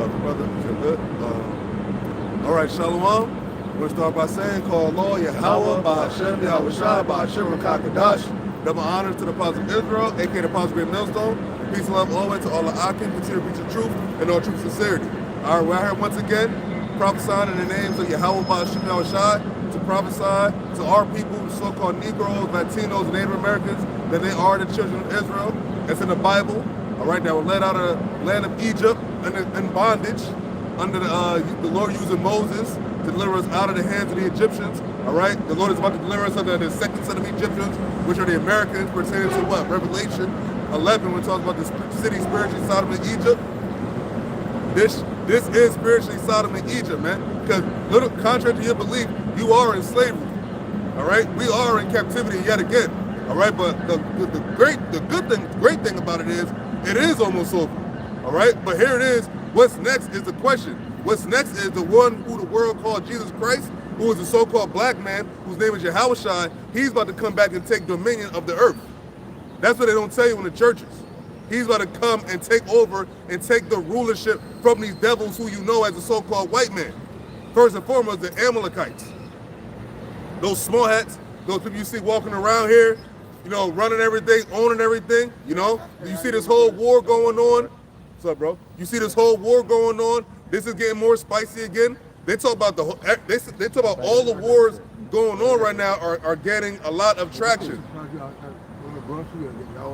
brother. Feel good? All right, Shalom. We're going to start by saying, call Allah, Yahawah, Bahashem, YAHAWASHI, Bahashem, Rakakadash. Double honors to the Apostle of Israel, aka the Apostle Great Millstone. Peace and love always to all the Akim, continue to preach the truth and all true sincerity. All right, we're here once again, prophesying in the names of Yahawah, Bahashem, YAHAWASHI, to prophesy to our people, the so-called Negroes, Latinos, and Native Americans, that they are the children of Israel. It's in the Bible. All right, that were led out of the land of Egypt in bondage under the Lord using Moses to deliver us out of the hands of the Egyptians. All right, the Lord is about to deliver us under the second set of Egyptians, which are the Americans, pertaining to what? Revelation 11, when it talks about the city spiritually Sodom and Egypt. This is spiritually Sodom and Egypt, man. Because contrary to your belief, you are in slavery. All right, we are in captivity yet again. All right, but the great thing about it is almost over. All right, but here it is. What's next is the question. What's next is the one who the world called Jesus Christ, who is a so-called black man, whose name is YAHAWASHI. He's about to come back and take dominion of the earth. That's what they don't tell you in the churches. He's about to come and take over and take the rulership from these devils who you know as a so-called white man. First and foremost, the Amalekites. Those small hats, those people you see walking around here, you know, running everything, owning everything, you know. You see this whole war going on. What's up, bro? You see this whole war going on. This is getting more spicy again. They talk about they talk about all the wars going on right now are getting a lot of traction.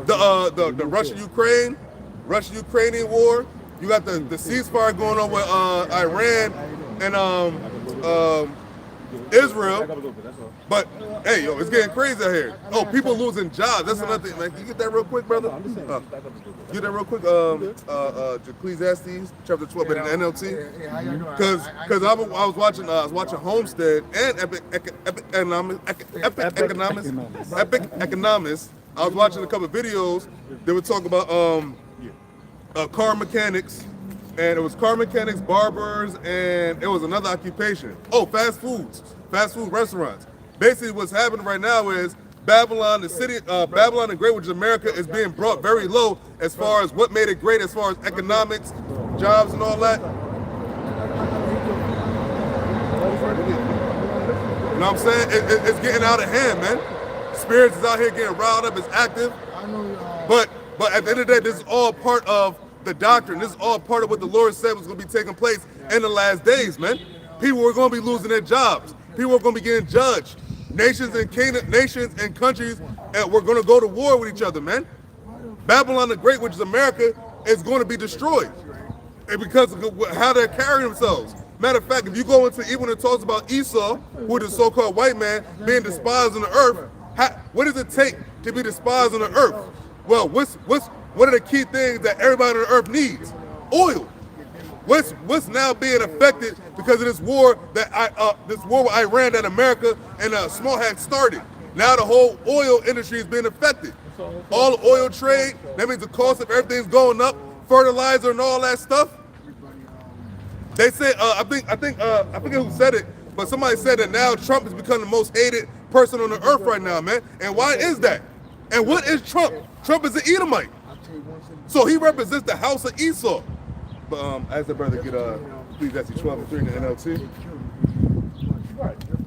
The Russian-Ukrainian war. You got the ceasefire going on with Iran and Israel. But hey, yo, it's getting crazy out here. Oh, people losing jobs. That's another thing, man. Can you get that real quick, brother? Get that real quick. Ecclesiastes chapter 12 in the NLT. Because I was watching Homestead and Epic Economics. I was watching a couple of videos. They were talking about car mechanics, and it was car mechanics, barbers, and it was another occupation. Oh, fast food restaurants. Basically, what's happening right now is Babylon, the city, Babylon the Great, which is America, is being brought very low as far as what made it great, as far as economics, jobs, and all that. You know what I'm saying? It's getting out of hand, man. Spirits is out here getting riled up, it's active. But at the end of the day, this is all part of the doctrine. This is all part of what the Lord said was going to be taking place in the last days, man. People were going to be losing their jobs. People were going to be getting judged. Nations and countries were going to go to war with each other, man. Babylon the Great, which is America, is going to be destroyed. And because of how they're carrying themselves. Matter of fact, if you go into, even when it talks about Esau, who is the so-called white man, being despised on the earth, what does it take to be despised on the earth? Well, what are the key things that everybody on the earth needs? Oil. What's now being affected because of this war with Iran that America and small hats started? Now the whole oil industry is being affected. All the oil trade, that means the cost of everything's going up, fertilizer and all that stuff. They say, I forget who said it, but somebody said that now Trump has become the most hated person on the earth right now, man. And why is that? And what is Trump? Trump is an Edomite. So he represents the house of Esau. But as the brother get Ecclesiastes 12 and 3 in the NLT.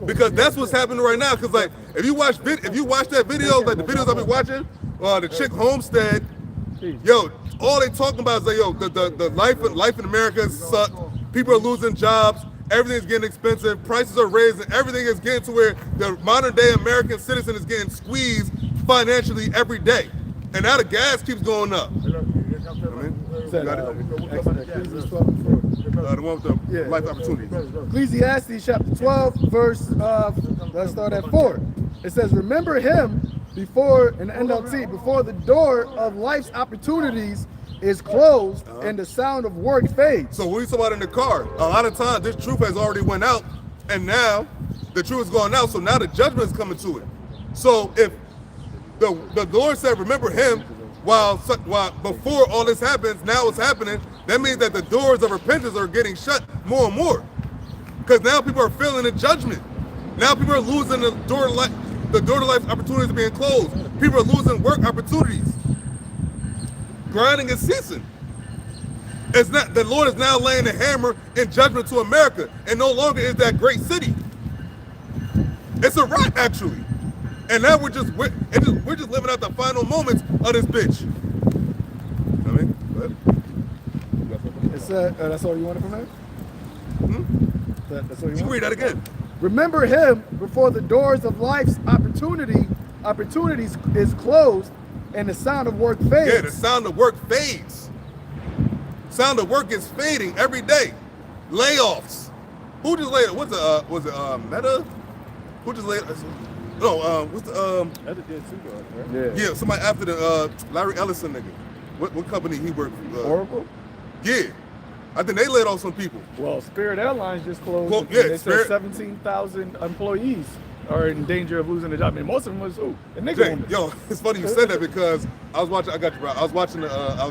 Because that's what's happening right now. Because like if you watch that video, like the videos I've been watching, the chick Homestead, yo, all they talking about is like, yo, the life in America sucked. People are losing jobs. Everything's getting expensive. Prices are raising. Everything is getting to where the modern day American citizen is getting squeezed financially every day. And now the gas keeps going up. The one with the life opportunity. Ecclesiastes chapter 12, verse, let's start at 4. It says, remember him before, in the NLT, before the door of life's opportunities is closed and the sound of work fades. So what you talk about in the car, a lot of times this truth has already went out, and now the truth is going out, so now the judgment is coming to it. So if the Lord said, remember him, while before all this happens, now it's happening, that means that the doors of repentance are getting shut more and more. Because now people are feeling the judgment. Now people are losing the door to life opportunities are being closed. People are losing work opportunities. Grinding is ceasing. It's not, the Lord is now laying the hammer in judgment to America, and no longer is that great city. It's a wrap, actually. And now we're just living out the final moments of this bitch. I mean, It's that's all you wanted from that? That's all you can read that again. Remember him before the doors of life's opportunities is closed, and the sound of work fades. Yeah, the sound of work fades. Sound of work is fading every day. Layoffs. Who just laid? Was it Meta? Who just laid? No, what's the Meta did too, right? Yeah. Yeah, somebody after the Larry Ellison nigga. What company he worked for? Oracle? Yeah, I think they laid off some people. Well, Spirit Airlines just closed. Yeah, they Spirit. said 17,000 employees are in danger of losing their job. I mean, most of them was who? The nigga Jay, owned it. yo, it's funny you said that because I was watching. I got you, bro. I was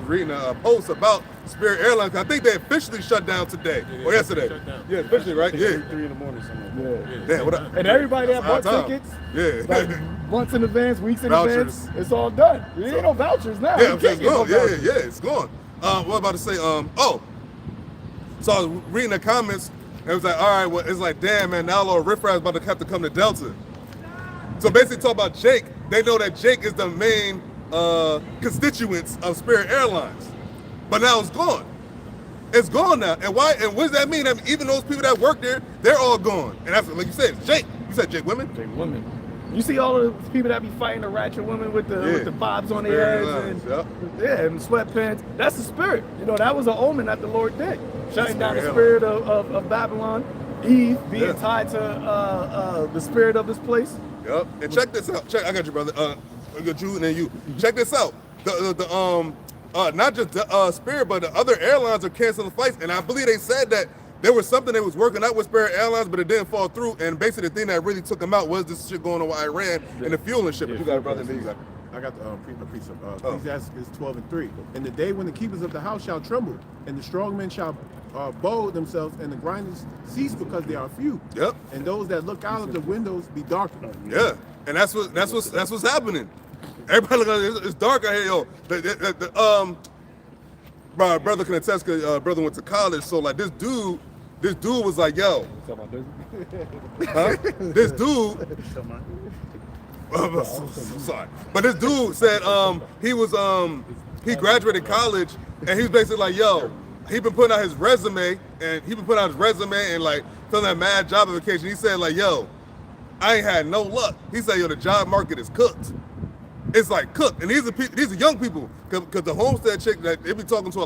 reading a post about Spirit Airlines. I think they officially shut down today or yesterday. Shut down. Yeah, officially, right? Yeah. 3 in the morning somewhere. Yeah. Damn, what up? And everybody that bought That's our time. tickets, Yeah. like months in advance, weeks in Vouchers. advance, it's all done. There ain't no vouchers now. Yeah, You it's can't get no gone. Yeah, vouchers. yeah, it's gone. What I was about to say? So I was reading the comments, and it was like, all right, well, it's like, damn, man, now Lord Riffraff is about to have to come to Delta. So basically, talk about Jake. They know that Jake is the main constituents of Spirit Airlines, but now it's gone. It's gone now, and why? And what does that mean? I mean, even those people that work there, they're all gone. And that's like you said, it's Jake. You said Jake women. Jake women. You see all of the people that be fighting the ratchet women with the bobs on their heads and sweatpants. That's the spirit. You know, that was an omen that the Lord did. Shutting down the spirit of Babylon, Eve being tied to the spirit of this place. Yep. And check this out. I got you, brother. I got you and then you. Check this out. Not just the Spirit, but the other airlines are canceling flights. And I believe they said that there was something that was working out with Spirit Airlines, but it didn't fall through. And basically, the thing that really took them out was this shit going on with Iran and the fuel and shit. But you got it, brother. Then you got it. I got the precept. Ecclesiastes 12:3. In the day when the keepers of the house shall tremble, and the strong men shall bold themselves, and the grinders cease because they are few. Yep. And those that look out of the windows be darkened. Yeah. And that's what's happening. Everybody look, it's dark out here, yo. My brother can attest because brother went to college. So like this dude was like, yo. Huh? This dude. Sorry, but this dude said he graduated college and he was basically like, yo, he been putting out his resume and like filling out mad job application. He said like, yo, I ain't had no luck. He said, yo, the job market is cooked. It's like cooked, and these are young people because the Homestead chick that they be talking to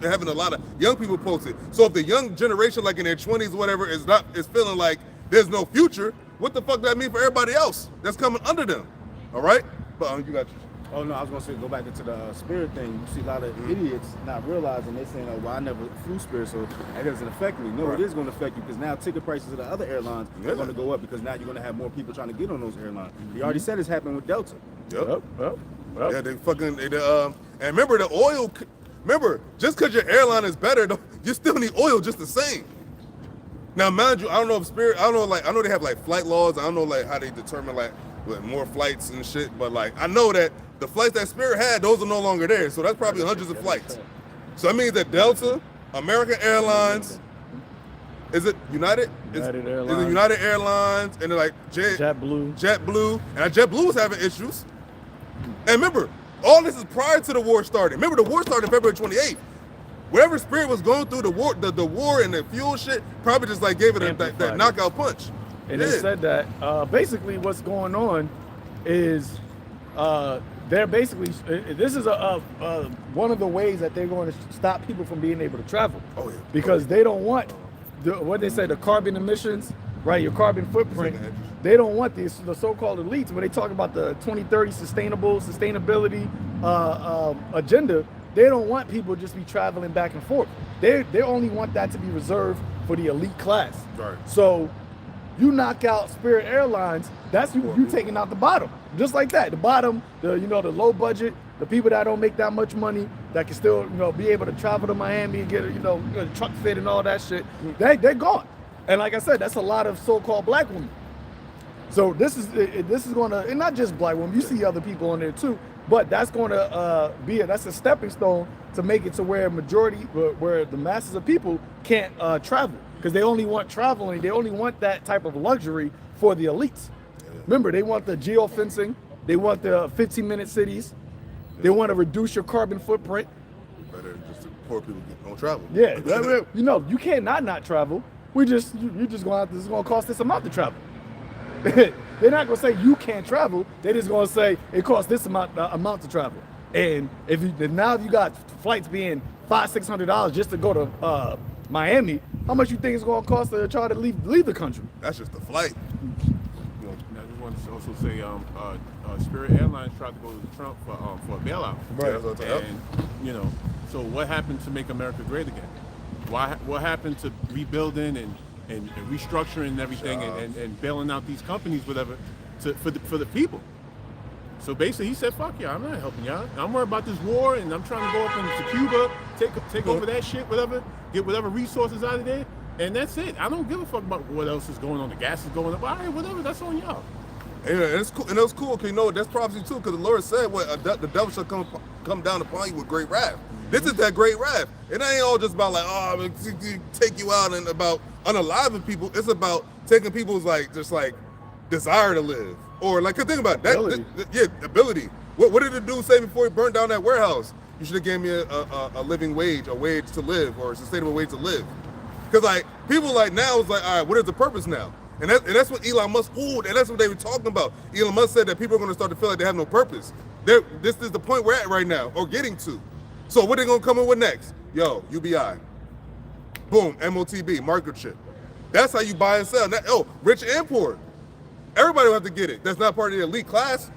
having a lot of young people posted. So if the young generation, like in their 20s or whatever, is feeling like there's no future, what the fuck that mean for everybody else that's coming under them? All right, but you got you. Oh no, I was gonna say go back into the spirit thing. You see a lot of idiots not realizing they're saying, "Oh, well, I never flew spirit, so that doesn't affect me." No, It is going to affect you because now ticket prices of the other airlines are going to go up because now you're going to have more people trying to get on those airlines. You already said it's happening with Delta. Yep. Yeah, they fucking and remember the oil. Remember, just because your airline is better, you still need oil just the same. Now, mind you, I don't know if Spirit. I know they have like flight laws. I don't know like how they determine like more flights and shit. But like I know that the flights that Spirit had, those are no longer there. So that's probably hundreds of flights. So that means that Delta, American Airlines, is it United? United Airlines. Is it United Airlines? And they're like JetBlue. And JetBlue was having issues. And remember, all this is prior to the war starting. Remember, the war started February 28th. Whatever Spirit was going through, the war and the fuel shit probably just like gave it that knockout punch. And they said that basically what's going on is they're basically this is one of the ways that they're going to stop people from being able to travel. Oh yeah. Because they don't want what they say, the carbon emissions, right? Your carbon footprint. They don't want the so-called elites when they talk about the 2030 sustainability agenda. They don't want people just be traveling back and forth. They only want that to be reserved for the elite class. Right. So you knock out Spirit Airlines, that's you taking out the bottom. Just like that. The bottom, the low budget, the people that don't make that much money, that can still, be able to travel to Miami and get a truck fit and all that shit, they're gone. And like I said, that's a lot of so-called black women. So this is going to, and not just black women, you see other people on there too, But that's going to that's a stepping stone to make it to where where the masses of people can't travel, because they only want traveling. They only want that type of luxury for the elites. Remember, they want the geofencing. They want the 15-minute cities. They want to reduce your carbon footprint. Better just poor people don't travel. Yeah, you know, you can't not travel. You just gonna have to, it's gonna cost this amount to travel. They're not gonna say you can't travel. They're just gonna say it costs this amount to travel. And if you got flights being $500-600 just to go to Miami, how much you think it's gonna cost to try to leave the country? That's just the flight. I just want to also say, Spirit Airlines tried to go to Trump for a bailout. Right. That's what I'm And you know, so what happened to make America great again? What happened to rebuilding and restructuring and everything and bailing out these companies, whatever, for the people? So basically, he said, "Fuck y'all, I'm not helping y'all. I'm worried about this war, and I'm trying to go up into Cuba, take over that shit, whatever, get whatever resources out of there, and that's it. I don't give a fuck about what else is going on. The gas is going up. All right, whatever. That's on y'all." And it's cool, and it was cool because you know that's prophecy too, because the Lord said, "What the devil shall come down upon you with great wrath." This is that great wrath. It ain't all just about like, oh, I'm gonna take you out and about unaliving people. It's about taking people's desire to live, or like, cause think about that. Ability. What did the dude say before he burned down that warehouse? You should have gave me a living wage, a wage to live, or a sustainable wage to live. Because like people like now is like, all right, what is the purpose now? And that's what Elon Musk, and that's what they were talking about. Elon Musk said that people are going to start to feel like they have no purpose. This is the point we're at right now, or getting to. So what are they going to come in with next? Yo, UBI. Boom, MOTB, microchip. That's how you buy and sell. Now, rich and poor. Everybody will have to get it. That's not part of the elite class.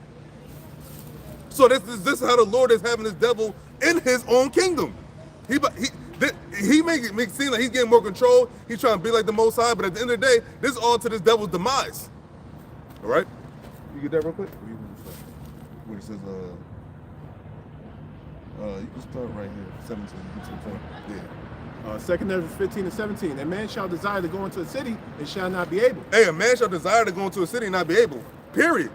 So this is how the Lord is having this devil in his own kingdom. He make it seem like he's getting more control. He's trying to be like the Most High, but at the end of the day, this is all to this devil's demise. All right? You get that real quick? Where it says, you can start right here, 17. Yeah. 2 Ezra 15 and 17. A man shall desire to go into a city and shall not be able. Hey, a man shall desire to go into a city and not be able. Period.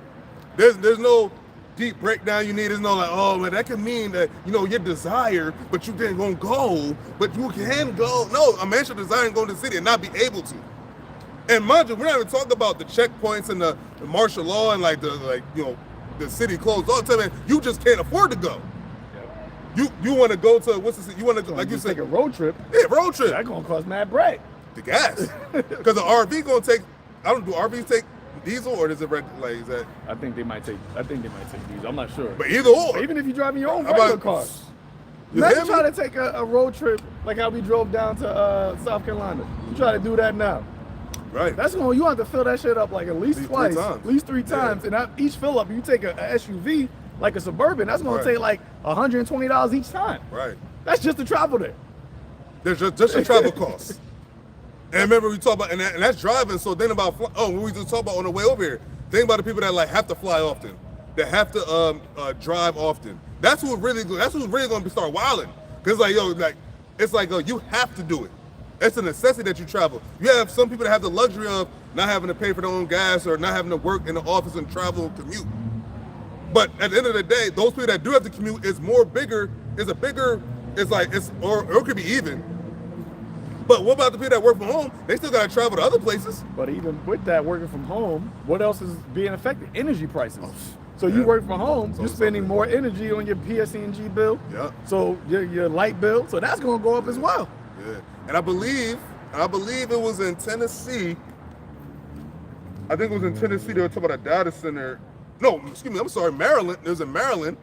There's no deep breakdown you need. There's no like, oh man, that could mean that, you know, your desire, but you didn't gonna go, but you can go. No, a man shall desire to go into the city and not be able to. And mind you, we're not even talking about the checkpoints and the martial law and the city closed all the time. You just can't afford to go. You want to go to what's the city? You want to like you said, take a road trip. Yeah, road trip. That's gonna cost mad bread. The gas, because the RV gonna take. I don't do RVs take diesel or does it is that? I think they might take diesel. I'm not sure. But either or. But even if you're driving your own regular car. Imagine trying to take a road trip like how we drove down to South Carolina. You try to do that now. Right. That's when you have to fill that shit up like at least twice, at least three times. And each fill up, you take a SUV like a Suburban, that's gonna take like $120 each time. Right. That's just to travel there. There's just your travel costs. And remember we talked about, and that's driving. So then about, we just talked about on the way over here. Think about the people that like have to fly often, that have to drive often. That's who's really gonna be start wilding. Cause you have to do it. It's a necessity that you travel. You have some people that have the luxury of not having to pay for their own gas or not having to work in the office and travel and commute. But at the end of the day, those people that do have to commute or it could be even. But what about the people that work from home? They still gotta travel to other places. But even with that working from home, what else is being affected? Energy prices. So you work from home, you're spending more energy on your PSE&G bill. Yeah. So your light bill, so that's gonna go up as well. Yeah. And I believe it was in Tennessee. I think it was in Tennessee. They were talking about a data center. No, excuse me. I'm sorry, Maryland. It was in Maryland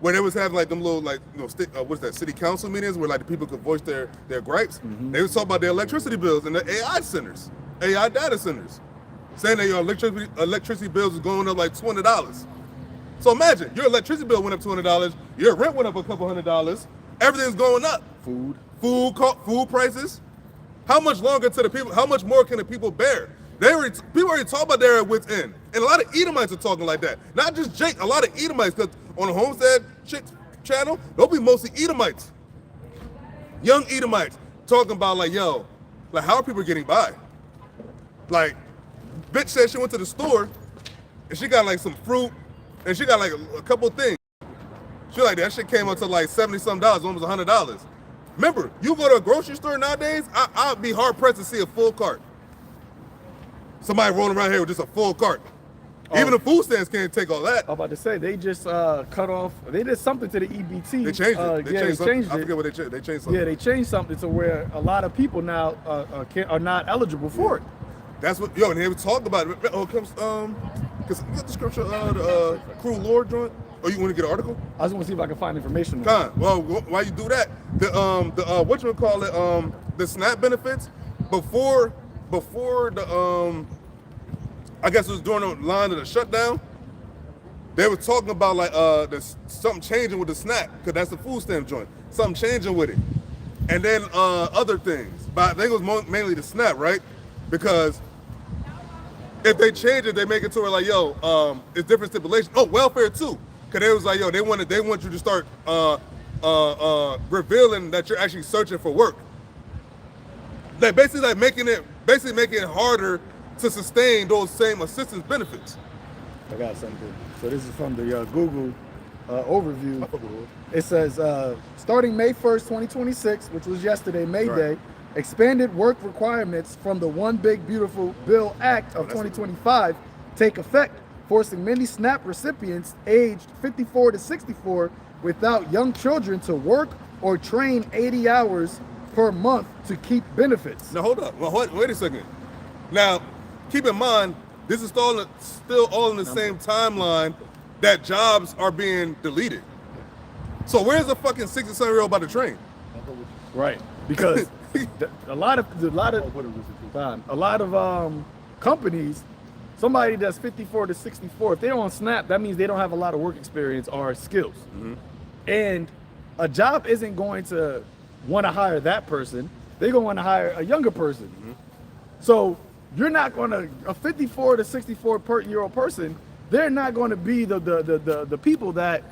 where they was having like them little what's that, city council meetings where like the people could voice their gripes. Mm-hmm. They was talking about their electricity bills and the AI data centers, saying that your electricity bills is going up like $20. So imagine your electricity bill went up $200, your rent went up a couple $100, everything's going up. Food prices. How much longer to the people? How much more can the people bear? People already talk about their wit's end, and a lot of Edomites are talking like that. Not just Jake, a lot of Edomites. Because on the Homestead channel, they'll be mostly Edomites, young Edomites, talking about like, yo, like how are people getting by? Like, bitch said she went to the store, and she got like some fruit, and she got like a couple things. Shit like that shit came up to like $70-something, almost $100. Remember, you go to a grocery store nowadays, I'd be hard pressed to see a full cart. Somebody rolling around here with just a full cart. Even the food stands can't take all that. I'm about to say they just cut off. They did something to the EBT. They changed it. They changed I it. forget what they changed. They changed something. Yeah, they changed something to where a lot of people now are not eligible for it. That's what, yo, and they were talking about it. Oh, it comes, because you got the scripture, the cruel Lord joint? Oh, you want to get an article? I just want to see if I can find information. Con, well, why you do that? The SNAP benefits, before the, I guess it was during the line of the shutdown, they were talking about like, something changing with the SNAP, because that's the food stamp joint. Something changing with it. And then other things. But I think it was mainly the SNAP, right? Because if they change it, they make it to where like, yo, it's different stipulations. Oh, welfare too. Cause they was like, yo, they want you to start revealing that you're actually searching for work. They basically making it harder to sustain those same assistance benefits. I got something. So this is from the Google overview. It says, starting May 1st, 2026, which was yesterday, May Day, expanded work requirements from the One Big Beautiful Bill Act of 2025 take effect, forcing many SNAP recipients aged 54 to 64 without young children to work or train 80 hours per month to keep benefits. Now hold up. Well, wait a second. Now, keep in mind, this is still all in the same timeline that jobs are being deleted. So where's the fucking 67-year-old about to train? Right, because a lot of companies, somebody that's 54 to 64, if they're on SNAP, that means they don't have a lot of work experience or skills. And a job isn't going to want to hire that person. They're going to want to hire a younger person. So you're not going to, a 54 to 64-year-old person, they're not going to be the people that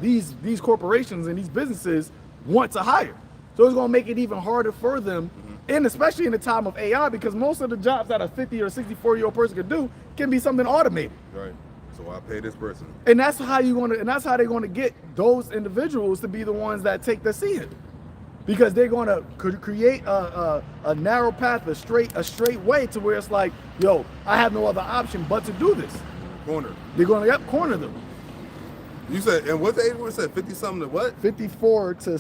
these corporations and these businesses want to hire. So it's going to make it even harder for them, and especially in the time of AI, because most of the jobs that a 50 or 64-year-old person could do can be something automated. Right. So I pay this person. And that's how that's how they're going to get those individuals to be the ones that take the seat, because they're going to create a narrow path, a straight way to where it's like, yo, I have no other option but to do this. Corner. They're going to corner them. You said, and what's the age? What said 50 something to what? 54 to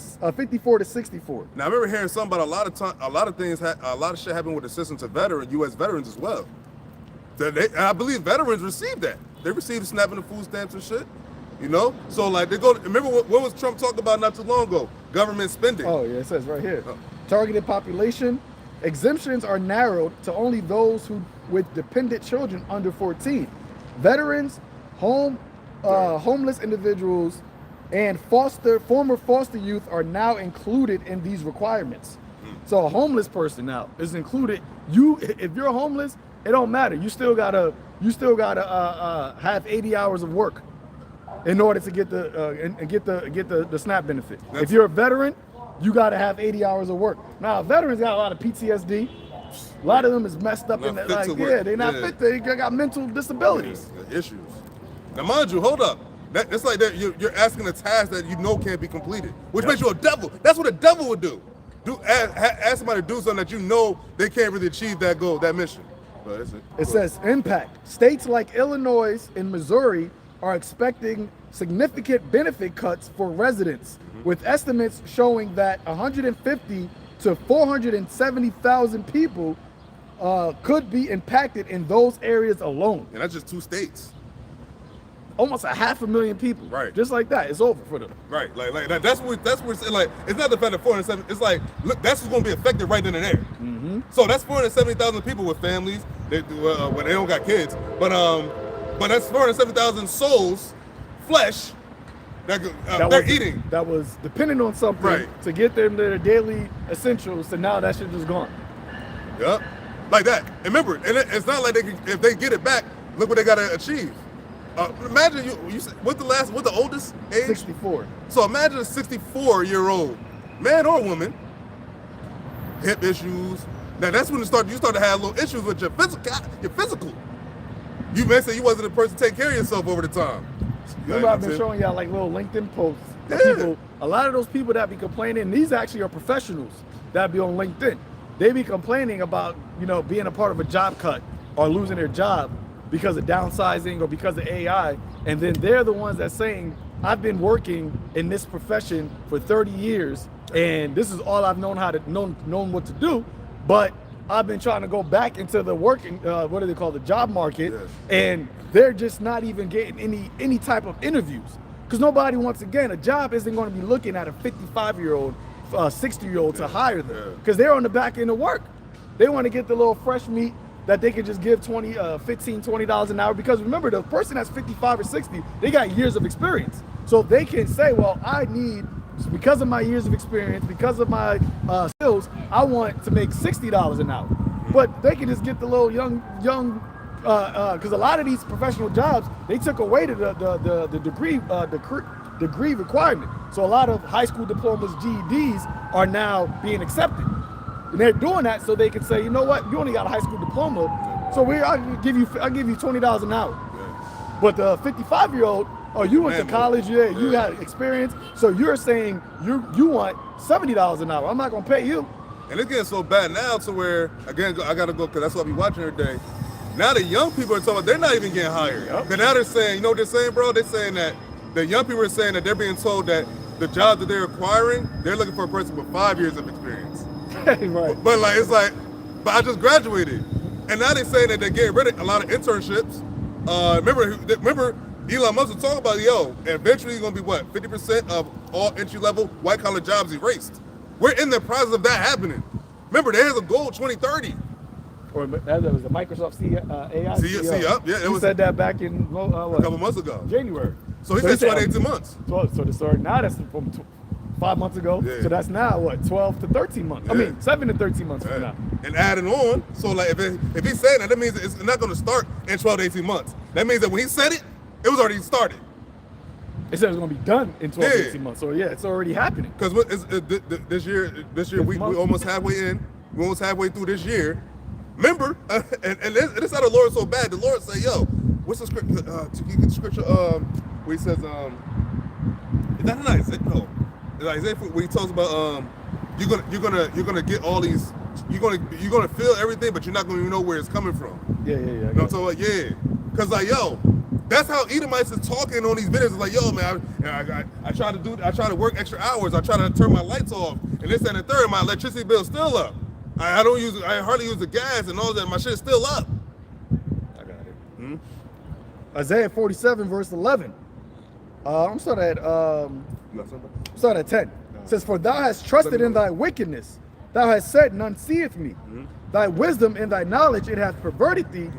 64. Now I remember hearing something about a lot of shit happened with assistance to U.S. veterans as well. I believe veterans received that. They received snapping the food stamps and shit. You know, so like they go. Remember what was Trump talking about not too long ago? Government spending. Oh yeah, it says right here. Targeted population exemptions are narrowed to only those with dependent children under 14. Veterans, homeless individuals, and former foster youth are now included in these requirements. So a homeless person now is included. If you're homeless, it don't matter. You still gotta have 80 hours of work in order to get the SNAP benefit. If you're a veteran, you gotta have 80 hours of work. Now veterans got a lot of PTSD. A lot of them is messed up in that, like, they're not fit. They got mental disabilities. Issues. Now, mind you, hold up. It's like that you're asking a task that you know can't be completed, which makes you a devil. That's what a devil would do. Ask somebody to do something that you know they can't really achieve that goal, that mission. But that's it. It says impact. States like Illinois and Missouri are expecting significant benefit cuts for residents, with estimates showing that 150 to 470,000 people could be impacted in those areas alone. And that's just 2 states. Almost 500,000 people. Right. Just like that. It's over for them. Right. Like that's what it's like. It's not the fact that 470. It's like, look, that's what's going to be affected right then and there. So that's 470,000 people with families. When they don't got kids. But that's 470,000 souls, flesh, that they're eating. That was dependent on something to get them their daily essentials. So now that shit just gone. Yep. Like that. And remember, and it's not like if they get it back, look what they got to achieve. Imagine you what's the oldest age? 64. So imagine a 64-year-old man or woman, hip issues. Now that's when you start to have little issues with your physical. You may say you wasn't the person to take care of yourself over the time. Remember, I've been showing y'all like little LinkedIn posts. Yeah. People, a lot of those people that be complaining, these actually are professionals that be on LinkedIn. They be complaining about, you know, being a part of a job cut or losing their job because of downsizing or because of AI. And then they're the ones that's saying, I've been working in this profession for 30 years and this is all I've known known what to do. But I've been trying to go back into the working, what do they call the job market, Yes. and they're just not even getting any type of interviews. Because nobody, once again, a job isn't going to be looking at a 55-year-old, 60-year-old to hire them, because they're on the back end of work. They want to get the little fresh meat that they can just give $15, $20 an hour. Because remember, the person that's 55 or 60, they got years of experience. So they can say, well, I need, because of my years of experience, because of my skills, I want to make $60 an hour. But they can just get the little young, because a lot of these professional jobs, they took away the degree requirement. So a lot of high school diplomas, GEDs are now being accepted. And they're doing that so they can say, you know what, you only got a high school diploma, so I'll give you $20 an hour. But the 55-year-old, oh, you went to college, you had experience, so you're saying you want $70 an hour. I'm not gonna pay you. And it's getting so bad now to where, again, I gotta go because that's what I be watching every day. Now the young people are talking about they're not even getting hired. Yep. But now they're saying, you know what they're saying, bro? They're saying that the young people are saying that they're being told that the jobs that they're acquiring, they're looking for a person with 5 years of experience. Right. But like, it's like, but I just graduated. And now they're saying that they're getting rid of a lot of internships. Remember Elon Musk was talking about, yo, eventually it's gonna be what, 50% of all entry-level white-collar jobs erased. We're in the process of that happening. Remember, there's a goal 2030. Or that was the Microsoft AI CEO. Yeah, He said that back in a couple months ago. January. So he said 12 to 18 months. So the story now, that's from 5 months ago. Yeah. So that's now what, 12 to 13 months. Yeah. I mean, 7 to 13 months from now. And adding on, so like if he's saying that, that means it's not going to start in 12 to 18 months. That means that when he said it, it was already started. It said it was going to be done in 12 to 18 months. So yeah, it's already happening. Because this year we almost halfway in. We're almost halfway through this year. Remember, and this how the Lord is so bad. The Lord say, yo, what's the scripture? To get the scripture where he says, is that an Isaiah? No. It's Isaiah where he talks about you're gonna get all these, you're gonna feel everything, but you're not gonna even know where it's coming from. Yeah. You know what I'm talking about? Yeah. Cause like, yo, that's how Edomites is talking on these videos. It's like, yo, man, I try to work extra hours. I try to turn my lights off, and this and the third. My electricity bill's still up. I hardly use the gas and all that. My shit's still up. I got it. Isaiah 47 verse 11. I'm starting at 10. It says, for thou hast trusted in thy wickedness. Thou hast said, none seeth me. Thy wisdom and thy knowledge it hath perverted thee.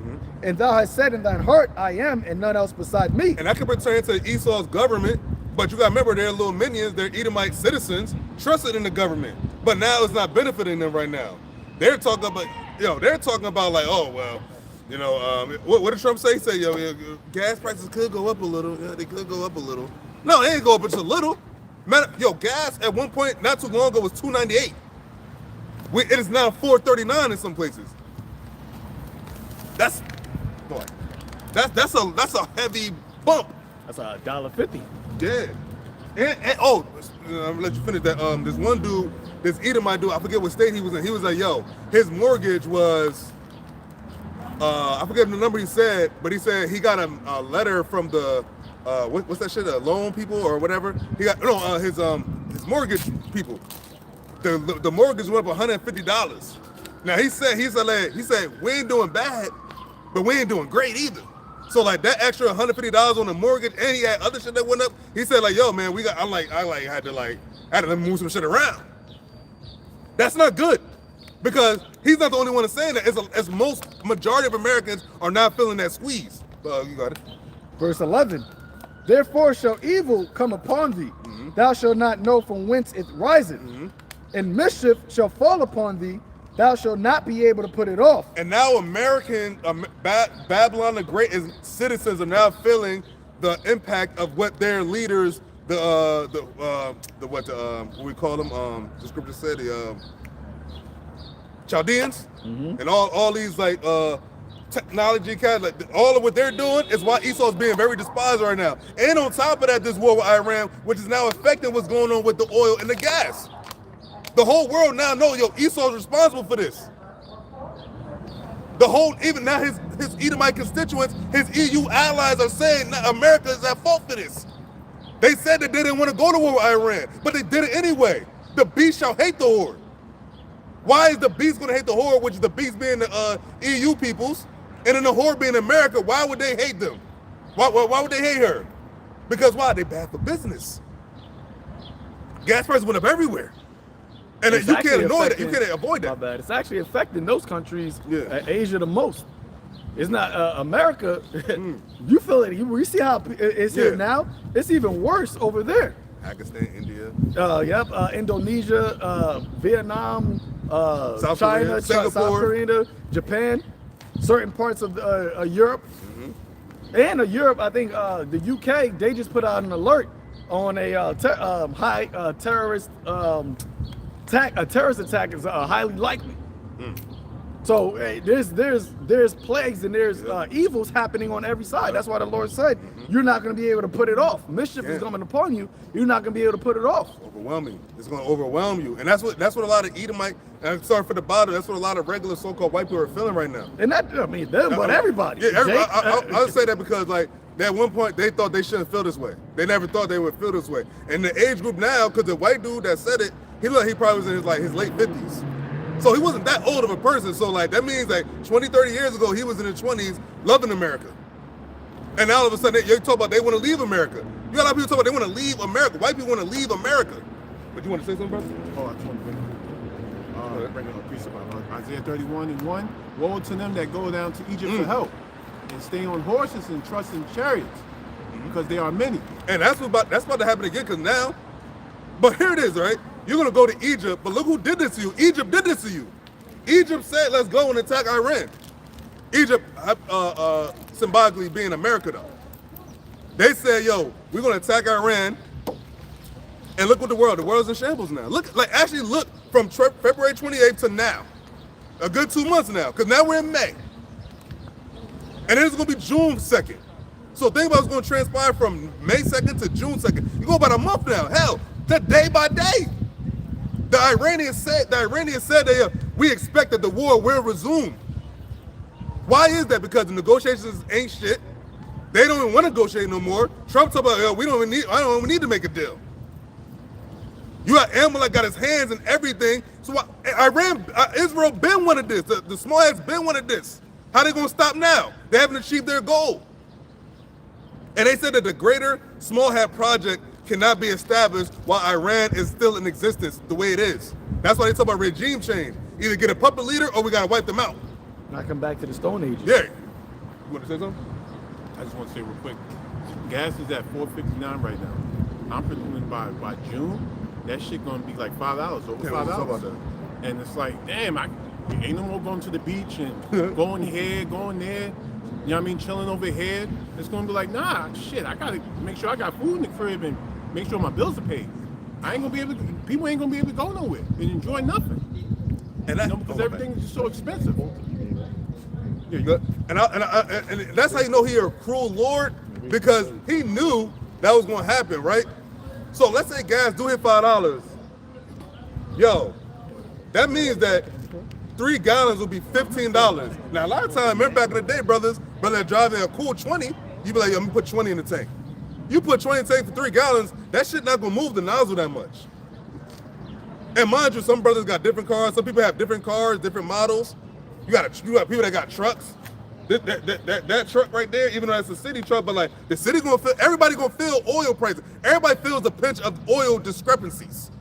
And thou hast said in thine heart, I am, and none else beside me. And that could pertain to Esau's government, but you got to remember, they're little minions, they're Edomite citizens, trusted in the government. But now it's not benefiting them right now. They're talking about, like, oh, well, you know, what did Trump say? He said, yo, gas prices could go up a little. Yeah, they could go up a little. No, they ain't go up just a little. Yo, gas at one point, not too long ago, was $2.98. It is now $4.39 in some places. That's a heavy bump. That's $1.50. Yeah. And I'm gonna let you finish that. This one dude, this Edomite dude, I forget what state he was in. He was like, yo, his mortgage was, I forget the number he said, but he said he got a letter from the, what's that shit, loan people or whatever. He got, his mortgage people. The mortgage went up $150. Now he said we ain't doing bad, but we ain't doing great either. So like that extra $150 on the mortgage, and he had other shit that went up. He said like, yo man, I had to move some shit around. That's not good, because he's not the only one that's saying that. As most majority of Americans are not feeling that squeeze. You got it. Verse 11. Therefore shall evil come upon thee. Thou shalt not know from whence it riseth. And mischief shall fall upon thee. Thou shalt not be able to put it off. And now Babylon the Great citizens are now feeling the impact of what their leaders, what we call them, the scripture said, the Chaldeans, and all these like technology, like all of what they're doing is why Esau's being very despised right now. And on top of that, this war with Iran, which is now affecting what's going on with the oil and the gas. The whole world now knows, yo, Esau's responsible for this. The whole, even now his Edomite constituents, his EU allies are saying that America is at fault for this. They said that they didn't want to go to war with Iran, but they did it anyway. The beast shall hate the whore. Why is the beast going to hate the whore, which is the beast being the EU peoples, and then the whore being America? Why would they hate them? Why would they hate her? Because why? They bad for business. Gas prices went up everywhere. And you can't avoid that. You can't avoid that. My bad. It's actually affecting those countries, Asia the most. It's not America. You feel it. You see how it's here now? It's even worse over there. Pakistan, India. Indonesia, Vietnam, South China, Korea, Singapore, South Korea, Japan, certain parts of Europe. And Europe, I think the UK, they just put out an alert on a terrorist attack. A terrorist attack is highly likely. So there's plagues and there's evils happening on every side. That's why the Lord said you're not going to be able to put it off. Mischief is coming upon you. You're not going to be able to put it off. Overwhelming. It's going to overwhelm you, and that's what a lot of Edomite. And sorry for the bother. That's what a lot of regular so-called white people are feeling right now. And that, I mean, them, but everybody. Yeah, I would say that because like at one point they thought they shouldn't feel this way. They never thought they would feel this way. And the age group now, because the white dude that said it, he probably was in his late 50s. So he wasn't that old of a person. So like that means like 20, 30 years ago, he was in his 20s loving America. And now all of a sudden, you talk about they want to leave America. You got a lot of people talk about they want to leave America. White people want to leave America. But you want to say something, brother? Oh, I just want to bring up a piece about Isaiah 31:1. Woe to them that go down to Egypt for help and stay on horses and trust in chariots, because they are many. And that's about to happen again, because now, but here it is, right? You're going to go to Egypt, but look who did this to you. Egypt did this to you. Egypt said, let's go and attack Iran. Egypt, symbolically being America, though. They said, yo, we're going to attack Iran. And look what the world's in shambles now. Look from February 28th to now. A good 2 months now, because now we're in May. And then it's going to be June 2nd. So think about what's going to transpire from May 2nd to June 2nd. You go about a month now. Hell, to day by day. The Iranians said that we expect that the war will resume. Why is that? Because the negotiations ain't shit. They don't even want to negotiate no more. Trump talking about, yo, I don't even need to make a deal. You got Amalek got his hands in everything. So Israel been wanted this. The small heads been wanted this. How they gonna stop now? They haven't achieved their goal. And they said that the greater small hat project cannot be established while Iran is still in existence the way it is. That's why they talk about regime change. Either get a puppet leader or we gotta wipe them out. Not come back to the Stone Age. Yeah. You want to say something? I just want to say real quick, gas is at $4.59 right now. I'm presuming by June, that shit gonna be like $5, over $5. And it's like, damn, ain't no more going to the beach and going here, going there. You know what I mean? Chilling over here. It's gonna be like, nah, shit, I gotta make sure I got food in the crib and make sure my bills are paid. People ain't gonna be able to go nowhere and enjoy nothing. And because everything is just so expensive. Yeah, and that's how you know he a cruel Lord, because he knew that was gonna happen, right? So let's say gas do hit $5. Yo, that means that 3 gallons will be $15. Now a lot of times, remember back in the day, brother driving a cool 20, you be like, yo, let me put 20 in the tank. You put 20 in the tank for 3 gallons, that shit not gonna move the nozzle that much. And mind you, some brothers got different cars. Some people have different cars, different models. You got people that got trucks. That truck right there, even though it's a city truck, but like the city gonna feel, everybody gonna feel oil prices. Everybody feels the pinch of oil discrepancies.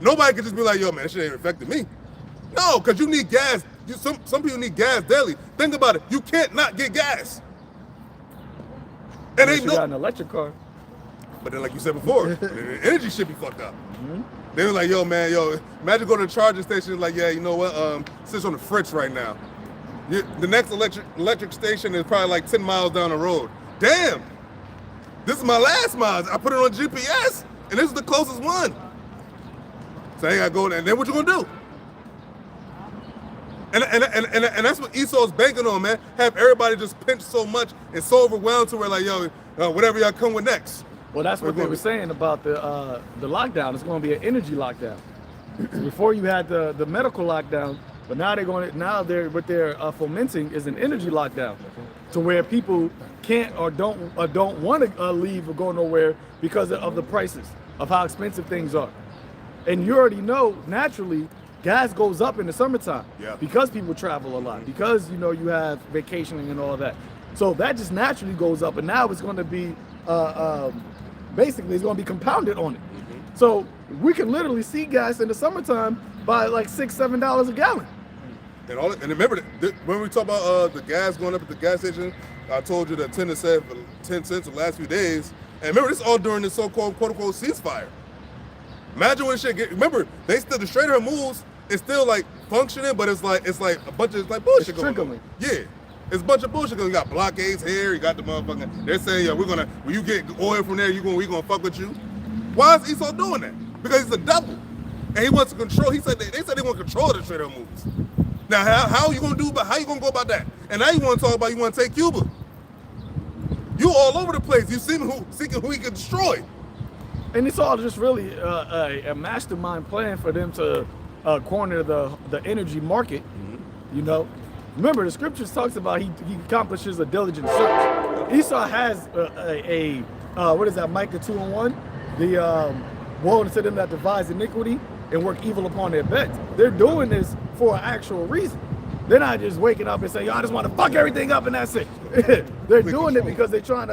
Nobody can just be like, yo, man, that shit ain't affecting me. No, because you need gas. Some people need gas daily. Think about it. You can't not get gas. And you got an electric car. But then, like you said before, the energy should be fucked up. They were like, yo, man, imagine going to the charging station, like, yeah, you know what, sits on the fritz right now. The next electric station is probably like 10 miles down the road. Damn, this is my last mile. I put it on GPS, and this is the closest one. So I gotta go, and then what you gonna do? And that's what Esau's banking on, man. Have everybody just pinched so much and so overwhelmed to where like, yo, whatever y'all come with next. Well, that's what they were saying about the lockdown. It's going to be an energy lockdown. Before you had the medical lockdown, but now what they're fomenting is an energy lockdown, to where people can't or don't want to leave or go nowhere because of the prices of how expensive things are. And you already know, naturally, gas goes up in the summertime because people travel a lot, because you have vacationing and all of that. So that just naturally goes up, and now it's going to be basically it's going to be compounded on it. So we can literally see gas in the summertime by like $6-7 a gallon. And remember, when we talk about the gas going up at the gas station, I told you that 10 cents the last few days. And remember, this all during the so-called quote-unquote ceasefire. Imagine when shit remember, the Strait of Hormuz is still like functioning, but it's like a bunch of bullshit going on. Yeah. It's a bunch of bullshit. You got blockades here, you got the motherfucking, they're saying, yeah, when you get oil from there, we gonna fuck with you. Why is Esau doing that? Because he's a devil. And he wants to control, they said they want to control the Strait of Hormuz. Now, how you gonna go about that? And now you want to talk about you want to take Cuba. You all over the place. You seeking who he can destroy. And it's all just really a mastermind plan for them to corner the energy market. Remember, the scriptures talks about he accomplishes a diligent search. Esau has what is that, Micah 2:1? The woe unto them that devise iniquity and work evil upon their beds. They're doing this for an actual reason. They're not just waking up and saying, "Yo, I just want to fuck everything up and that's it." They're doing it because they got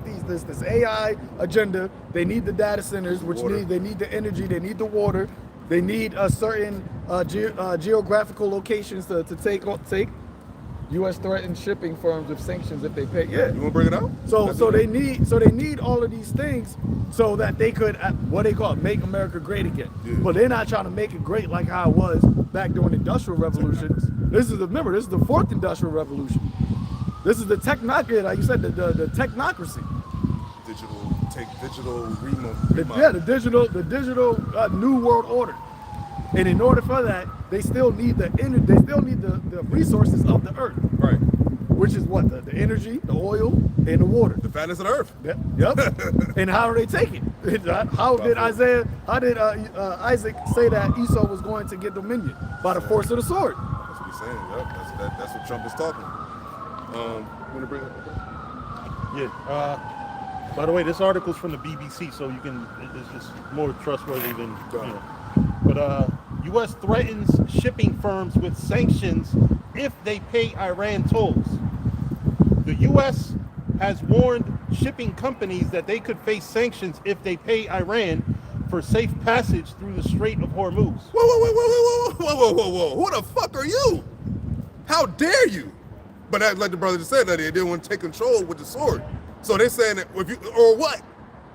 this AI agenda. They need the data centers, they need the energy, they need the water, they need a certain geographical locations to take U.S. threatened shipping firms with sanctions if they pay. Yeah. You want to bring it out? So they need all of these things so that they could make America great again. Yeah. But they're not trying to make it great like how it was back during the Industrial Revolution. This is the fourth Industrial Revolution. This is the technocracy, like you said, the technocracy. Digital remote. The digital new world order. And in order for that, they still need the resources of the earth. Right. Which is what? The energy, the oil, and the water. The fatness of the earth. Yep. And how are they taking it? How did Isaac say that Esau was going to get dominion? By the force of the sword. That's what he's saying. Yep. That's what Trump is talking. Want to bring it up? Yeah. By the way, this article's from the BBC, so it's just more trustworthy than, But U.S. threatens shipping firms with sanctions if they pay Iran tolls. The U.S. has warned shipping companies that they could face sanctions if they pay Iran for safe passage through the Strait of Hormuz. Whoa. Who the fuck are you? How dare you? But like the brother just said, that they didn't want to take control with the sword. So they're saying that what?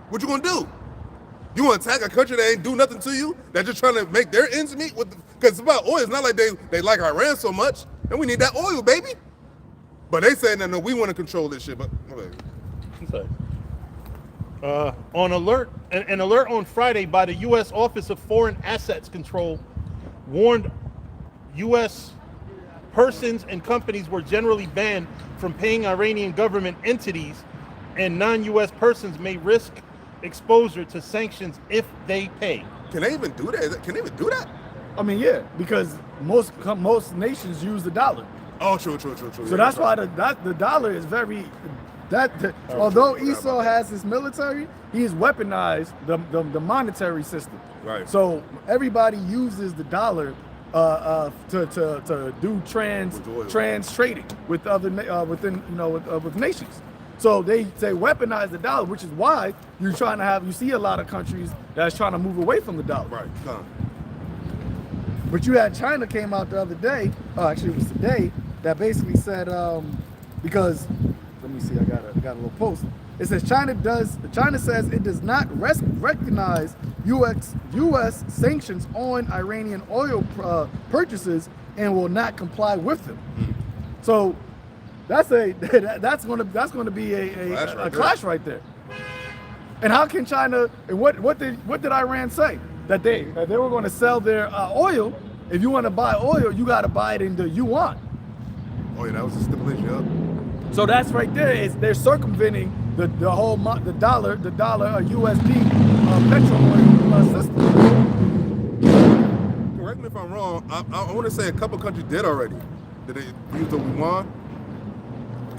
What you gonna do? You want to attack a country that ain't do nothing to you? They're just trying to make their ends meet with, because it's about oil. It's not like they like Iran so much, and we need that oil, baby. But they saying that no, we want to control this shit. But an alert on Friday by the U.S. Office of Foreign Assets Control warned U.S. persons and companies were generally banned from paying Iranian government entities, and non-U.S. persons may risk exposure to sanctions if they pay. Can they even do that? Can they even do that? I mean, yeah, because most nations use the dollar. Oh, true. So that's why the dollar is very although Esau has his military, he has weaponized the monetary system. Right. So everybody uses the dollar to do trans trading with other with nations. So they weaponize the dollar, which is why you see a lot of countries that's trying to move away from the dollar. Right. But you had China came out the other day, actually it was today, that basically said, because let me see, I got a little post. It says China says it does not recognize U.S. sanctions on Iranian oil purchases and will not comply with them. So that's going to be a clash right there. And how can China? And what did Iran say? That they were going to sell their oil if you want to buy oil, you got to buy it in the yuan. Oh yeah, that was a stipulation. Yup. So that's right there. They're circumventing the dollar USD petrol oil system. Correct me if I'm wrong. I want to say a couple countries did already. Did they use the yuan?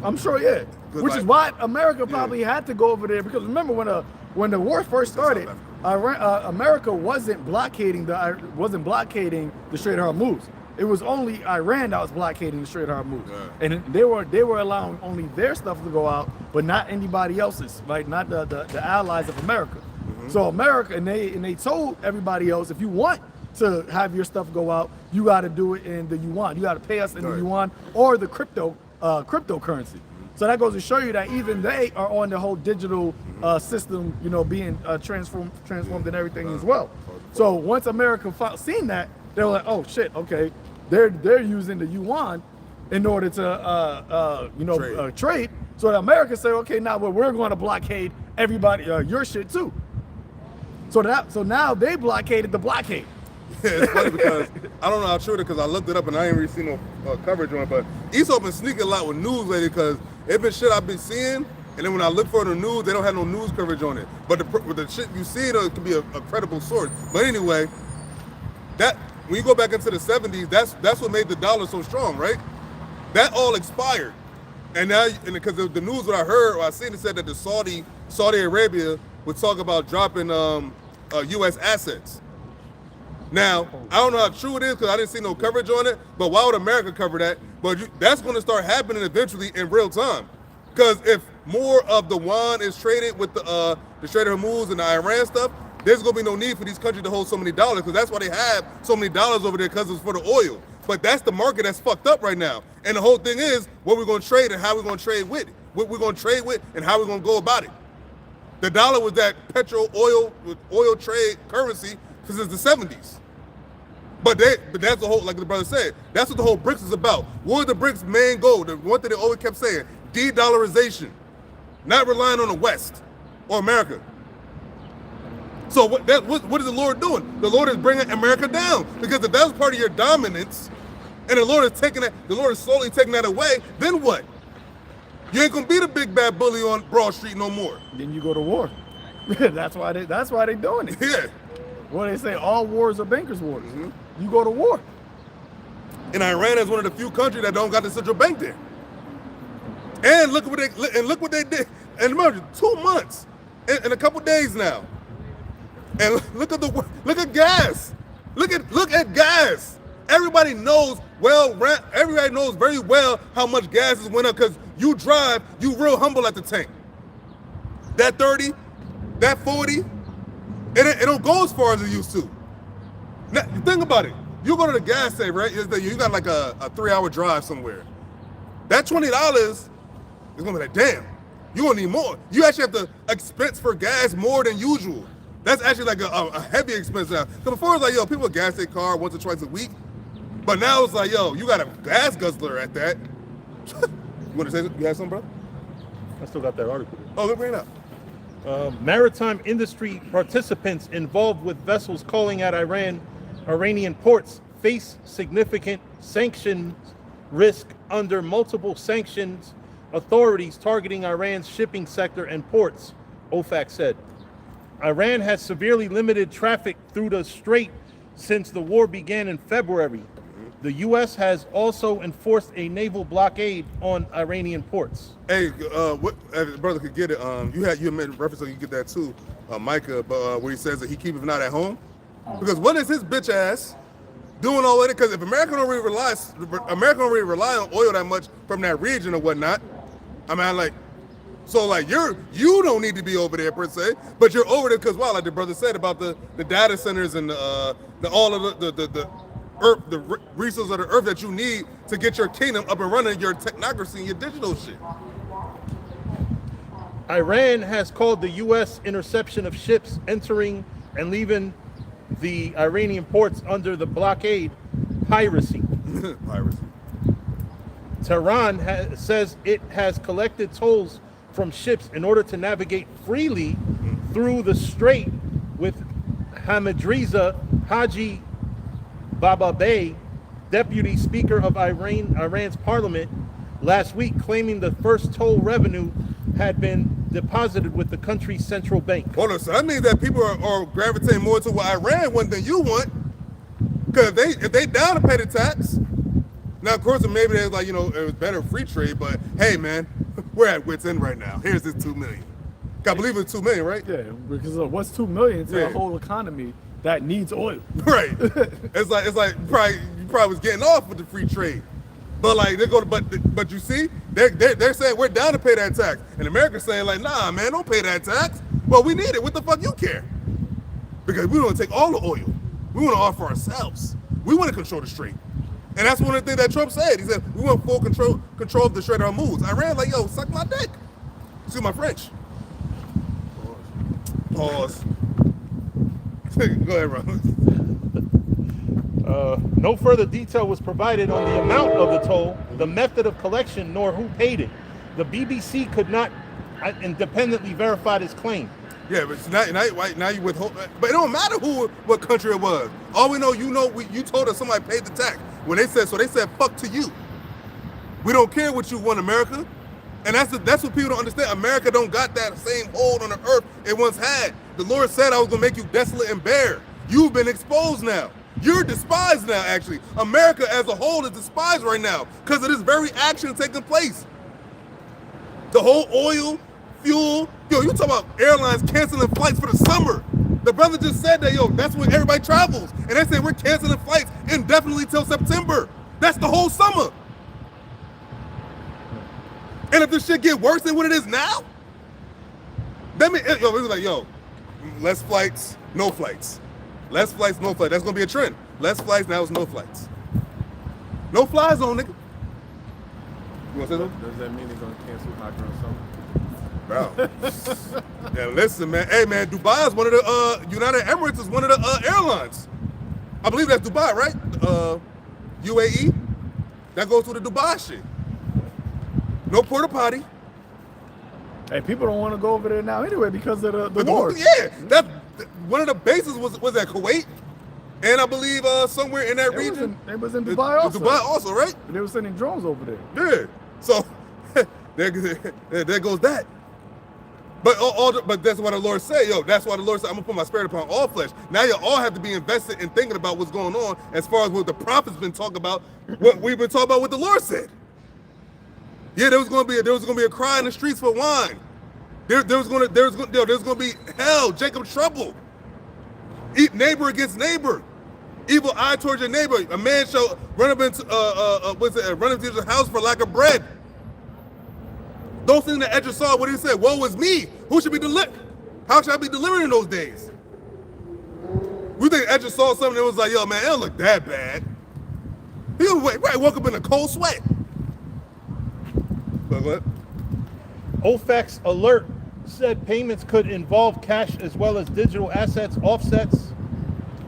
I'm sure, yeah. Which is why America probably had to go over there, because remember when the war first started, America wasn't blockading the Strait of Hormuz. It was only Iran that was blockading the Strait of Hormuz, and they were allowing only their stuff to go out, but not anybody else's, like not the allies of America. So America and they told everybody else, if you want to have your stuff go out, you got to do it in the yuan. You got to pay us in the yuan or the cryptocurrency. So that goes to show you that even they are on the whole digital system, you know, being transformed and everything as well. So once America seen that, they were like, oh shit, okay, they're using the yuan in order to trade. So America said, okay, now we're going to blockade everybody, your shit too. So now they blockaded the blockade. Yeah, it's funny because I don't know how true it is, because I looked it up and I ain't really seen no coverage on it. But Esau been sneaking a lot with news lately, because it been shit I've been seeing, and then when I look for the news, they don't have no news coverage on it. But the shit you see, it can be a credible source. But anyway, that when you go back into the 70s, that's what made the dollar so strong, right? That all expired, and now because the news what I heard or I seen, it said that the Saudi Arabia would talk about dropping U.S. assets. Now, I don't know how true it is because I didn't see no coverage on it, but why would America cover that? But that's going to start happening eventually in real time. Because if more of the yuan is traded with the Strait of Hormuz and the Iran stuff, there's going to be no need for these countries to hold so many dollars, because that's why they have so many dollars over there, because it's for the oil. But that's the market that's fucked up right now. And the whole thing is what we're going to trade and how we're going to trade with it. What we're going to trade with and how we're going to go about it. The dollar was that oil trade currency since the 70s. But that's the whole, like the brother said, that's what the whole BRICS is about. What was the BRICS' main goal? The one thing they always kept saying, de-dollarization, not relying on the West or America. So what is the Lord doing? The Lord is bringing America down, because if that was part of your dominance, and the Lord is slowly taking that away, then what? You ain't gonna be the big bad bully on Broad Street no more. Then you go to war. that's why they doing it. Yeah. Well, they say all wars are bankers' wars. You go to war. And Iran is one of the few countries that don't got the central bank there. And look what they did. And remember, 2 months in a couple days now. And look at gas. Look at gas. Everybody knows very well how much gas has went up, because you drive, you real humble at the tank. That 30, that 40, it don't go as far as it used to. Now, think about it. You go to the gas station, right? You got like a 3-hour drive somewhere. That $20 is gonna be like, damn, you gonna need more. You actually have to expense for gas more than usual. That's actually like a heavy expense now. So before it was like, yo, people gas their car once or twice a week. But now it's like, yo, you got a gas guzzler at that. You want to say something? You have something, bro? I still got that article. Oh, let me bring it up. Maritime industry participants involved with vessels calling at Iranian ports face significant sanctions risk under multiple sanctions authorities targeting Iran's shipping sector and ports, OFAC said. Iran has severely limited traffic through the strait since the war began in February. The U.S. has also enforced a naval blockade on Iranian ports. Hey, if brother could get it, you made reference, so you get that too, Micah, but where he says that he keeps it not at home. Because what is his bitch ass doing all of it? Because if America don't really rely on oil that much from that region or whatnot, I mean, you don't need to be over there per se, but you're over there because, like the brother said about the data centers and all of the earth, the resources of the earth that you need to get your kingdom up and running, your technocracy and your digital shit. Iran has called the U.S. interception of ships entering and leaving the Iranian ports under the blockade piracy. Piracy. Tehran says it has collected tolls from ships in order to navigate freely through the strait, with Hamadriza Haji Bababay, deputy speaker of Iran's parliament, last week, claiming the first toll revenue had been deposited with the country's central bank. Hold on, so that means that people are gravitating more to what Iran want than you want. Because if they down to pay the tax, now of course maybe there's like, you know, it was better free trade, but hey man, we're at wit's end right now. Here's this 2 million. I believe it's 2 million, right? Yeah, because of what's 2 million to Yeah. a whole economy that needs oil. Right. It's like you probably was getting off with the free trade. But like they go to, but you see, they're saying we're down to pay that tax. And America's saying like, nah man, don't pay that tax. Well, we need it. What the fuck you care? Because we don't take all the oil. We want to offer ourselves. We want to control the strait. And that's one of the things that Trump said. He said, we want full control of the strait of Hormuz. Iran like, yo, suck my dick. Excuse my French. Pause. Go ahead, bro. No further detail was provided on the amount of the toll, the method of collection, nor who paid it. The BBC could not independently verify this claim. Yeah, but now you withhold. But it don't matter what country it was. All we know, you told us somebody paid the tax. When they said fuck to you. We don't care what you want, America. And that's what people don't understand. America don't got that same hold on the earth it once had. The Lord said I was gonna make you desolate and bare. You've been exposed now. You're despised now, actually. America as a whole is despised right now because of this very action taking place. The whole oil, fuel, yo, you talk about airlines canceling flights for the summer. The brother just said that, yo, that's when everybody travels. And they say we're canceling flights indefinitely till September. That's the whole summer. And if this shit get worse than what it is now, that mean, yo, it was like, yo, less flights, no flights. Less flights, no flights. That's gonna be a trend. Less flights, now it's no flights. No fly zone, nigga. You want to say something? Does that mean they're gonna cancel hot girl summer? Bro. Yeah, listen, man. Hey, man, Dubai is one of the, United Emirates is one of the airlines. I believe that's Dubai, right? UAE. That goes through the Dubai shit. No porta potty. Hey, people don't want to go over there now anyway because of the war. Yeah, that one of the bases was at Kuwait, and I believe somewhere in that region. It was in Dubai also. Dubai also, right? They were sending drones over there. Yeah. So there goes that. But that's what the Lord said, yo. That's why the Lord said, I'm gonna put my spirit upon all flesh. Now you all have to be invested in thinking about what's going on as far as what the prophets been talking about, what we've been talking about, what the Lord said. Yeah, there was gonna be a cry in the streets for wine. There's gonna be hell, Jacob trouble. Eat neighbor against neighbor. Evil eye towards your neighbor. A man shall run up into his house for lack of bread. Those things that Edgar saw, what he said, woe is me. Who should be delivered? How should I be delivered in those days? We think Edgar saw something that was like, yo, man, it don't look that bad. He woke up in a cold sweat. But what? OFAC's alert said payments could involve cash as well as digital assets, offsets,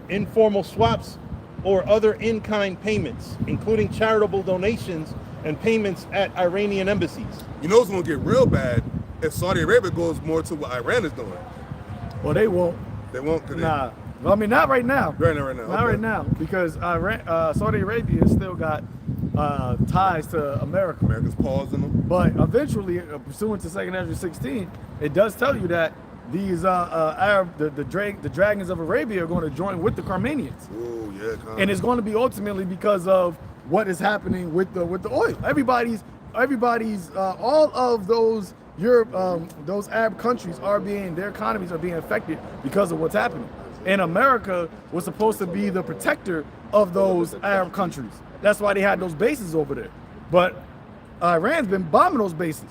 informal swaps, or other in-kind payments, including charitable donations and payments at Iranian embassies. You know it's gonna get real bad if Saudi Arabia goes more to what Iran is doing. Well, they won't. They won't. Nah. Well, I mean, not right now. Right now. Not right now, because Saudi Arabia still got ties to America. America's pausing them. But eventually, pursuant to 2nd Ezra 16, it does tell you that these the dragons of Arabia are going to join with the Carmanians. Oh yeah. And it's going to be ultimately because of what is happening with the oil. Everybody's all of those those Arab countries their economies are being affected because of what's happening. And America was supposed to be the protector of those Arab countries. That's why they had those bases over there. But Iran's been bombing those bases.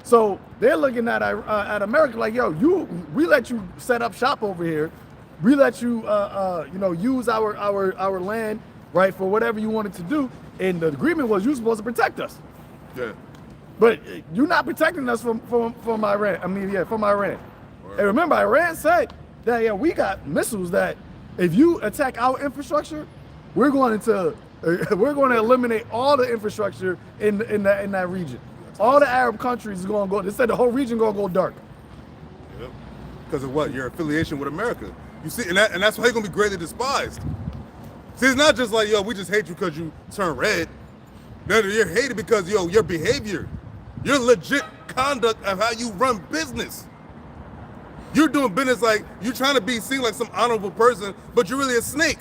So they're looking at America like, yo, we let you set up shop over here. We let you use our land, right, for whatever you wanted to do. And the agreement was you're supposed to protect us. Yeah. But you're not protecting us from Iran. From Iran. Right. And remember, Iran said that we got missiles that if you attack our infrastructure, we're going to eliminate all the infrastructure in that region. All the Arab countries is going to go. They said the whole region going to go dark. Yep. Because of what? Your affiliation with America. You see, and that's why you're going to be greatly despised. See, it's not just like, yo, we just hate you because you turn red. No, you're hated because, yo, your behavior, your legit conduct of how you run business. You're doing business like you're trying to be seen like some honorable person, but you're really a snake.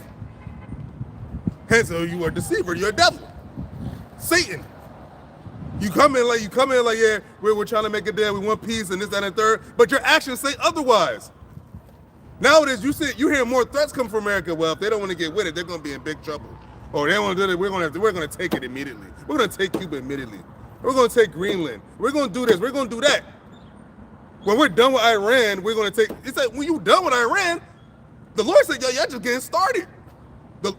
Hence, you are a deceiver. You're a devil, Satan. You come in like yeah, we're trying to make a deal. We want peace and this, that, and the third. But your actions say otherwise. Nowadays, you hear more threats come from America. Well, if they don't want to get with it, they're going to be in big trouble. Or they don't want to do it. We're going to take it immediately. We're going to take Cuba immediately. We're going to take Greenland. We're going to do this. We're going to do that. When we're done with Iran, we're going to take. It's like when you done with Iran, the Lord said, yo, y'all just getting started.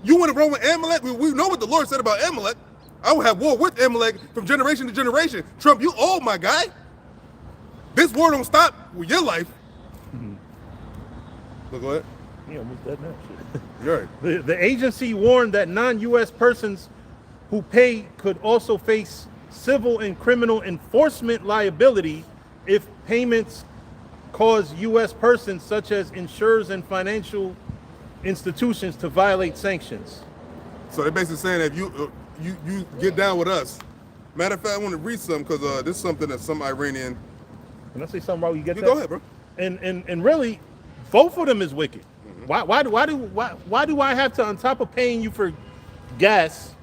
You want to run with Amalek? We know what the Lord said about Amalek. I will have war with Amalek from generation to generation. Trump, you old, my guy. This war don't stop with your life. But go ahead. You almost dead now. Shit. You're right. The agency warned that non-U.S. persons who pay could also face civil and criminal enforcement liability if payments cause U.S. persons such as insurers and financial institutions to violate sanctions. So they're basically saying that if you get down with us. Matter of fact, I want to read something because this is something that some Iranian. Can I say something while you get that? Go ahead, bro. And really, both of them is wicked. Why do I have to, on top of paying you for gas,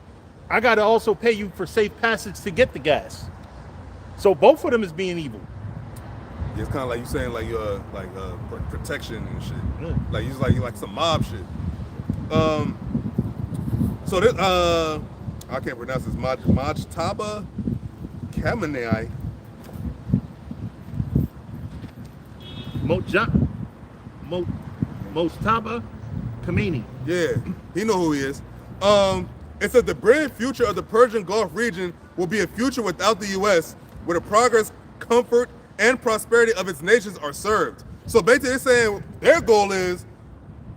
I got to also pay you for safe passage to get the gas? So both of them is being evil. Yeah, it's kind of like you saying like protection and shit. Yeah. Like like some mob shit. So this I can't pronounce this. Mojtaba Khamenei. Mojtaba Khamenei. Yeah, he know who he is. It says the brilliant future of the Persian Gulf region will be a future without the U.S., where the progress, comfort, and prosperity of its nations are served. So basically, they're saying their goal is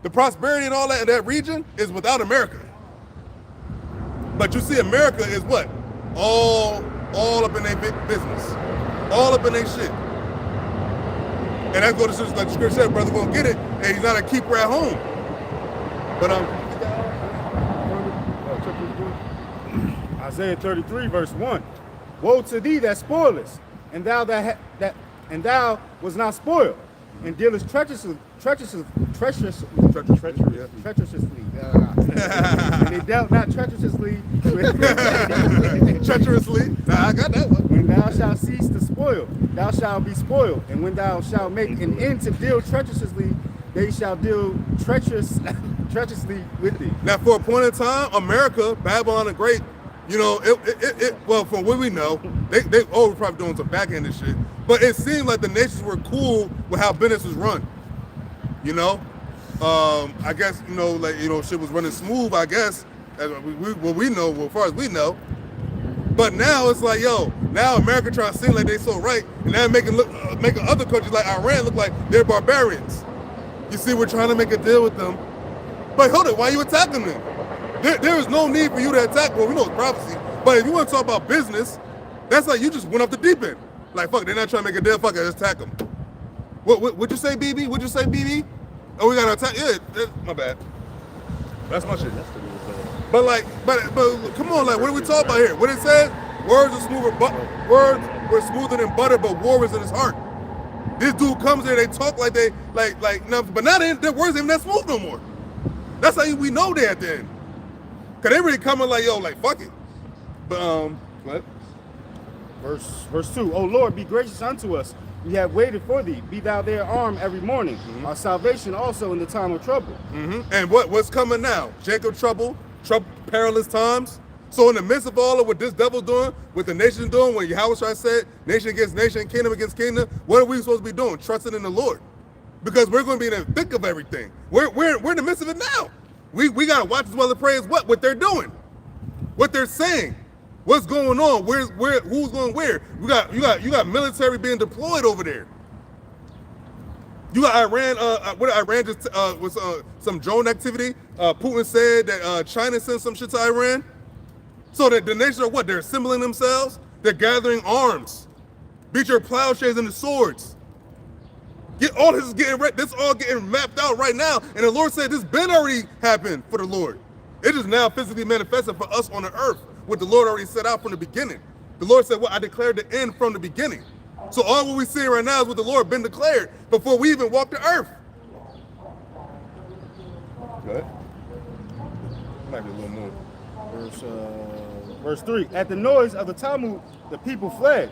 the prosperity and all that in that region is without America. But you see, America is what? All up in their big business, all up in their shit. And that's what like the scripture said, brother gonna get it, and he's not a keeper at home. But Isaiah 33, verse 1. Woe to thee that spoilest, and thou and thou was not spoiled, and dealest treacherously. And they dealt not treacherously. Treacherously. Nah, I got that one. When thou shalt cease to spoil, thou shalt be spoiled. And when thou shalt make an end to deal treacherously, they shall deal treacherously with thee. Now, for a point in time, America, Babylon the Great, you know, well, from what we know, they were probably doing some backhanded shit. But it seemed like the nations were cool with how business was run. You know, I guess shit was running smooth. I guess as far as we know. But now it's like, yo, now America trying to seem like they so right, and now making other countries like Iran look like they're barbarians. You see, we're trying to make a deal with them. But hold it, why are you attacking them? There is no need for you to attack. Well, we know it's prophecy, but if you want to talk about business, that's like you just went off the deep end. Like, fuck, they're not trying to make a deal. Fuck it, just attack them. What'd you say, BB? What'd you say, BB? Oh, we gotta attack. Yeah, my bad. That's my shit. But come on, like, what are we talking about here? What it says? Words were smoother than butter, but war was in his heart. This dude comes there, they talk like they but now their words ain't that smooth no more. That's how we know they at the end. Cause they really coming like, yo, like, fuck it. But what? Verse 2. O Lord, be gracious unto us. We have waited for thee. Be thou their arm every morning. Our salvation also in the time of trouble. And what's coming now? Jacob trouble, perilous times. So in the midst of all of what this devil's doing, what the nation's doing, when Yahawashi said, nation against nation, kingdom against kingdom, what are we supposed to be doing? Trusting in the Lord. Because we're going to be in the thick of everything. We're in the midst of it now. We got to watch as well as pray as what they're doing, what they're saying, what's going on, who's going where. You got military being deployed over there. You got Iran. What Iran just was some drone activity. Putin said that China sent some shit to Iran. So that the nations are what? They're assembling themselves. They're gathering arms. Beat your plowshares into swords. All this is all getting mapped out right now. And the Lord said this been already happened for the Lord. It is now physically manifested for us on the earth, what the Lord already set out from the beginning. The Lord said, well, I declared the end from the beginning. So all what we see right now is what the Lord been declared before we even walked the earth. Good. Might be a little more. Verse 3. At the noise of the tumult, the people fled.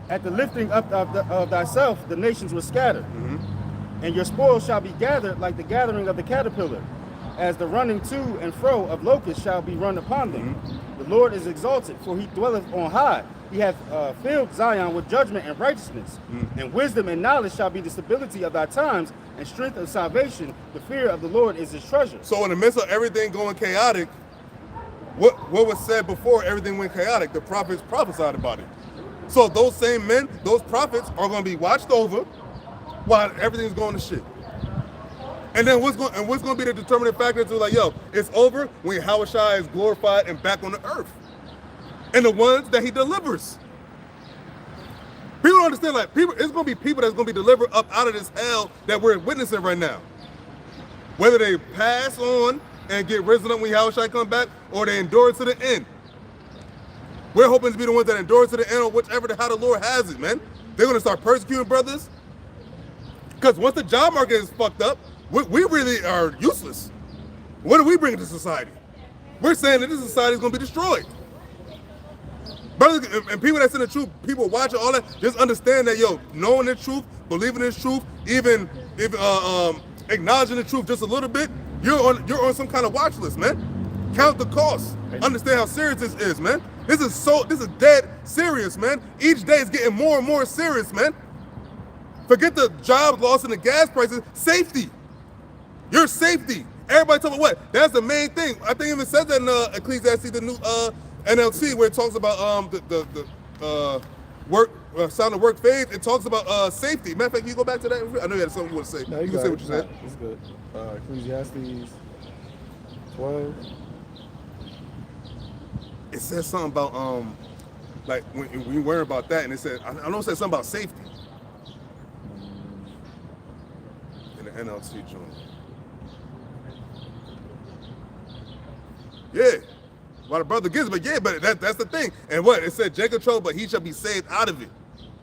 At the lifting up of thyself, the nations were scattered. And your spoil shall be gathered like the gathering of the caterpillar, as the running to and fro of locusts shall be run upon them. The Lord is exalted, for he dwelleth on high. He hath filled Zion with judgment and righteousness. And wisdom and knowledge shall be the stability of thy times, and strength of salvation. The fear of the Lord is his treasure. So in the midst of everything going chaotic, what was said before everything went chaotic? The prophets prophesied about it. So those same men, those prophets, are going to be watched over while everything's going to shit. And then what's going to be the determining factor to like, yo, it's over when YAHAWASHI is glorified and back on the earth. And the ones that he delivers. People don't understand, like, it's going to be people that's going to be delivered up out of this hell that we're witnessing right now. Whether they pass on and get risen up when YAHAWASHI come back, or they endure to the end. We're hoping to be the ones that endure to the end, or whichever how the Lord has it, man. They're going to start persecuting brothers. Because once the job market is fucked up, we really are useless. What do we bring to society? We're saying that this society is going to be destroyed. Brothers and people that's in the truth, people watching all that, just understand that, yo, knowing the truth, believing in the truth, even acknowledging the truth just a little bit, you're on some kind of watch list, man. Count the cost. Understand how serious this is, man. This is dead serious, man. Each day is getting more and more serious, man. Forget the job loss and the gas prices. Safety. Your safety. Everybody talking about what? That's the main thing. I think it even says that in Ecclesiastes, the new NLT, where it talks about the work, sound of work faith. It talks about safety. Matter of fact, you go back to that. I know you had something you want to say. No, you can say what you said. It's good. Ecclesiastes 12. It says something about like when you worry about that, and it said I know it said something about safety in the NLT joint. Yeah. Well, the brother gets it, but yeah, but that's the thing. And what? It said, Jacob trouble, but he shall be saved out of it.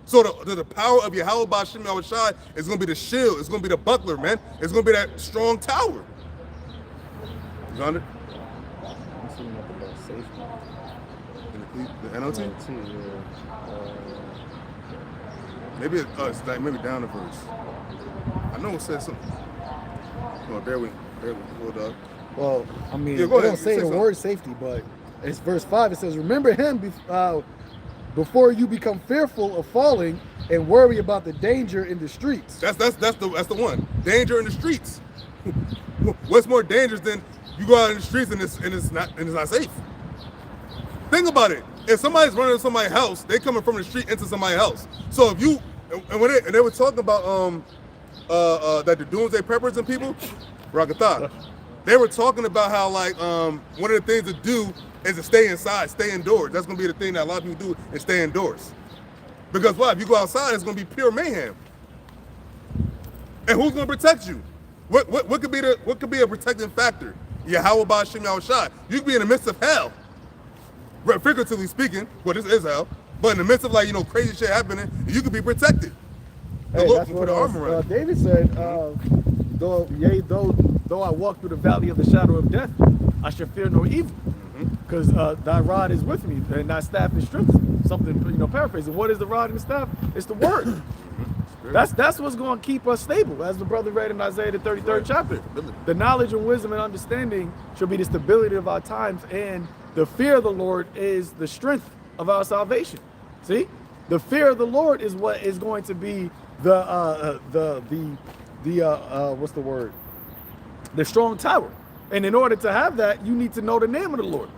So the power of Yahawah Bashim Yahawashi is going to be the shield. It's going to be the buckler, man. It's going to be that strong tower. You got it? I'm seeing nothing about safety. In the NLT? Yeah. Maybe it's like maybe down the verse. I know it says something. Oh, there we hold up. Well, I mean, Yeah, it go ahead. don't say the something. word safety, but it's verse 5. It says, remember him before you become fearful of falling and worry about the danger in the streets. That's the one. Danger in the streets. What's more dangerous than you go out in the streets and it's not safe? Think about it. If somebody's running into somebody's house, they coming from the street into somebody's house. So if you and they were talking about that the doomsday preppers and people, Rakatha, they were talking about how like one of the things to do is to stay inside, stay indoors. That's gonna be the thing that a lot of people do, is stay indoors. Because what? If you go outside, it's gonna be pure mayhem. And who's gonna protect you? What could be a protecting factor? Yahawah Bashim Yahawashi. You could be in the midst of hell. Figuratively speaking, well, this is hell, but in the midst of like, crazy shit happening, you could be protected. The Hey, Lord that's put what the armor on. David said, though I walk through the valley of the shadow of death, I shall fear no evil, because thy rod is with me, and thy staff is strength. Something, paraphrasing. What is the rod and the staff? It's the word. That's what's going to keep us stable, as the brother read in Isaiah the 33rd chapter. The knowledge and wisdom and understanding shall be the stability of our times, and the fear of the Lord is the strength of our salvation. See, the fear of the Lord is what is going to be the what's the word? The strong tower. And in order to have that, you need to know the name of the Lord.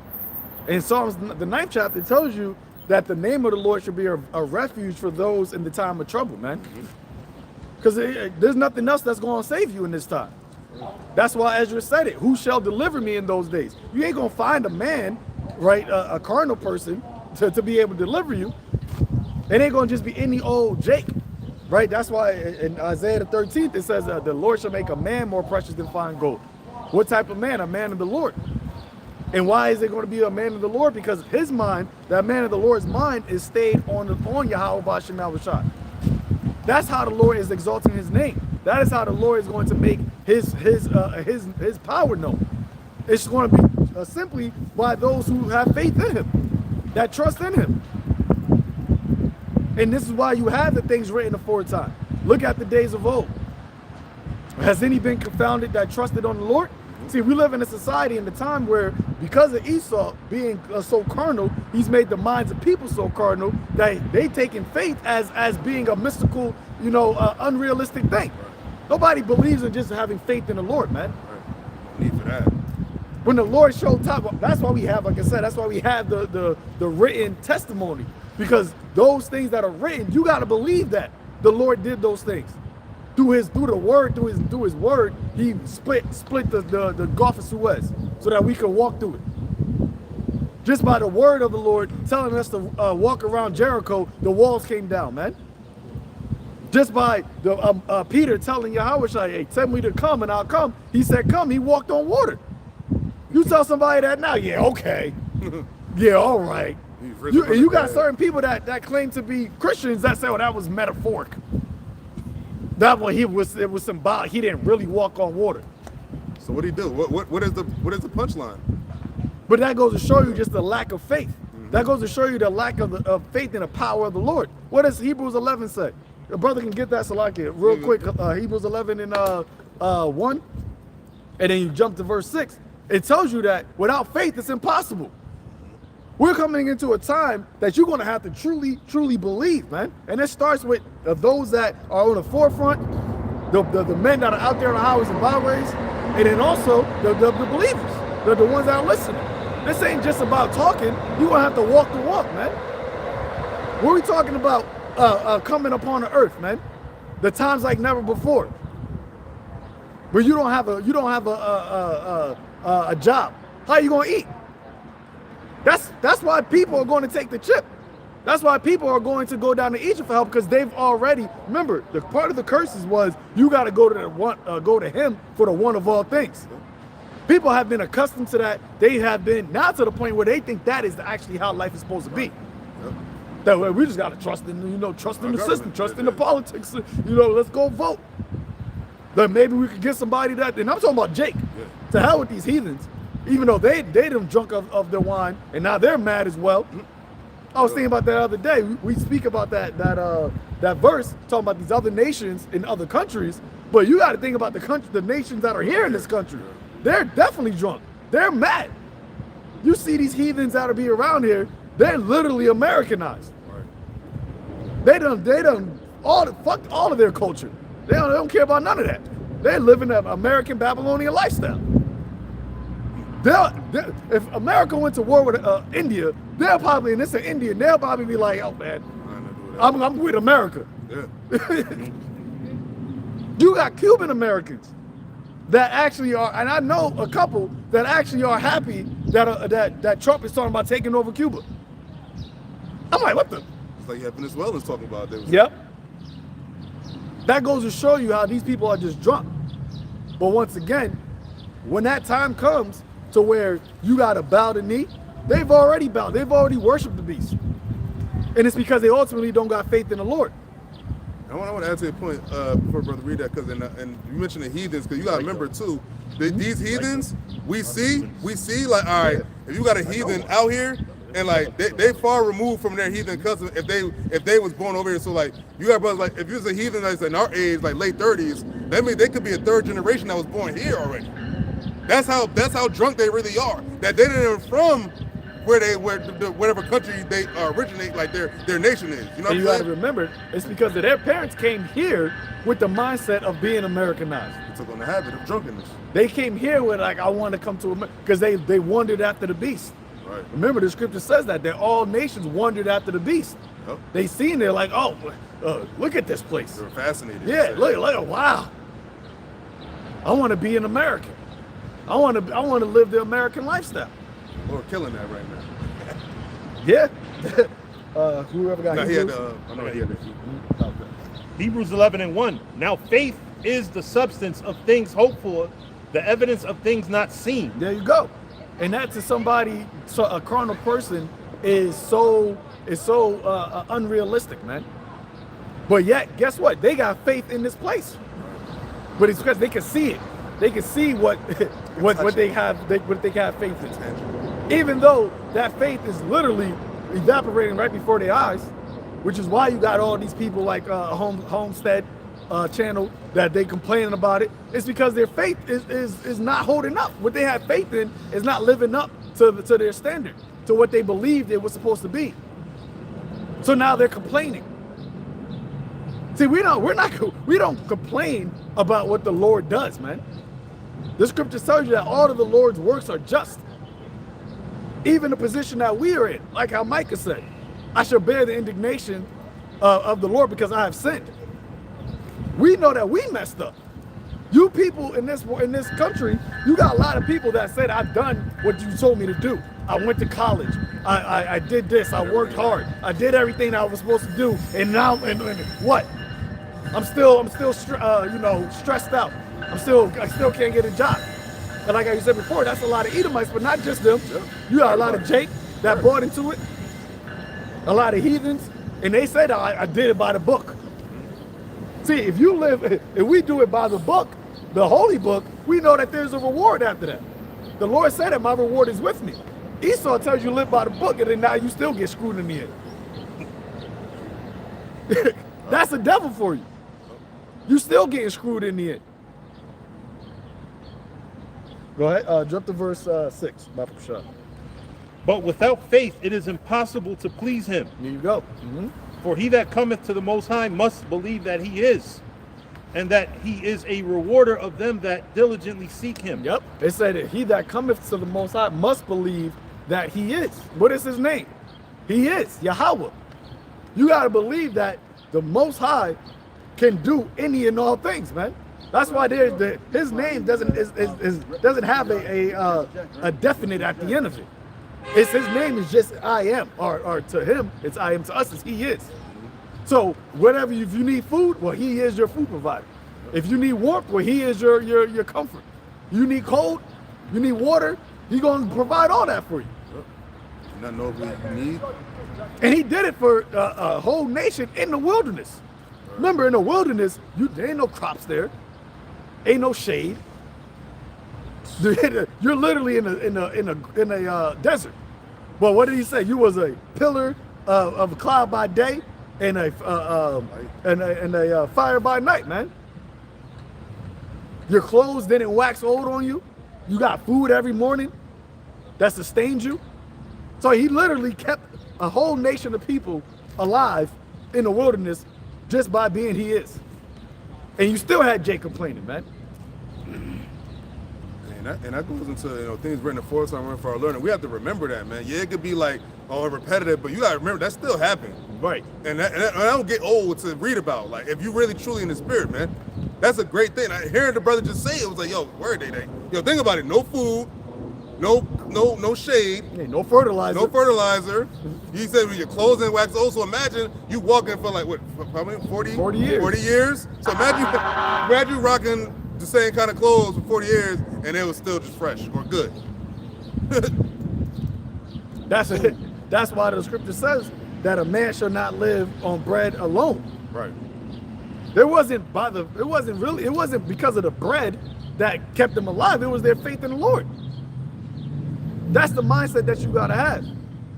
In Psalms, the 9th chapter tells you that the name of the Lord should be a refuge for those in the time of trouble, man. Because there's nothing else that's going to save you in this time. That's why Ezra said it. Who shall deliver me in those days? You ain't going to find a man, right, a carnal person to be able to deliver you. It ain't going to just be any old Jake, right? That's why in Isaiah the 13th, it says the Lord shall make a man more precious than fine gold. What type of man? A man of the Lord. And why is it going to be a man of the Lord? Because his mind, that man of the Lord's mind, is stayed on YAHAWASHI. That's how the Lord is exalting his name. That is how the Lord is going to make his power known. It's going to be simply by those who have faith in him, that trust in him. And this is why you have the things written aforetime. Look at the days of old. Has any been confounded that trusted on the Lord? See, we live in a society in the time where, because of Esau being so carnal, he's made the minds of people so carnal that they taking faith as being a mystical, you know, unrealistic thing. Nobody believes in just having faith in the Lord, man. Need for that. When the Lord showed top, that's why we have, like I said, that's why we have the written testimony. Because those things that are written, you got to believe that the Lord did those things. Through his word, he split the Gulf of Suez so that we could walk through it. Just by the word of the Lord telling us to walk around Jericho, the walls came down, man. Just by the Peter telling Yahawashi, hey, tell me to come and I'll come. He said, come. He walked on water. You tell somebody that now, yeah, okay, yeah, all right. You got certain people that claim to be Christians that say, oh, that was metaphoric. That one, it was symbolic. He didn't really walk on water. So what did he do? What is the punchline? But that goes to show you just the lack of faith. That goes to show you the lack of faith in the power of the Lord. What does Hebrews 11 say? Your brother can get that, Salakia, real quick. Hebrews 11 and 1, and then you jump to verse 6. It tells you that without faith, it's impossible. We're coming into a time that you're going to have to truly believe, man. And it starts with those that are on the forefront, the men that are out there on the highways and byways, and then also the believers, the ones that are listening. This ain't just about talking. You're going to have to walk the walk, man. What are we talking about coming upon the earth, man? The times like never before. But you don't have a job. How are you going to eat? That's why people are going to take the chip. That's why people are going to go down to Egypt for help, because they've already, remember, the part of the curses was you got to go to him for the one of all things. People have been accustomed to that. They have been now to the point where they think that is actually how life is supposed to be. That way we just got to trust in, trust in the system, trust in the politics. Let's go vote. That maybe we could get somebody that, and I'm talking about Jake. To hell with these heathens. Even though they done drunk of their wine, and now they're mad as well. I was thinking about that the other day. We speak about that verse, talking about these other nations in other countries, but you got to think about the nations that are here in this country. They're definitely drunk. They're mad. You see these heathens that are be around here, they're literally Americanized. They done fucked all of their culture. They don't care about none of that. They're living an American Babylonian lifestyle. If America went to war with India, they'll probably be like, oh man, I'm with America. Yeah. You got Cuban Americans that actually are, and I know a couple that actually are happy that Trump is talking about taking over Cuba. I'm like, what the? It's like you have Venezuelans talking about this. Yep. That goes to show you how these people are just drunk. But once again, when that time comes to where you got to bow the knee, they've already bowed. They've already worshiped the beast. And it's because they ultimately don't got faith in the Lord. I want to add to your point before brother read that, because and you mentioned the heathens, because you got to remember too, these heathens we see like, all right, if you got a heathen out here and like they far removed from their heathen cousin if they was born over here. So like you got brothers like, if you was a heathen that's in our age, like late 30s, that means they could be a third generation that was born here already. That's how drunk they really are. That they didn't even from whatever country they originate, like their nation is. You know what I'm saying? You got to remember, it's because their parents came here with the mindset of being Americanized. They took on the habit of drunkenness. They came here with like, I want to come to America, because they wandered after the beast. Right. Remember, the scripture says that all nations wandered after the beast. Yep. They seen it like, oh, look at this place. They were fascinated. Yeah, look, wow. I want to be an American. I want to live the American lifestyle. We're killing that right now. Yeah. Whoever got Hebrews 11 and 1. Now faith is the substance of things hoped for, the evidence of things not seen. There you go. And that to somebody, so a carnal person, is so unrealistic, man. But yet, guess what? They got faith in this place. But it's because they can see it. They can see what they have faith in. Even though that faith is literally evaporating right before their eyes, which is why you got all these people like Homestead channel that they complaining about it. It's because their faith is not holding up. What they have faith in is not living up to their standard, to what they believed it was supposed to be. So now they're complaining. See, we don't complain about what the Lord does, man. The scripture tells you that all of the Lord's works are just. Even the position that we are in, like how Micah said, I shall bear the indignation of the Lord because I have sinned. We know that we messed up. You people in this country, you got a lot of people that said, I've done what you told me to do. I went to college. I did this. I worked hard. I did everything I was supposed to do. And now, and what? I'm still stressed out. I still can't get a job. And like I said before, that's a lot of Edomites, but not just them. You got a lot of Jake that bought into it. A lot of heathens, and they said I did it by the book. See, if we do it by the book, the holy book, we know that there's a reward after that. The Lord said that my reward is with me. Esau tells you live by the book, and then now you still get screwed in the end. That's the devil for you. You still getting screwed in the end. Go ahead, jump to verse 6. But without faith, it is impossible to please him. There you go. For he that cometh to the Most High must believe that he is, and that he is a rewarder of them that diligently seek him. Yep. It said that he that cometh to the Most High must believe that he is. What is his name? He is Yahawah. You got to believe that the Most High can do any and all things, man. That's why his name doesn't have a definite at the end of it. His name is just I am, or to him, it's I am. To us, it's he is. So whatever, if you need food, well, he is your food provider. If you need warmth, well, he is your comfort. You need cold, you need water, he's going to provide all that for you. Not know what we need. And he did it for a whole nation in the wilderness. Remember, in the wilderness, there ain't no crops there, ain't no shade. You're literally in a desert. But what did he say? You was a pillar of a cloud by day and a fire by night, man. Your clothes didn't wax old on you. You got food every morning that sustained you. So he literally kept a whole nation of people alive in the wilderness just by being he is. And you still had Jake complaining, man. And that goes into things written for us and for our learning. We have to remember that, man. Yeah, it could be like repetitive, but you gotta remember that still happened. Right. And that don't get old to read about. Like if you really truly in the spirit, man, that's a great thing. Hearing the brother just say it was like, yo, where are they? Yo, think about it. No food, no shade, no fertilizer. No fertilizer. He said with your clothes and wax old. So imagine you walking for like what, probably 40 years. 40 years. So imagine you rocking the same kind of clothes for 40 years and it was still just fresh or good. That's it. That's why the scripture says that a man shall not live on bread alone. Right. It wasn't because of the bread that kept them alive. It was their faith in the Lord. That's the mindset that you gotta have.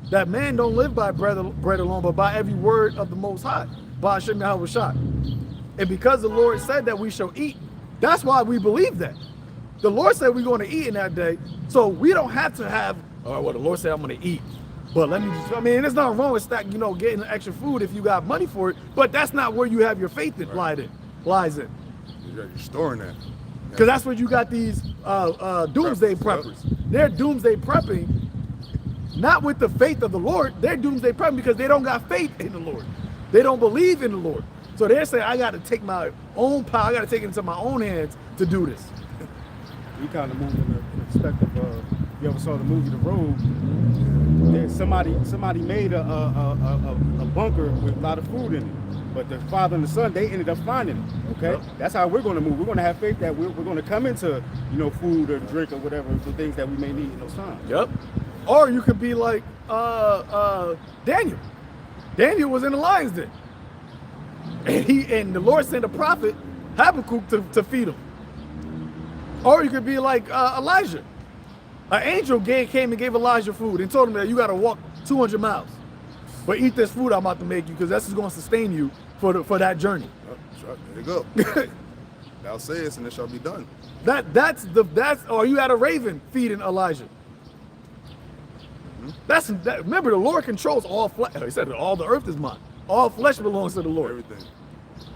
That man don't live by bread alone, but by every word of the Most High. By YAHAWASHI. And because the Lord said that we shall eat, that's why we believe that. The Lord said we're going to eat in that day, so we don't have to have, well, the Lord said I'm going to eat. But let me just, there's nothing wrong with getting extra food if you got money for it, but that's not where you have your faith in, lies in. You're storing that. Because that's what you got these doomsday preppers. They're doomsday prepping, not with the faith of the Lord. They're doomsday prepping because they don't got faith in the Lord. They don't believe in the Lord. So they're saying, I got to take my own power, I got to take it into my own hands to do this. We kind of moved in the perspective of, you ever saw the movie The Road? Somebody made a bunker with a lot of food in it. But the Father and the Son, they ended up finding it. Okay, that's how we're going to move. We're going to have faith that we're going to come into, you know, food or drink or whatever, the things that we may need in those times. Yep. Or you could be like Daniel. Daniel was in the lion's den, and the Lord sent a prophet Habakkuk to feed him. Or you could be like Elijah. An angel came and gave Elijah food and told him that you got to walk 200 miles, but eat this food I'm about to make you because that's going to sustain you for that journey. There you go. Thou sayest, and it shall be done. That's or you had a raven feeding Elijah. Remember, the Lord controls all flesh. He said that all the earth is mine. All flesh belongs to the Lord. Everything.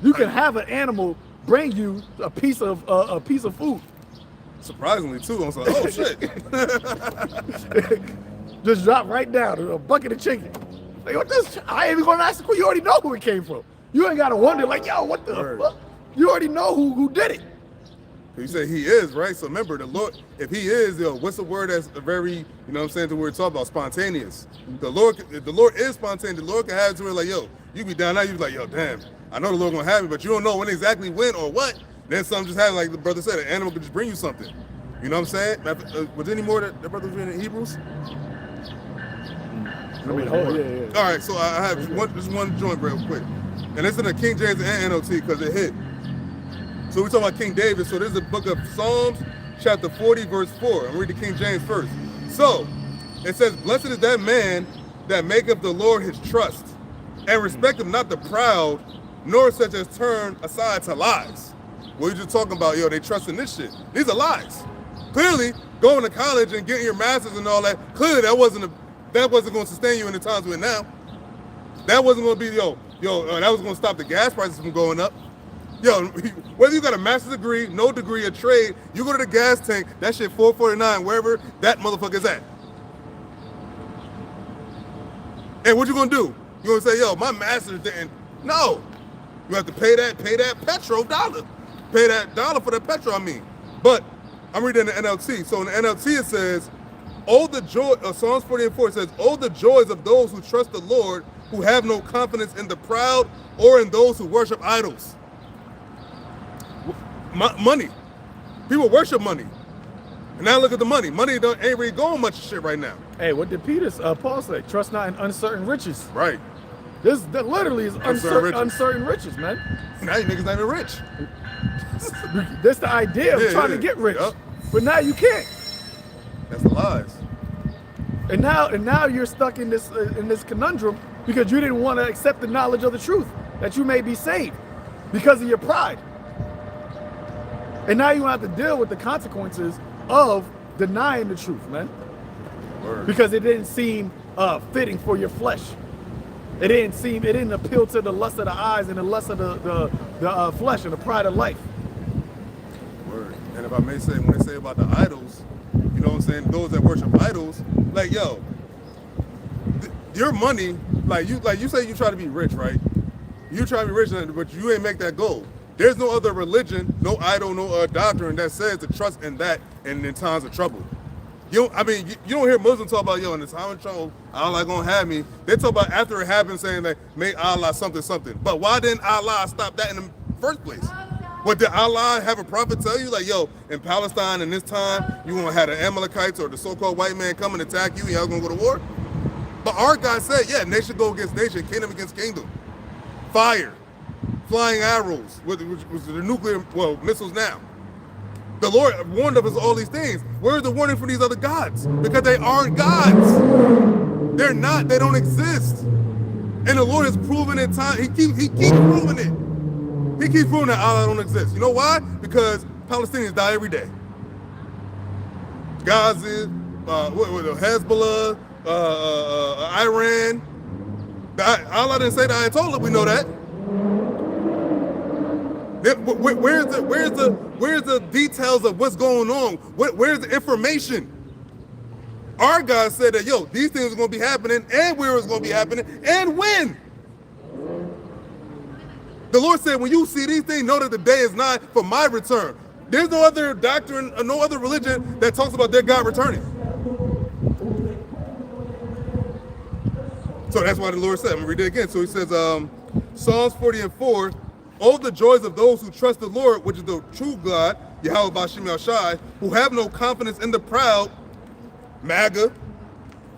You can have an animal bring you a piece of food. Surprisingly too, I was like, oh shit. Just drop right down a bucket of chicken. Like, what this? I ain't even gonna ask you. You already know who it came from. You ain't gotta wonder like, yo, what the fuck? You already know who did it. You say he is, right? So remember, the Lord, if he is, what's the word that's very, you know what I'm saying, the word talk about, spontaneous. The Lord is spontaneous. The Lord can have it to where like, yo, you be down now, you be like, yo, damn, I know the Lord gonna have me, but you don't know when exactly when or what. Then something just happened, like the brother said, an animal could just bring you something. You know what I'm saying? Was there any more that the brother was reading in Hebrews? All right, so I have just one joint real quick. And it's in the King James and NLT because it hit. So we're talking about King David. So this is the book of Psalms, chapter 40, verse 4. I'm reading the King James first. So it says, blessed is that man that maketh the Lord his trust, and respecteth not the proud, nor such as turn aside to lies. What you just talking about, yo, they trust in this shit. These are lies. Clearly, going to college and getting your master's and all that, clearly that wasn't going to sustain you in the times we're in now. That wasn't going to be, that was going to stop the gas prices from going up. Yo, whether you got a master's degree, no degree, a trade, you go to the gas tank, that shit $4.49, wherever that motherfucker's at. And what you gonna do? You gonna say, yo, my master's didn't. No. You have to pay that petrol dollar. Pay that dollar for that petrol, I mean. But I'm reading the NLT. So in the NLT it says, oh, the joy, Psalms 40:4 says, oh, the joys of those who trust the Lord, who have no confidence in the proud or in those who worship idols. Money. People worship money. And now look at the money. Money ain't really going much shit right now. Hey, what did Paul say? Trust not in uncertain riches. Right. That literally is uncertain riches, man. Now you niggas not even rich. That's the idea of trying to get rich. Yep. But now you can't. That's the lies. And now you're stuck in this conundrum because you didn't want to accept the knowledge of the truth that you may be saved because of your pride. And now you have to deal with the consequences of denying the truth, man. Word. Because it didn't seem fitting for your flesh. It didn't appeal to the lust of the eyes and the lust of the flesh and the pride of life. Word. And if I may say, when they say about the idols, you know what I'm saying, those that worship idols, like, yo, your money, like you say you try to be rich, right? You try to be rich, but you ain't make that goal. There's no other religion, no idol, no doctrine that says to trust in that in times of trouble. You don't hear Muslims talk about, yo, in the time of trouble, Allah gonna have me. They talk about after it happened saying like, may Allah something. But why didn't Allah stop that in the first place? What, did Allah have a prophet tell you? Like, yo, in Palestine in this time, you gonna have the Amalekites or the so-called white man come and attack you and y'all gonna go to war? But our God said, yeah, nation go against nation, kingdom against kingdom. Fire. Flying arrows, which was the nuclear, missiles now. The Lord warned of us all these things. Where's the warning for these other gods? Because they aren't gods. They're not, they don't exist. And the Lord has proven in time, he keeps proving it. He keeps proving that Allah don't exist. You know why? Because Palestinians die every day. Gaza, Hezbollah, Iran. Allah didn't say that, Ayatollah, we know that. Where's the details of what's going on? Where's the information? Our God said that, yo, these things are going to be happening and where it's going to be happening and when. The Lord said, when you see these things, know that the day is nigh for my return. There's no other doctrine or no other religion that talks about their God returning. So that's why the Lord said, I'm going to read it again. So he says, Psalms 40:4, oh, the joys of those who trust the Lord, which is the true God, YAHAWASHI, who have no confidence in the proud. MAGA.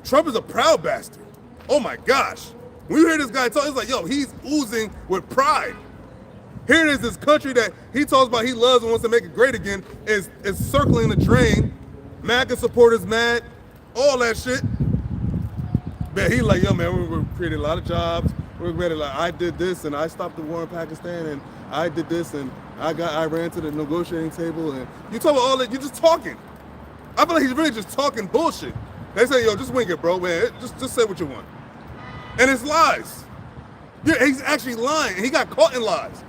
Trump is a proud bastard. Oh my gosh. When you hear this guy talk, it's like, yo, he's oozing with pride. Here it is, this country that he talks about he loves and wants to make it great again is circling the drain. MAGA supporters mad, all that shit. Man, he like, yo, man, we're creating a lot of jobs. We're ready, like, I did this and I stopped the war in Pakistan and I did this and I ran to the negotiating table and you talk about all that, you're just talking. I feel like he's really just talking bullshit. They say, yo, just wing it, bro, man. Just say what you want. And it's lies. Yeah, he's actually lying. And he got caught in lies.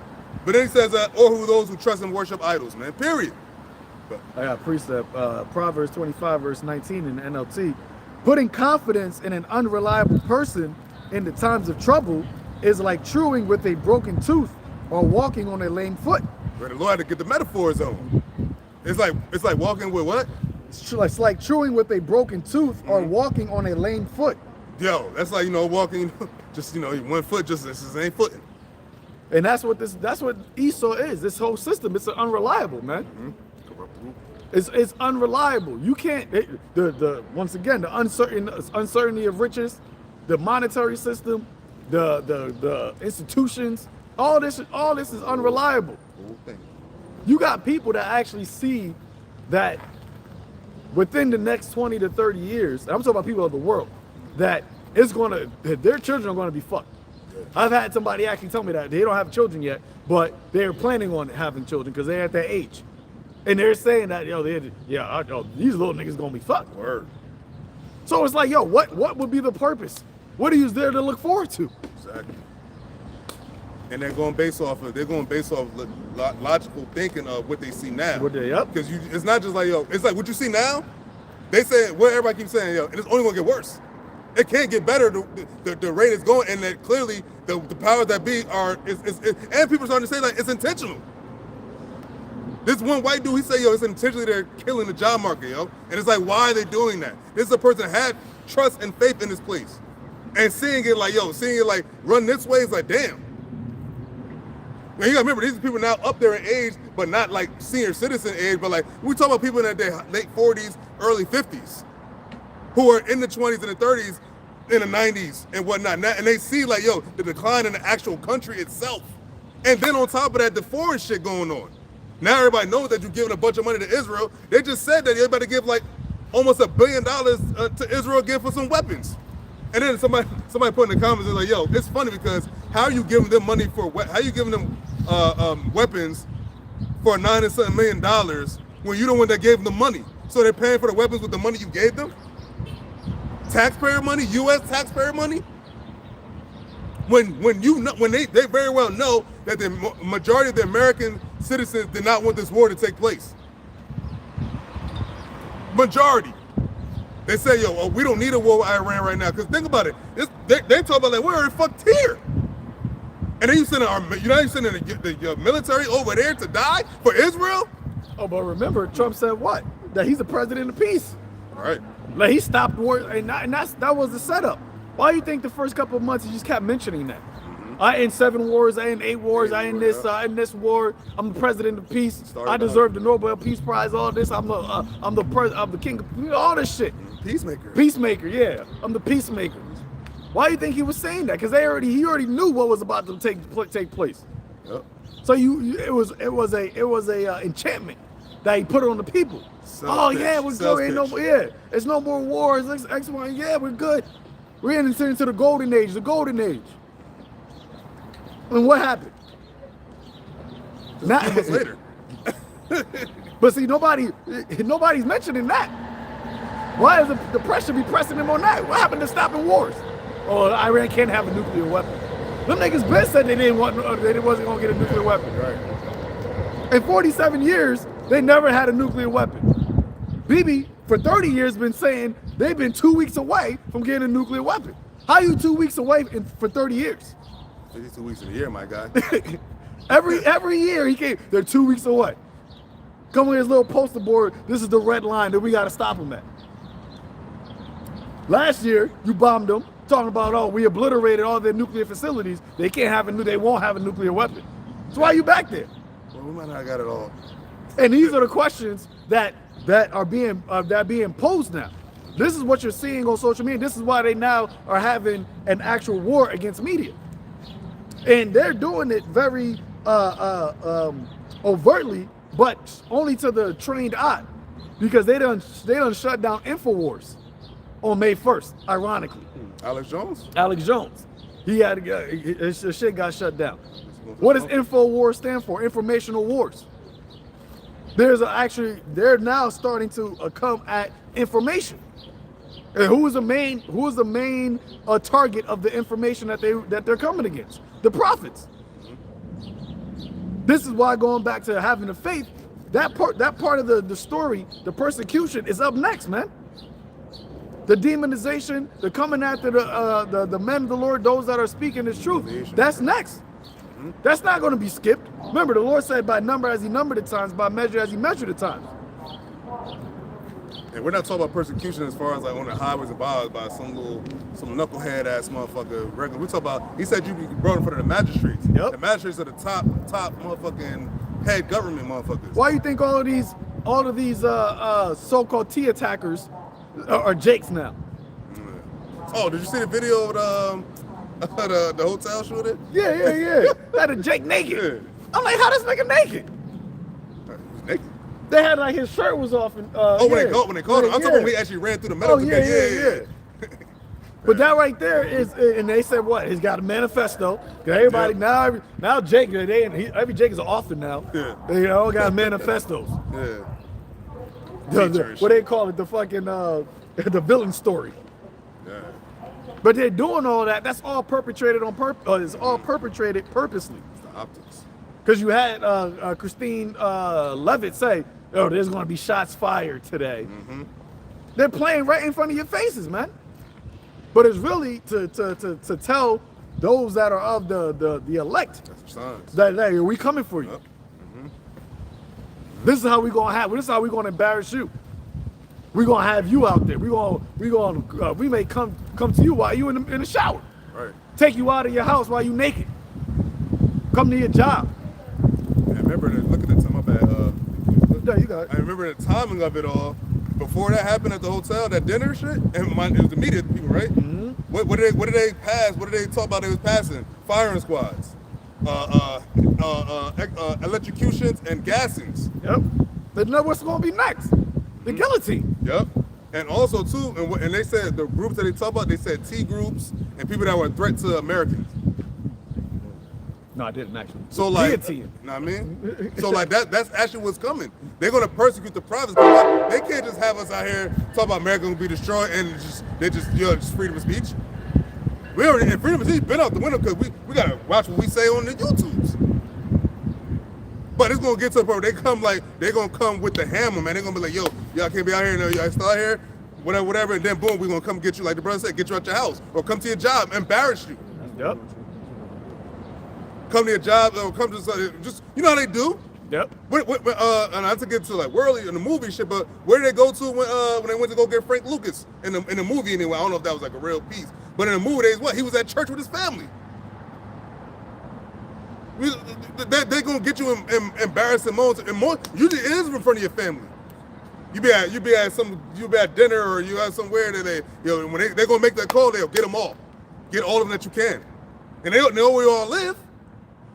But then he says, or who those who trust and worship idols, man, period. But I got precept, Proverbs 25, verse 19 in the NLT. Putting confidence in an unreliable person in the times of trouble is like chewing with a broken tooth or walking on a lame foot. the Lord had to get the metaphors on. It's like walking with what? It's like chewing with a broken tooth or walking on a lame foot. Yo, that's like, walking, just, one foot, just ain't footing. And that's what Esau is. This whole system, it's unreliable, man. It's unreliable. You can't, once again, the uncertainty of riches, the monetary system, the institutions, all this is unreliable. You got people that actually see that within the next 20 to 30 years, and I'm talking about people of the world, that their children are gonna be fucked. I've had somebody actually tell me that they don't have children yet, but they're planning on having children because they're at that age. And they're saying that, these little niggas gonna be fucked. Word. So it's like, yo, what would be the purpose? What are you there to look forward to? Exactly. And they're going based off logical thinking of what they see now. Because it's not just like, it's like what you see now. They say what everybody keeps saying, and it's only gonna get worse. It can't get better. The rate is going, and that clearly the powers that be and people are starting to say like it's intentional. This one white dude, he said, it's intentionally they're killing the job market, And it's like, why are they doing that? This is a person that had trust and faith in this place. And seeing it like run this way is like, damn. Now you gotta remember, these people now up there in age, but not like senior citizen age, but like, we talk about people in their late 40s, early 50s, who are in the 20s and the 30s, in the 90s and whatnot. And they see like, the decline in the actual country itself. And then on top of that, the foreign shit going on. Now everybody knows that you're giving a bunch of money to Israel. They just said that everybody give like almost $1 billion to Israel again for some weapons. And then somebody put in the comments, they're like, it's funny because how are you giving them money how are you giving them weapons for $9 and something million when you the one that gave them the money? So they're paying for the weapons with the money you gave them? Taxpayer money, U.S. taxpayer money? When they very well know that the majority of the American citizens did not want this war to take place. Majority. They say, we don't need a war with Iran right now. Because think about it. They talk about like, we're already fucked here. And then you sending the military over there to die for Israel? Oh, but remember, Trump said what? That he's the president of peace. All right. Like he stopped war, and that was the setup. Why do you think the first couple of months he just kept mentioning that? I end 7 wars, I end 8 wars, I end this war. I'm the president of peace. I deserve the Nobel Peace Prize. All this. I'm the king of all this shit. Peacemaker, yeah. I'm the peacemaker. Why do you think he was saying that? Because he already knew what was about to take place. Yep. So it was a enchantment that he put on the people. We're good. It's no more wars. We're good. We're entering into the golden age. And what happened? Now, months later. But see, nobody's mentioning that. Why is the pressure be pressing them on that? What happened to stopping wars? Oh, Iran can't have a nuclear weapon. Them niggas been said they wasn't gonna get a nuclear weapon. Right. In 47 years, they never had a nuclear weapon. Bibi, for 30 years, been saying they've been 2 weeks away from getting a nuclear weapon. How you 2 weeks away for 30 years? 52 weeks in a year, my guy. every year he came. They're 2 weeks away. Come with his little poster board. This is the red line that we got to stop him at. Last year, you bombed them. talking about, oh, we obliterated all their nuclear facilities. They can't have they won't have a nuclear weapon. So why are you back there? Well, we might not got it all. And these are the questions that are being posed now. This is what you're seeing on social media. This is why they now are having an actual war against media, and they're doing it very overtly, but only to the trained eye, because they done shut down InfoWars on May 1st. Ironically, Alex Jones? Alex Jones, he had his shit got shut down. What does InfoWars stand for? Informational wars. They're now starting to come at information. And who is the main target of the information that they're coming against? The prophets. This is why, going back to having the faith, that part of the story, the persecution, is up next, man. The demonization, the coming after the men of the Lord, those that are speaking His truth, that's next. That's not going to be skipped. Remember, the Lord said, by number as He numbered the times, by measure as He measured the times. And we're not talking about persecution as far as like on the highways and byways by some knucklehead ass motherfucker regular. We talk about, he said you be brought in front of the magistrates. Yep. The magistrates are the top motherfucking head government motherfuckers. Why do you think all of these so-called tea attackers are Jakes now? Oh, did you see the video of the hotel shooting? Yeah. Had a Jake naked. Yeah. I'm like, how this nigga naked? He's naked. They had like his shirt was off. And, when they caught him. I'm talking when we actually ran through the metal. Yeah. But that right there is, and they said what? He's got a manifesto. Everybody now Jake, every Jake is an author now. Yeah. They all got manifestos. Yeah. What they call it, the fucking the villain story. Yeah. But they're doing all that. That's all perpetrated on purpose. It's all perpetrated purposely. It's the optics. Because you had Christine Levitt say, "Oh, there's going to be shots fired today." Mm-hmm. They're playing right in front of your faces, man. But it's really to tell those that are of the elect that hey, we coming for you. Yep. This is how we gonna have. This is how we gonna embarrass you. We gonna have you out there. We may come to you while you in the shower. Right. Take you out of your house while you naked. Come to your job. I remember looking at my bad. No, you got it. I remember the timing of it all. Before that happened at the hotel, that dinner shit, and it was the media people, right? Mm-hmm. What did they pass? What did they talk about? They was passing firing squads, electrocutions and gassings. Yep. They know what's gonna be next. The guillotine. Yep. And also too, and they said the groups that they talk about, they said T groups and people that were a threat to Americans. No, I didn't actually. So like, guillotine. You know what I mean? So like that's actually what's coming. They're gonna persecute the prophets. But they can't just have us out here talk about America gonna be destroyed and just freedom of speech. We already, and freedom of speech been out the window because we gotta watch what we say on the YouTubes. But it's gonna get to the point where they're gonna come with the hammer, man. They're gonna be like, yo, y'all can't be out here, no, y'all still out here, whatever, and then boom, we're gonna come get you, like the brother said, get you out your house, or come to your job, embarrass you. Yep. Come to your job, or come to just you know how they do. Yep. And I took it to like worldly in the movie shit, but where did they go to when they went to go get Frank Lucas in the movie anyway? I don't know if that was like a real piece, but in the movie, he was at church with his family. They're gonna get you in embarrassing moments, and more usually it is in front of your family. You be at dinner or you at somewhere that when they're gonna make that call, they'll get them all, get all of them that you can, and they know where you all live.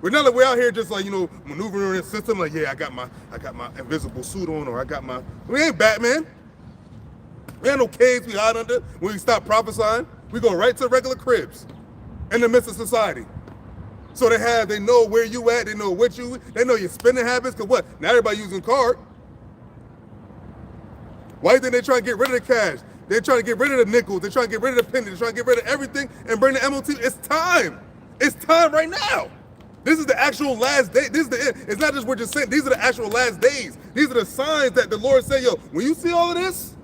We're not like we're out here just like maneuvering in the system like I got my invisible suit on or we ain't Batman. We ain't no caves we hide under. When we stop prophesying, we go right to regular cribs in the midst of society. So they know where you at, they know they know your spending habits, cause what? Now everybody using card. Why do you think they trying to get rid of the cash? They're trying to get rid of the nickels, they're trying to get rid of the pennies, they're trying to get rid of everything and bring the MOT. It's time. It's time right now. This is the actual last day. This is the end. It's not just we're just saying, these are the actual last days. These are the signs that the Lord said, when you see all of this,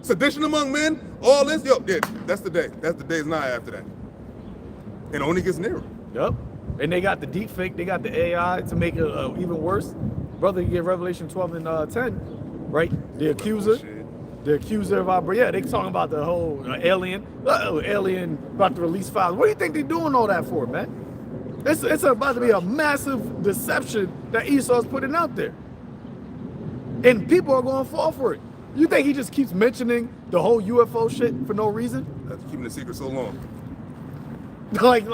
sedition among men, all this, that's the day. That's the day. It's not after that. And it only gets nearer. Yep. And they got the deep fake, they got the AI to make it even worse. Brother, you get Revelation 12 and 10, right? The accuser the accuser of our, yeah, they talking about the whole alien about to release files. What do you think they're doing all that for, man? It's about to be a massive deception that Esau's putting out there. And people are going to fall for it. You think he just keeps mentioning the whole UFO shit for no reason? That's keeping the secret so long. like,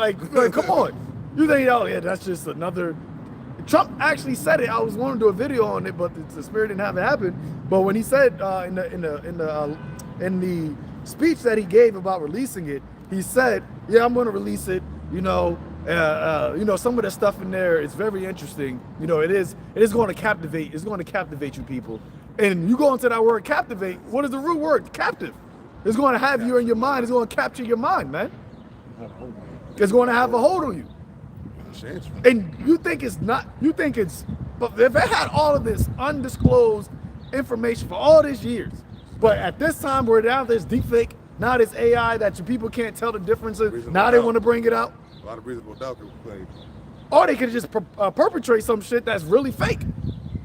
come on. You think, oh yeah, that's just another. Trump actually said it. I was going to do a video on it, but the spirit didn't have it happen. But when he said in the speech that he gave about releasing it, he said, "Yeah, I'm going to release it. You know, some of the stuff in there is very interesting. You know, it is going to captivate. It's going to captivate you people. And you go into that word captivate. What is the root word? Captive. It's going to have you in your mind. It's going to capture your mind, man. It's going to have a hold on you. And you think it's not, but if it had all of this undisclosed information for all these years, but at this time we're now this deepfake, now this AI that your people can't tell the differences, now they want to bring it out. A lot of reasonable doubt could play. Or they could just perpetrate some shit that's really fake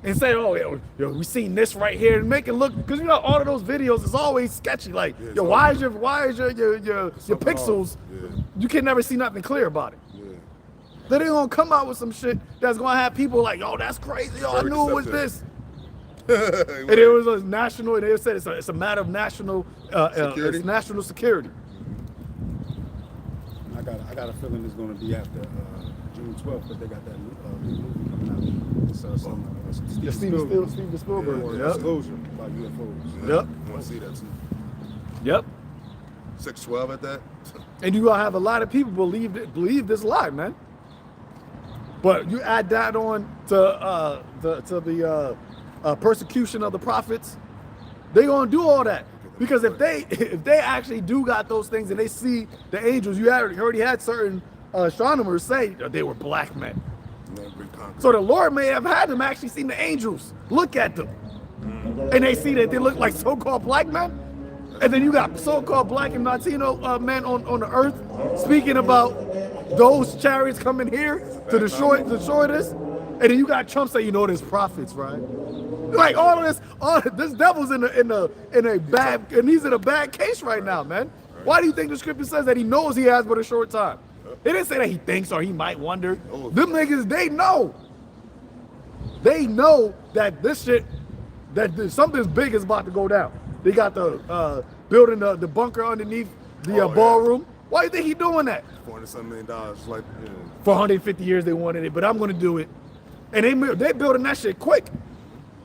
and say, oh, yo, we seen this right here, and make it look, because all of those videos is always sketchy. Like, yo, why is your pixels? Yeah. You can never see nothing clear about it. Then they're gonna come out with some shit that's gonna have people like, yo, that's crazy. Yo, I knew it was this. And it was a national, and they said it's a matter of national security. It's national security. I got a feeling it's gonna be after June 12th, because they got that new movie coming out. It's Steven Spielberg one. Yep. Disclosure about UFOs. Yep. I want to see that too. Yep. 612 at that. And you gonna have a lot of people believe this lie, man. But you add that on to the persecution of the prophets, they gonna do all that. Because if they actually do got those things and they see the angels, you already had certain astronomers say that they were black men. So the Lord may have had them actually seen the angels look at them, and they see that they look like so-called black men. And then you got so-called black and Latino men on the earth speaking about those chariots coming here to destroy this. And then you got Trump say, there's prophets, right? Like all this devil's in a bad, and he's in a bad case right now, man. Why do you think the scripture says that he knows he has but a short time? It didn't say that he thinks or he might wonder. Them niggas, they know. They know that this shit, that something big is about to go down. They got the building the bunker underneath the ballroom. Why do you think he doing that? $400 million, like for 150 years they wanted it, but I'm gonna do it. And they building that shit quick,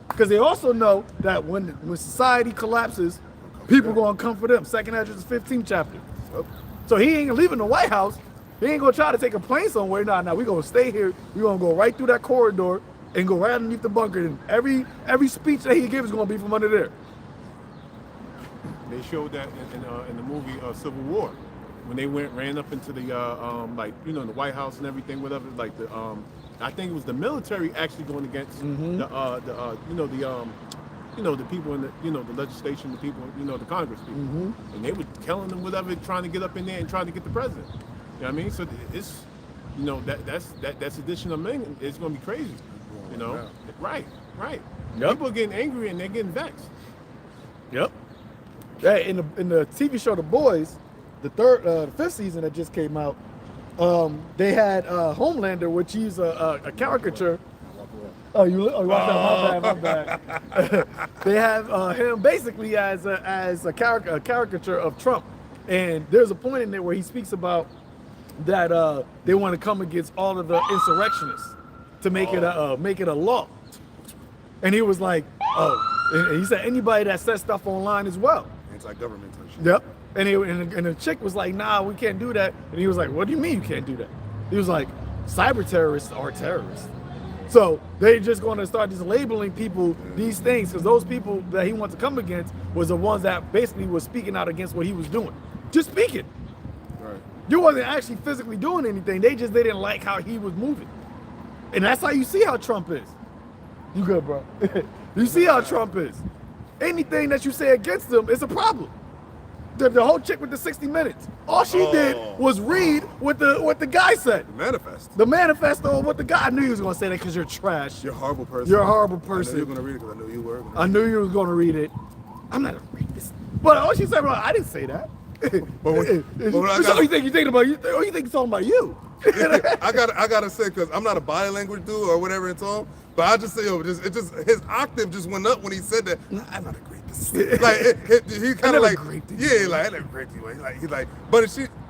because they also know that when society collapses, people gonna come for them. 2nd Ezra 15th chapter. So he ain't leaving the White House. He ain't gonna try to take a plane somewhere. Nah, we gonna stay here. We gonna go right through that corridor and go right underneath the bunker. And every speech that he gives is gonna be from under there. They showed that in the movie Civil War, when they ran up into the the White House and everything, whatever. Like I think it was the military actually going against the people in the legislation, the people, the Congress people, and they were killing them, whatever, trying to get up in there and trying to get the president. You know what I mean? So it's that's addition of men. It's going to be crazy. Right. Yep. People are getting angry and they're getting vexed. Yep. Yeah, in the TV show The Boys, the 5th season that just came out, they had Homelander, which he's a caricature. Oh, you watched that? My bad. They have him basically as a caricature of Trump, and there's a point in there where he speaks about that they want to come against all of the insurrectionists to make it a law, and he was like, and he said anybody that says stuff online as well. Anti-government type shit. Yep. And the chick was like, nah, we can't do that. And he was like, what do you mean you can't do that? He was like, cyber terrorists are terrorists. So they're just going to start just labeling people these things, because those people that he wants to come against was the ones that basically was speaking out against what he was doing. Just speaking. Right. You wasn't actually physically doing anything. They didn't like how he was moving. And that's how you see how Trump is. You good, bro? You see how Trump is. Anything that you say against him is a problem. The whole chick with the 60 Minutes, all she did was read what the guy said. The manifest. The manifesto of what the guy. I knew he was gonna say that because you're trash. You're a horrible person. You're a horrible person. I knew you were gonna read it because I knew you were. I knew you was gonna read it. I'm not a rapist. But all she said, well, I didn't say that. But you think you're thinking about you? Or you think it's talking about you? I gotta say, because I'm not a body language dude or whatever it's all, but I just say, his octave just went up when he said that. I'm not a rapist. Like he kind of like, yeah, like I never raped you.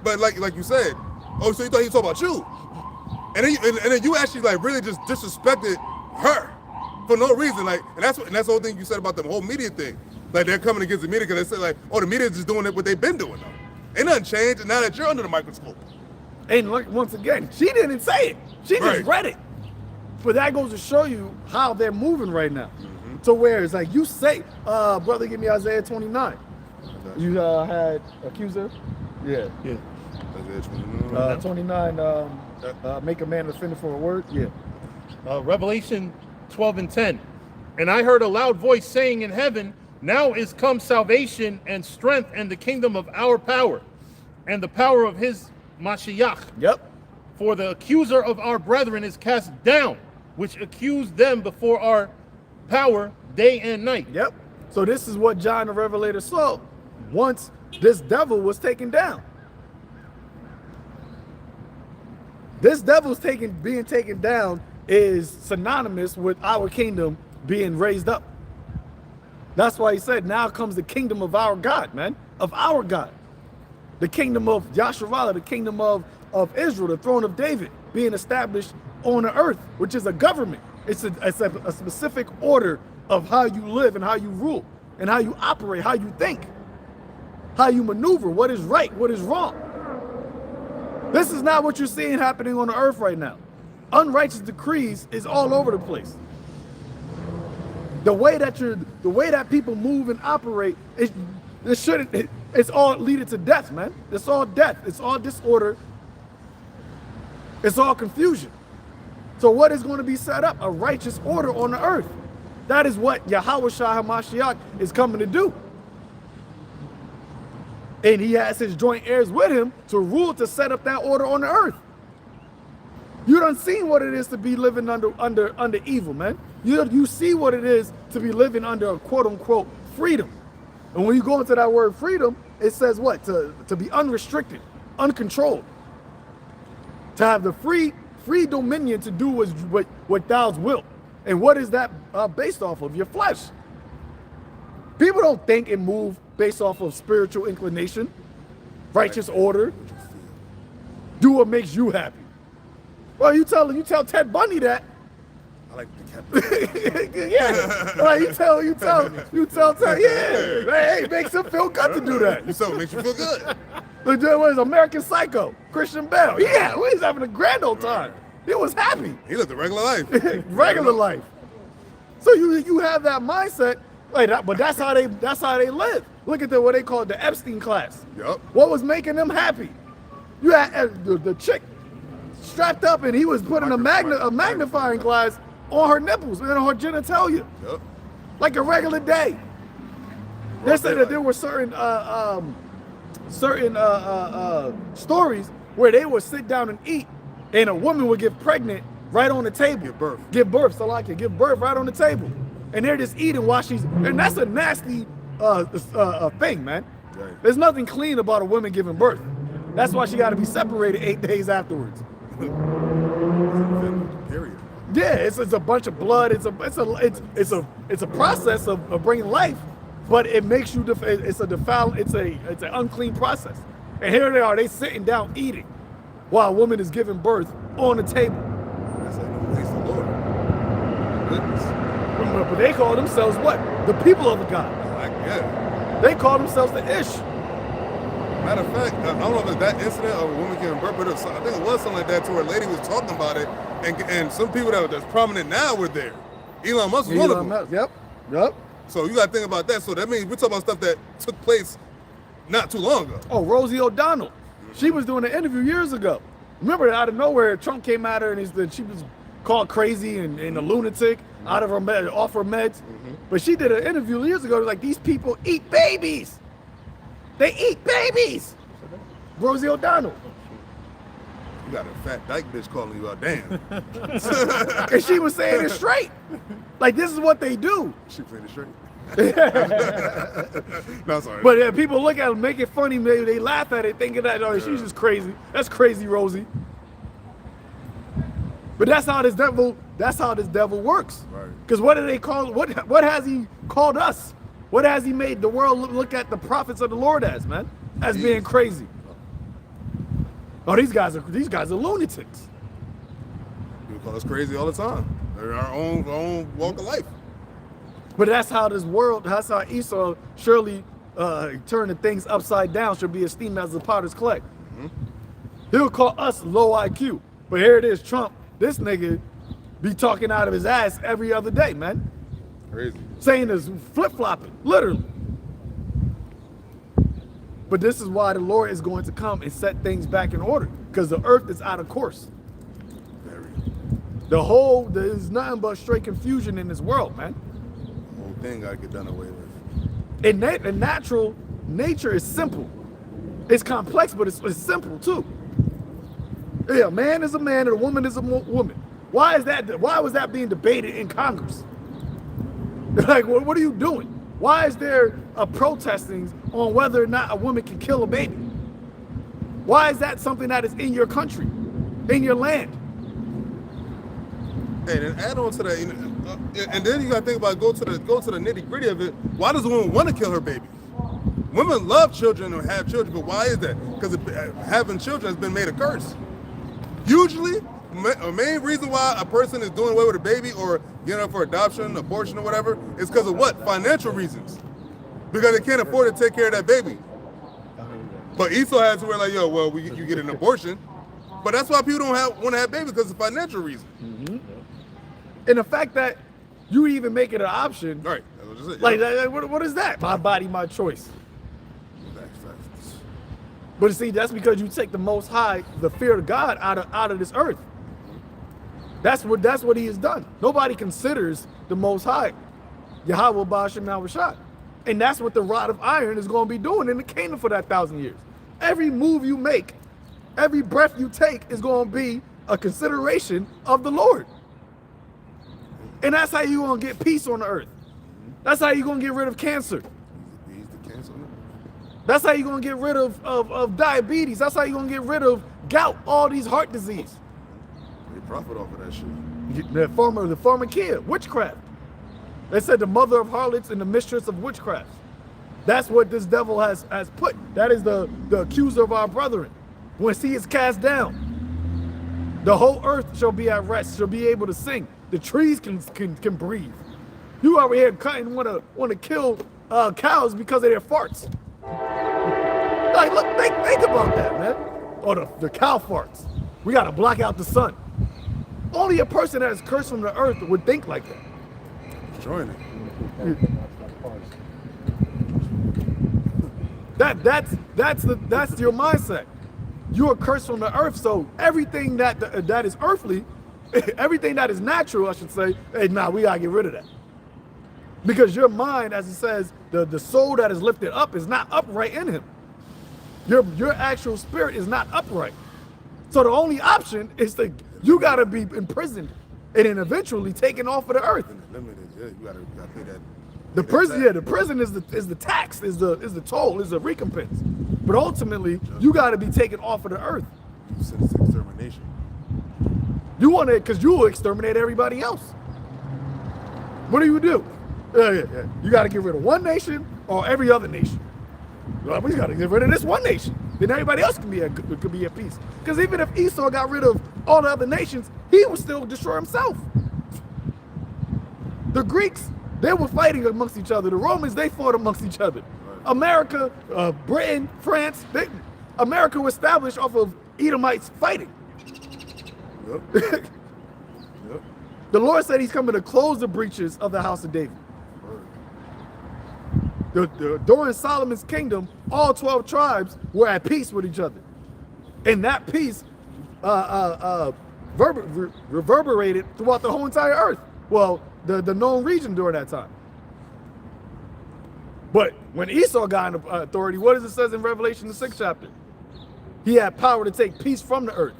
But like you said, oh, so you thought he was talking about you, and then you actually like really just disrespected her for no reason, like, and that's the whole thing you said about the whole media thing. Like they're coming against the media because they said like, oh, the media is just doing what they've been doing though. Ain't nothing changed, and now that you're under the microscope. And look, once again, she didn't say it. She just read it. But that goes to show you how they're moving right now. To where it's like you say, brother, give me Isaiah 29. You had accuser? Yeah. Yeah. Isaiah 29. 29, make a man offended for a word? Yeah. Revelation 12:10. And I heard a loud voice saying in heaven, now is come salvation and strength and the kingdom of our power and the power of his Mashiach. Yep. For the accuser of our brethren is cast down, which accused them before our power day and night. Yep. So this is what John the Revelator saw once this devil was taken down. This devil's being taken down is synonymous with our kingdom being raised up. That's why he said, now comes the kingdom of our God, man, of our God. The kingdom of Yahshua, the kingdom of Israel, the throne of David being established on the earth, which is a government. It's a specific order of how you live and how you rule and how you operate, how you think, how you maneuver, what is right, what is wrong. This is not what you're seeing happening on the earth right now. Unrighteous decrees is all over the place. The way that people move and operate, it's all leading to death, man. It's all death. It's all disorder. It's all confusion. So what is going to be set up? A righteous order on the earth. That is what YAHAWASHI HaMashiach is coming to do. And he has his joint heirs with him to rule, to set up that order on the earth. You done seen what it is to be living under evil, man. You see what it is to be living under a quote unquote freedom. And when you go into that word freedom, it says what? To be unrestricted, uncontrolled. To have the free dominion to do what thou's will. And what is that based off of? Your flesh. People don't think and move based off of spiritual inclination, righteous order. Do what makes you happy. Well, you tell Ted Bundy that. I like the captain. Yeah, like you tell Ted, yeah, hey, it makes him feel good to do that. You said it makes you feel good. Look, there was American Psycho, Christian Bale. Yeah, we was having a grand old time. He was happy. He lived a regular life. Regular life. So you have that mindset, like, but that's how they live. Look at what they call the Epstein class. Yep. What was making them happy? You had the chick strapped up, and he was putting a magnifying glass on her nipples and on her genitalia. Yep. Like a regular day. They said that there were certain stories where they would sit down and eat, and a woman would get pregnant right on the table. Give birth, so like give birth right on the table. And they're just eating while and that's a nasty thing, man. Right. There's nothing clean about a woman giving birth. That's why she got to be separated 8 days afterwards. Period. Yeah, it's a bunch of blood. It's a process of bringing life, but it makes you it's an unclean process. And here they are, they sitting down eating while a woman is giving birth on the table. That's like praise the Lord. Goodness. But they call themselves what? The people of God. Yeah. They call themselves the Ish. Matter of fact, I don't know if it's that incident of a woman giving birth, but I think it was something like that to where a lady was talking about it, and some people that's prominent now were there. Elon Musk was one of them. Yep. So you got to think about that. So that means we're talking about stuff that took place not too long ago. Oh, Rosie O'Donnell. She was doing an interview years ago. Remember, out of nowhere, Trump came at her and she was called crazy and a lunatic off her meds. But she did an interview years ago, like, these people eat babies. They eat babies. Rosie O'Donnell. You got a fat dyke bitch calling you out, damn. And she was saying it straight. Like, this is what they do. She played it straight. No, sorry. But people look at it, make it funny, maybe they laugh at it, thinking that, oh, she's just crazy. That's crazy, Rosie. But that's how this devil works. Right. Because what do they call, what has he called us? What has he made the world look at the prophets of the Lord as, man? As being crazy. Oh, these guys are lunatics. People call us crazy all the time. They're our own walk of life. But that's how this world, that's how Esau surely turning things upside down should be esteemed as the potter's clay. He'll call us low IQ. But here it is, Trump, this nigga be talking out of his ass every other day, man. Crazy. Saying this, flip-flopping, literally. But this is why the Lord is going to come and set things back in order, because the earth is out of course. There's nothing but straight confusion in this world, man. The whole thing gotta get done away with. And natural nature is simple. It's complex, but it's simple too. Yeah, a man is a man and a woman is a woman. Why was that being debated in Congress? Like, what are you doing? Why is there a protesting on whether or not a woman can kill a baby? Why is that something that is in your country, in your land? And then add on to that, and then you gotta think about go to the nitty gritty of it. Why does a woman want to kill her baby? Women love children or have children, but why is that? Because having children has been made a curse. Usually, a main reason why a person is doing away with a baby or getting up for adoption, abortion, or whatever is because of what? Financial reasons. Because they can't afford to take care of that baby. But Esau has to where like, yo, well, you get an abortion. But that's why people don't want to have babies, because of financial reasons. And the fact that you even make it an option, Right. That's what you said. like, what is that? My body, my choice. Facts. But see, that's because you take the Most High, the fear of God, out of this earth. That's what He has done. Nobody considers the Most High, Yahawah Ba'ashem Yahawashi. And that's what the rod of iron is going to be doing in the kingdom for that 1,000 years. Every move you make, every breath you take is going to be a consideration of the Lord. And that's how you're going to get peace on the earth. That's how you're going to get rid of cancer. He's the cancer. That's how you're going to get rid of diabetes. That's how you're going to get rid of gout, all these heart disease. They profit off of that shit. The pharmakia, witchcraft. They said the mother of harlots and the mistress of witchcraft. That's what this devil has put. That is the accuser of our brethren. Once he is cast down, the whole earth shall be at rest, shall be able to sing. The trees can breathe. You over here cutting want to kill cows because of their farts. Like, look, think about that, man. Or the cow farts. We got to block out the sun. Only a person that is cursed from the earth would think like that. Destroying it. That's your mindset. You are cursed from the earth, so everything that is earthly, everything that is natural, I should say, hey, nah, we gotta get rid of that. Because your mind, as it says, the soul that is lifted up is not upright in him. Your actual spirit is not upright. So the only option is you gotta be imprisoned and then eventually taken off of the earth. Limited, yeah, you gotta pay that. The prison is the tax, is the toll, is the recompense. But ultimately, you gotta be taken off of the earth. You send it to extermination. You want it because you will exterminate everybody else. What do? Yeah. You got to get rid of one nation or every other nation. Well, we got to get rid of this one nation. Then everybody else could be at peace. Because even if Esau got rid of all the other nations, he would still destroy himself. The Greeks, they were fighting amongst each other. The Romans, they fought amongst each other. America, Britain, France, America was established off of Edomites fighting. Yep. The Lord said he's coming to close the breaches of the house of David. During Solomon's kingdom, all 12 tribes were at peace with each other. And that peace reverberated throughout the whole entire earth. Well, the known region during that time. But when Esau got in authority, what does it say in Revelation, the 6th chapter? He had power to take peace from the earth.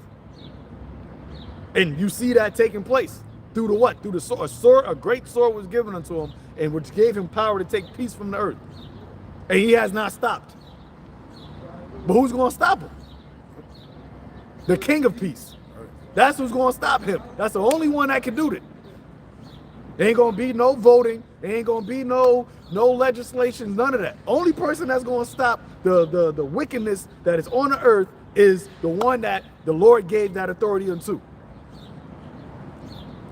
And you see that taking place. Through the what? Through the sword. A sword, a great sword was given unto him, and which gave him power to take peace from the earth. And he has not stopped. But who's going to stop him? The King of Peace. That's who's going to stop him. That's the only one that can do that. There ain't going to be no voting. There ain't going to be no legislation, none of that. Only person that's going to stop the wickedness that is on the earth is the one that the Lord gave that authority unto.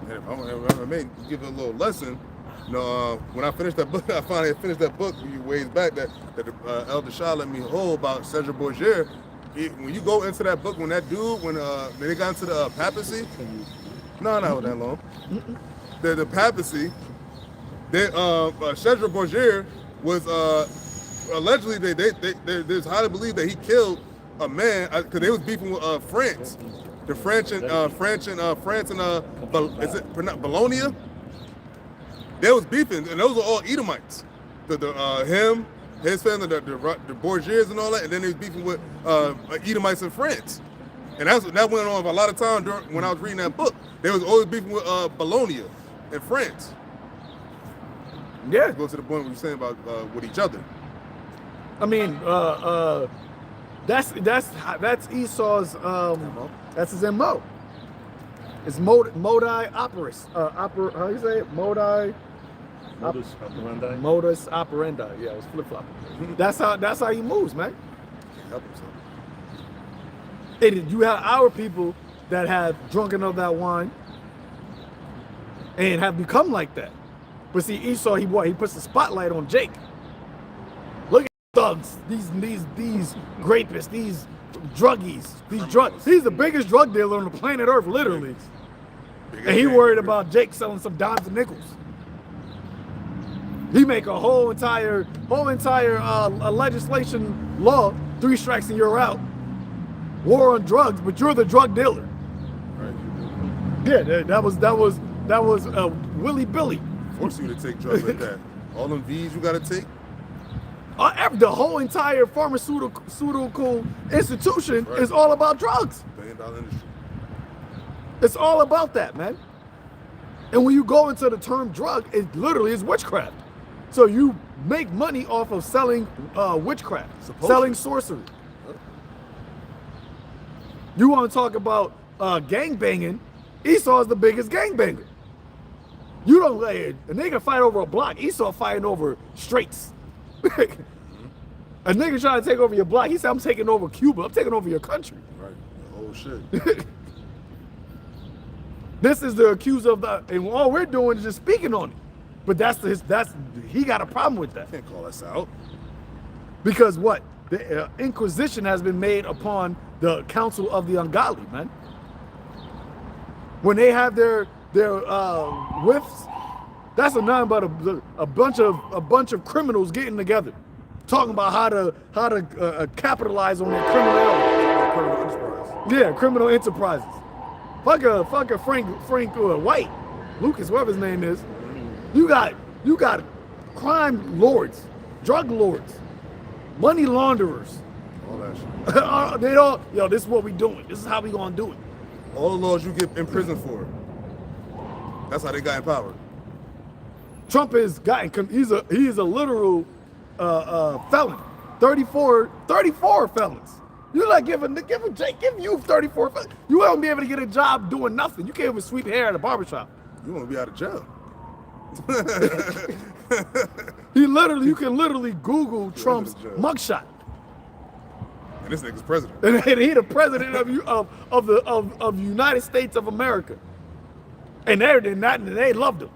And if I may give it a little lesson, you know, when I finished that book, I finally finished that book a few ways back that Elder Shah let me hold about Cedric Borgia. When you go into that book, when that dude, when they got into the papacy, no, not that long. The papacy, Cedric Borgia was allegedly there's highly believed that he killed a man because they was beefing with France, the French and is it Bologna? They was beefing, and those were all Edomites. Him, his family, the Borgias and all that, and then they was beefing with Edomites in France. And that went on for a lot of time when I was reading that book. They was always beefing with Bologna in France. Yeah. Go to the point where you're saying about with each other. I mean, that's Esau's that's his MO. It's modi operis. How you say it? Modus operandi. Modus operandi. Yeah, it was flip-flopping. That's how he moves, man. Help himself. You have our people that have drunken of that wine and have become like that. But see, Esau, he puts the spotlight on Jake. Look at thugs, these rapists, these druggies, he's the biggest drug dealer on the planet Earth, literally. And he worried about Jake selling some dimes and nickels. He make a whole entire legislation law, 3 strikes and you're out. War on drugs, but you're the drug dealer. Right. Yeah, that was Willy Billy. Force you to take drugs like that. All them V's you gotta take. The whole entire pharmaceutical institution is all about drugs. $1 billion industry. It's all about that, man. And when you go into the term drug, it literally is witchcraft. So you make money off of selling witchcraft, selling sorcery. You want to talk about gang banging? Esau is the biggest gang banger. You don't let a nigga fight over a block. Esau fighting over straights. A nigga trying to take over your block. He said, I'm taking over Cuba. I'm taking over your country. Right. Oh shit. This is the accuser of the, and all we're doing is just speaking on it. But he got a problem with that. Can't call us out. Because what? The Inquisition has been made upon the council of the ungodly, man. When they have their whiffs, that's nothing but a bunch of criminals getting together, talking about how to capitalize on their criminality. Yeah, criminal enterprises. Fuck a Frank White, Lucas, whatever his name is. You got crime lords, drug lords, money launderers. All that shit. This is what we doing. This is how we gonna do it. All the laws you get in prison for. That's how they got in power. Trump he's a literal felon. 34 felons. You like give you 34 felons. You won't be able to get a job doing nothing. You can't even sweep hair at a barbershop. You want to be out of jail. You can literally Google Trump's mugshot. And this nigga's president. And he the president of the United States of America. And they loved him.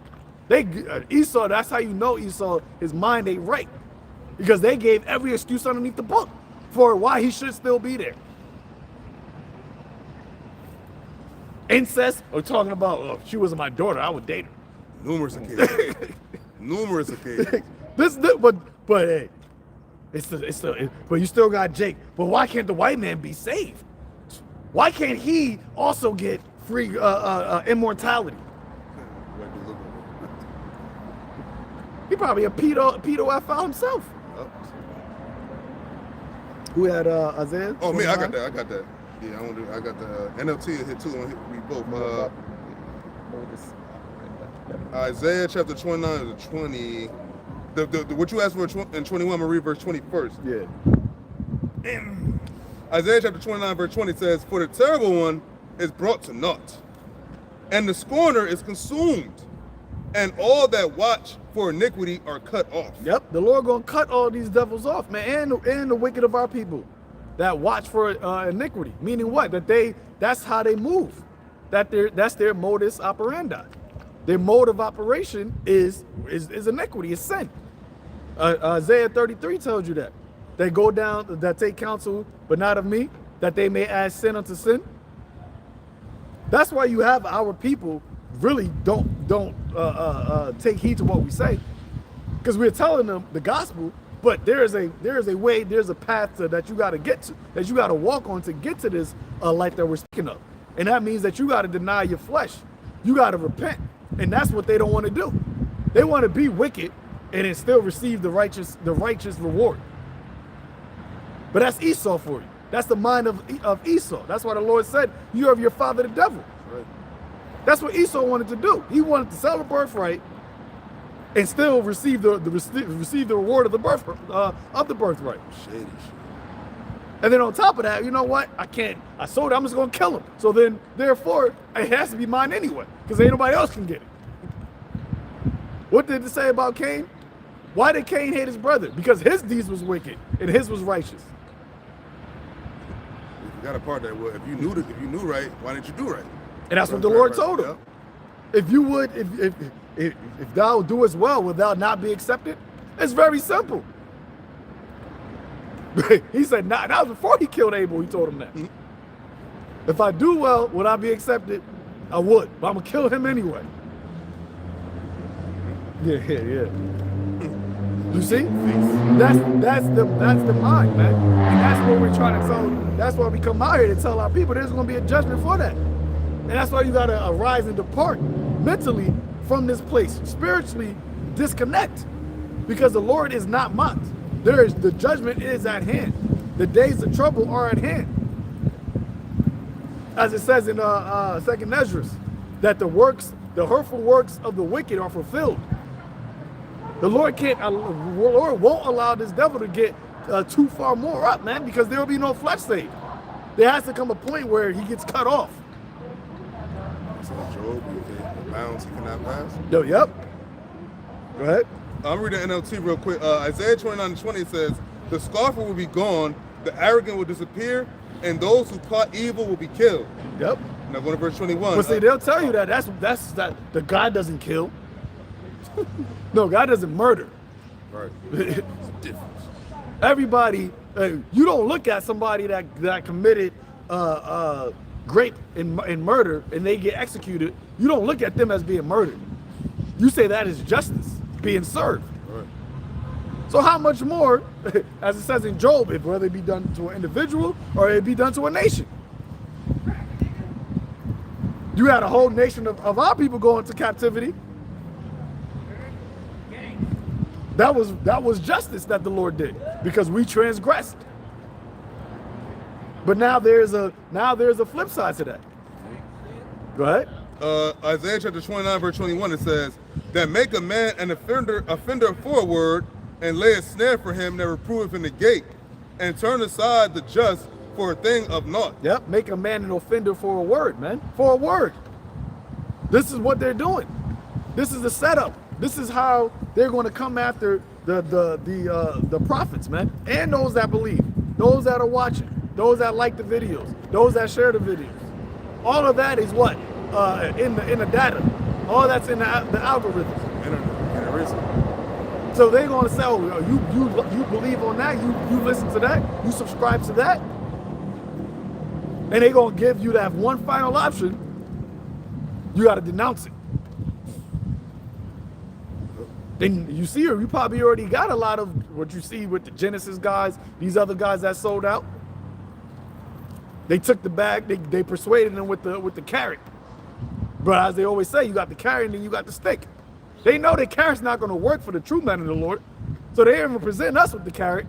Esau, that's how you know Esau, his mind ain't right. Because they gave every excuse underneath the book for why he should still be there. Incest, or talking about, if she wasn't my daughter, I would date her. Numerous occasions. Numerous occasions. But hey, but you still got Jake. But why can't the white man be saved? Why can't he also get free immortality? He probably a pedo himself. Who had Isaiah? Oh, me, I got that. Yeah, I got the NLT hit too. We both. Isaiah chapter 29 to 20. What you asked for in 21, I'm going to read verse 20 first. Yeah. Isaiah chapter 29 verse 20 says, "For the terrible one is brought to naught, and the scorner is consumed, and all that watch for iniquity are cut off." Yep, the Lord gonna cut all these devils off, man, and the wicked of our people that watch for iniquity. Meaning what? That's how they move. That's their modus operandi. Their mode of operation is iniquity, is sin. Isaiah 33 tells you that. They go down, that take counsel, but not of me, that they may add sin unto sin. That's why you have our people really don't take heed to what we say, because we're telling them the gospel, but there is a way, there's a path that you got to get to, that you got to walk on to get to this light that we're speaking of, and that means that you got to deny your flesh, you got to repent, and that's what they don't want to do. They want to be wicked and then still receive the righteous reward. But that's Esau for you. That's the mind of Esau. That's why the Lord said, "You are of your father the devil." Right. That's what Esau wanted to do. He wanted to sell the birthright and still receive the reward of the birthright. Shady shit. And then on top of that, you know what? I sold it, I'm just gonna kill him. So then, therefore, it has to be mine anyway, because ain't nobody else can get it. What did it say about Cain? Why did Cain hate his brother? Because his deeds was wicked and his was righteous. You got a part that, well, if you knew right, why didn't you do right? And that's what the Lord told him. If you would, if thou doest well, will thou not be accepted? It's very simple. He said, nah, that was before he killed Abel, he told him that. If I do well, would I be accepted? I would, but I'm gonna kill him anyway. Yeah. You see? That's the mind, man. And that's what we're trying to tell. That's why we come out here to tell our people there's gonna be a judgment for that. And that's why you gotta arise and depart mentally from this place. Spiritually disconnect. Because the Lord is not mocked. The judgment is at hand. The days of trouble are at hand. As it says in 2nd Esdras, that the hurtful works of the wicked are fulfilled. The Lord won't allow this devil to get too far more up, man, because there will be no flesh saved. There has to come a point where he gets cut off. So Job, the bounds he cannot pass. Yep. Go ahead. I'm reading NLT real quick. Isaiah 29:20 says, "The scoffer will be gone, the arrogant will disappear, and those who plot evil will be killed." Yep. Now going to verse 21. But see, they'll tell you that the God doesn't kill. No, God doesn't murder. Right. It's a difference. Everybody, you don't look at somebody that committed rape and murder and they get executed. You don't look at them as being murdered. You say that is justice being served. Right. So how much more, as it says in Job, if whether it be done to an individual or it be done to a nation. You had a whole nation of our people go into captivity. That was justice that the Lord did, because we transgressed. But now there's a flip side to that. Go ahead. Isaiah chapter 29 verse 21, it says, "That make a man an offender forward, and lay a snare for him that reproveth in the gate, and turn aside the just for a thing of naught." Yep, make a man an offender for a word, man. For a word. This is what they're doing. This is the setup. This is how they're going to come after the prophets, man, and those that believe, those that are watching, those that like the videos, those that share the videos. All of that is what in the data. All that's in the algorithms. So they're going to say, "Oh, you believe on that? You listen to that? You subscribe to that?" And they're going to give you that one final option. You got to denounce it. Then you see, or you probably already got a lot of what you see with the Genesis guys, these other guys that sold out. They took the bag, they persuaded them with the carrot. But as they always say, you got the carrot and then you got the stick. They know the carrot's not going to work for the true men of the Lord, so they even present us with the carrot.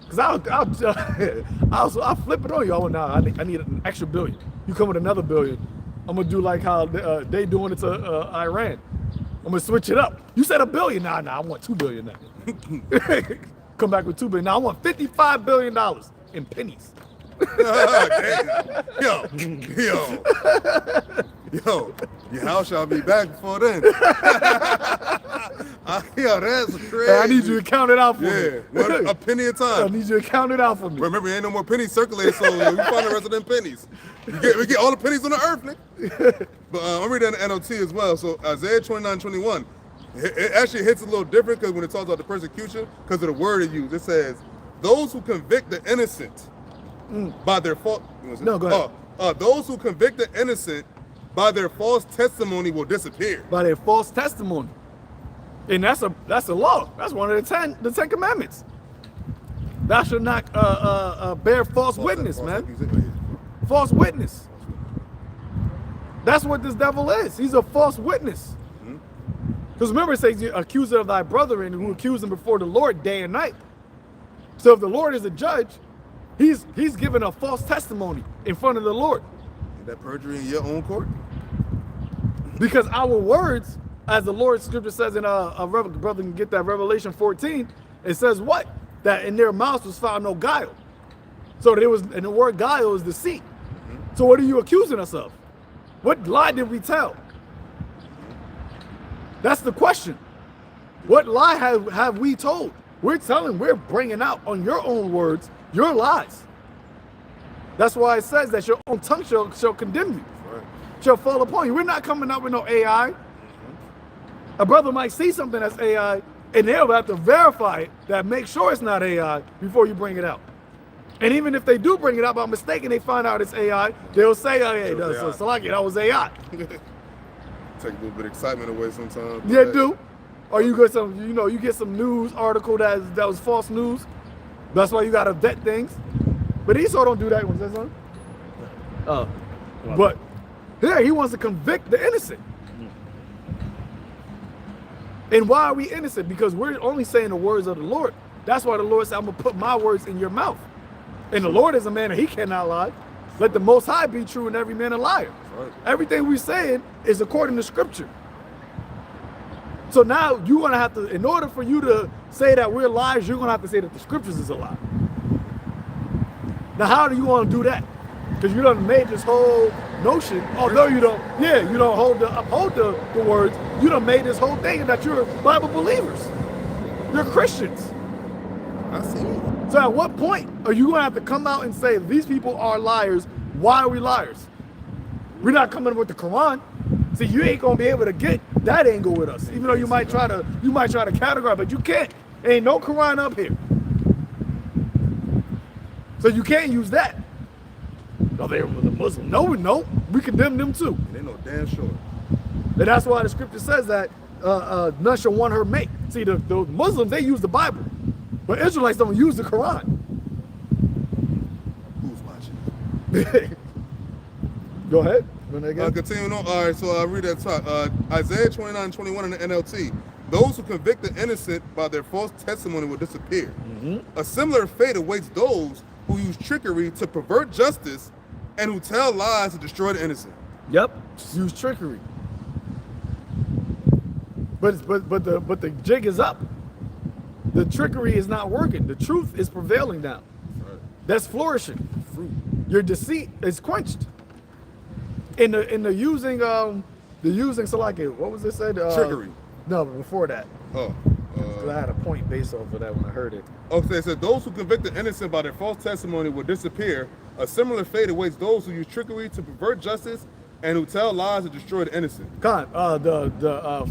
Because I'll flip it on you. Oh, no, I need an extra billion. You come with another billion. I'm gonna do like how they doing it to Iran. I'm gonna switch it up. You said $1 billion. Nah, I want $2 billion now. Come back with $2 billion. Now I want $55 billion in pennies. Yo, your house shall be back before then. Yo, that's crazy. Hey, I need you to count it out for me. Yeah, a penny at a time. I need you to count it out for me. Remember, ain't no more pennies circulating, so we find the rest of them pennies. We get all the pennies on the earth, nigga. But I'm reading the NOT as well. So Isaiah 29:21, it actually hits a little different because when it talks about the persecution, because of the word it used, it says, those who convict the innocent by their fault. No, go ahead. Those who convict the innocent by their false testimony will disappear. By their false testimony. And that's a law. That's one of the 10 commandments. Thou shalt not bear false witness, man. False witness. That's what this devil is. He's a false witness. Because remember, it says, you're accuser of thy brother and who accuse him before the Lord day and night. So if the Lord is a judge, he's giving a false testimony in front of the Lord. Is that perjury in your own court? Because our words, as the Lord's scripture says in brother can get that Revelation 14, it says what? That in their mouths was found no guile. So there was, and the word guile is deceit. So what are you accusing us of? What lie did we tell? That's the question. What lie have we told? We're bringing out on your own words, your lies. That's why it says that your own tongue shall condemn you, shall fall upon you. We're not coming up with no AI. A brother might see something that's AI, and they'll have to verify it, that make sure it's not AI before you bring it out. And even if they do bring it up by mistake and they find out it's AI, they'll say, oh, hey, Salaki, that was AI. Take a little bit of excitement away sometimes. Yeah, do. Or you get some, you get some news article that was false news. That's why you gotta vet things. But Esau don't do that. Was that something? But yeah, he wants to convict the innocent. And why are we innocent? Because we're only saying the words of the Lord. That's why the Lord said, I'm gonna put my words in your mouth. And the Lord is a man and he cannot lie. Let the Most High be true and every man a liar. Right. Everything we're saying is according to Scripture. So now you're gonna have to, in order for you to say that we're liars, you're gonna have to say that the Scriptures is a lie. Now how do you want to do that? Because you done made this whole notion, although you don't uphold the words, you done made this whole thing that you're Bible believers. You're Christians. I see. So at what point are you gonna have to come out and say these people are liars? Why are we liars? We're not coming with the Quran. See, you ain't gonna be able to get that angle with us. Even though you might try to categorize, but you can't. Ain't no Quran up here. So you can't use that. Oh, they were the Muslim. No, we condemn them too. They know damn sure. And that's why the scripture says that none shall want her make. See, the Muslims, they use the Bible, but Israelites don't use the Quran. Who's watching? Go ahead. Continuing on. All right, so I'll read that top. Isaiah 29:21 in the NLT. Those who convict the innocent by their false testimony will disappear. A similar fate awaits those who use trickery to pervert justice and who tell lies to destroy the innocent. Yep, use trickery. But the jig is up. The trickery is not working. The truth is prevailing now. Right. That's flourishing. Fruit. Your deceit is quenched. In the using Salaki, what was it said? Trickery. No, before that. Oh. I had a point based off of that when I heard it. Okay, it said those who convict the innocent by their false testimony will disappear. A similar fate awaits those who use trickery to pervert justice and who tell lies to destroy the innocent. The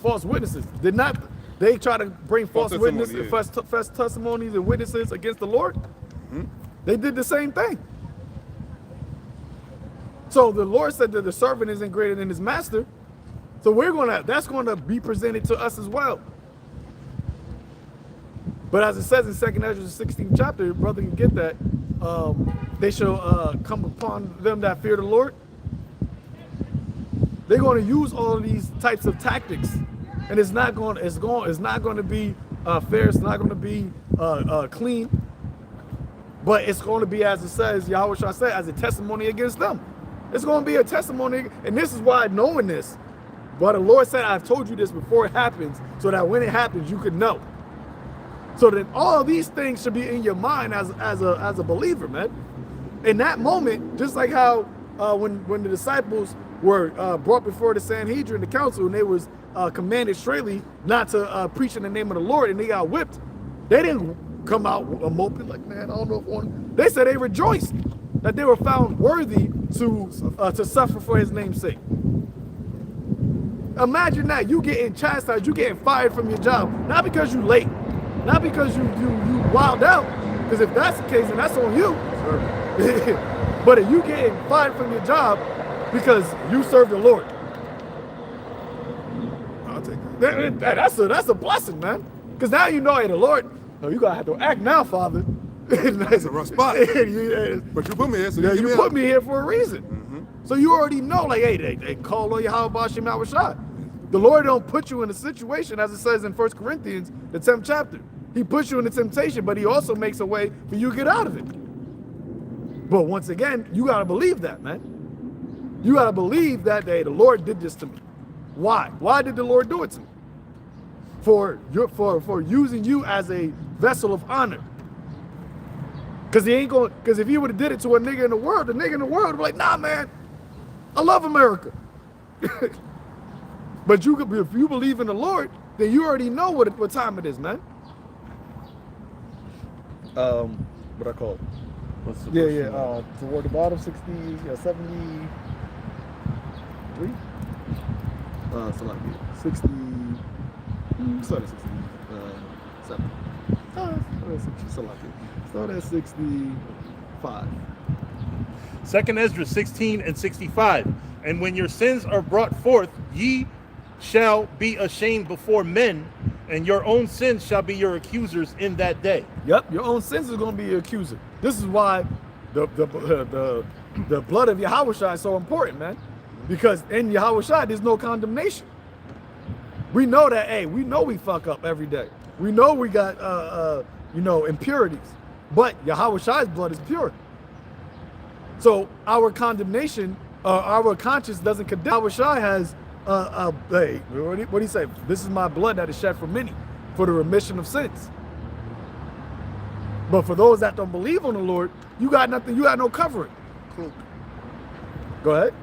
false witnesses did not. They try to bring false witnesses, false testimonies and witnesses against the Lord. They did the same thing. So the Lord said that the servant isn't greater than his master. So that's gonna be presented to us as well. But as it says in 2 Ezra 16th chapter, your brother can get that. They shall come upon them that fear the Lord. They're going to use all of these types of tactics, and it's not going to be fair. It's not going to be clean. But it's going to be, as it says, YAHAWASHI said, as a testimony against them. It's going to be a testimony. And this is why, knowing this, but the Lord said, I've told you this before it happens, so that when it happens, you could know. So then all these things should be in your mind as a believer, man. In that moment, just like how when the disciples were brought before the Sanhedrin, the council, and they was commanded straightly not to preach in the name of the Lord, and they got whipped. They didn't come out moping like, man, I don't know if one. They said they rejoiced that they were found worthy to suffer for his name's sake. Imagine that, you getting chastised, you getting fired from your job, not because you late, not because you wild out, because if that's the case, then that's on you. But if you getting fired from your job because you serve the Lord, I'll take that. That's a blessing, man. Because now you know, hey, the Lord, no, you gotta have to act now, Father. That's a rough spot. But you put me here, so you put me here for a reason. So you already know, like, hey, they call on YAHAWASHI. The Lord don't put you in a situation, as it says in 1 Corinthians, the 10th chapter. He puts you in a temptation, but he also makes a way for you to get out of it. But once again, you gotta believe that, man. You gotta believe that, hey, the Lord did this to me. Why? Why did the Lord do it to me? For using you as a vessel of honor. Because if he would have did it to a nigga in the world, the nigga in the world would be like, nah, man, I love America. But if you believe in the Lord, then you already know what time it is, man. What I call it? What's the toward the bottom, 73. So like 60. Start at 67. Start at 65. 2nd Ezra 16 and 65. And when your sins are brought forth, ye shall be ashamed before men, and your own sins shall be your accusers in that day. Yep, your own sins is going to be your accuser. This is why the blood of Yahawashi is so important, man. Because in Yahawashi, there's no condemnation. We know that, hey, we know we fuck up every day. We know we got, impurities. But Yahawashi's blood is pure. So our condemnation, our conscience doesn't condemn. Yahawashi has, hey, what do you say? This is my blood that is shed for many, for the remission of sins. But for those that don't believe on the Lord, you got nothing, you got no covering. Go ahead.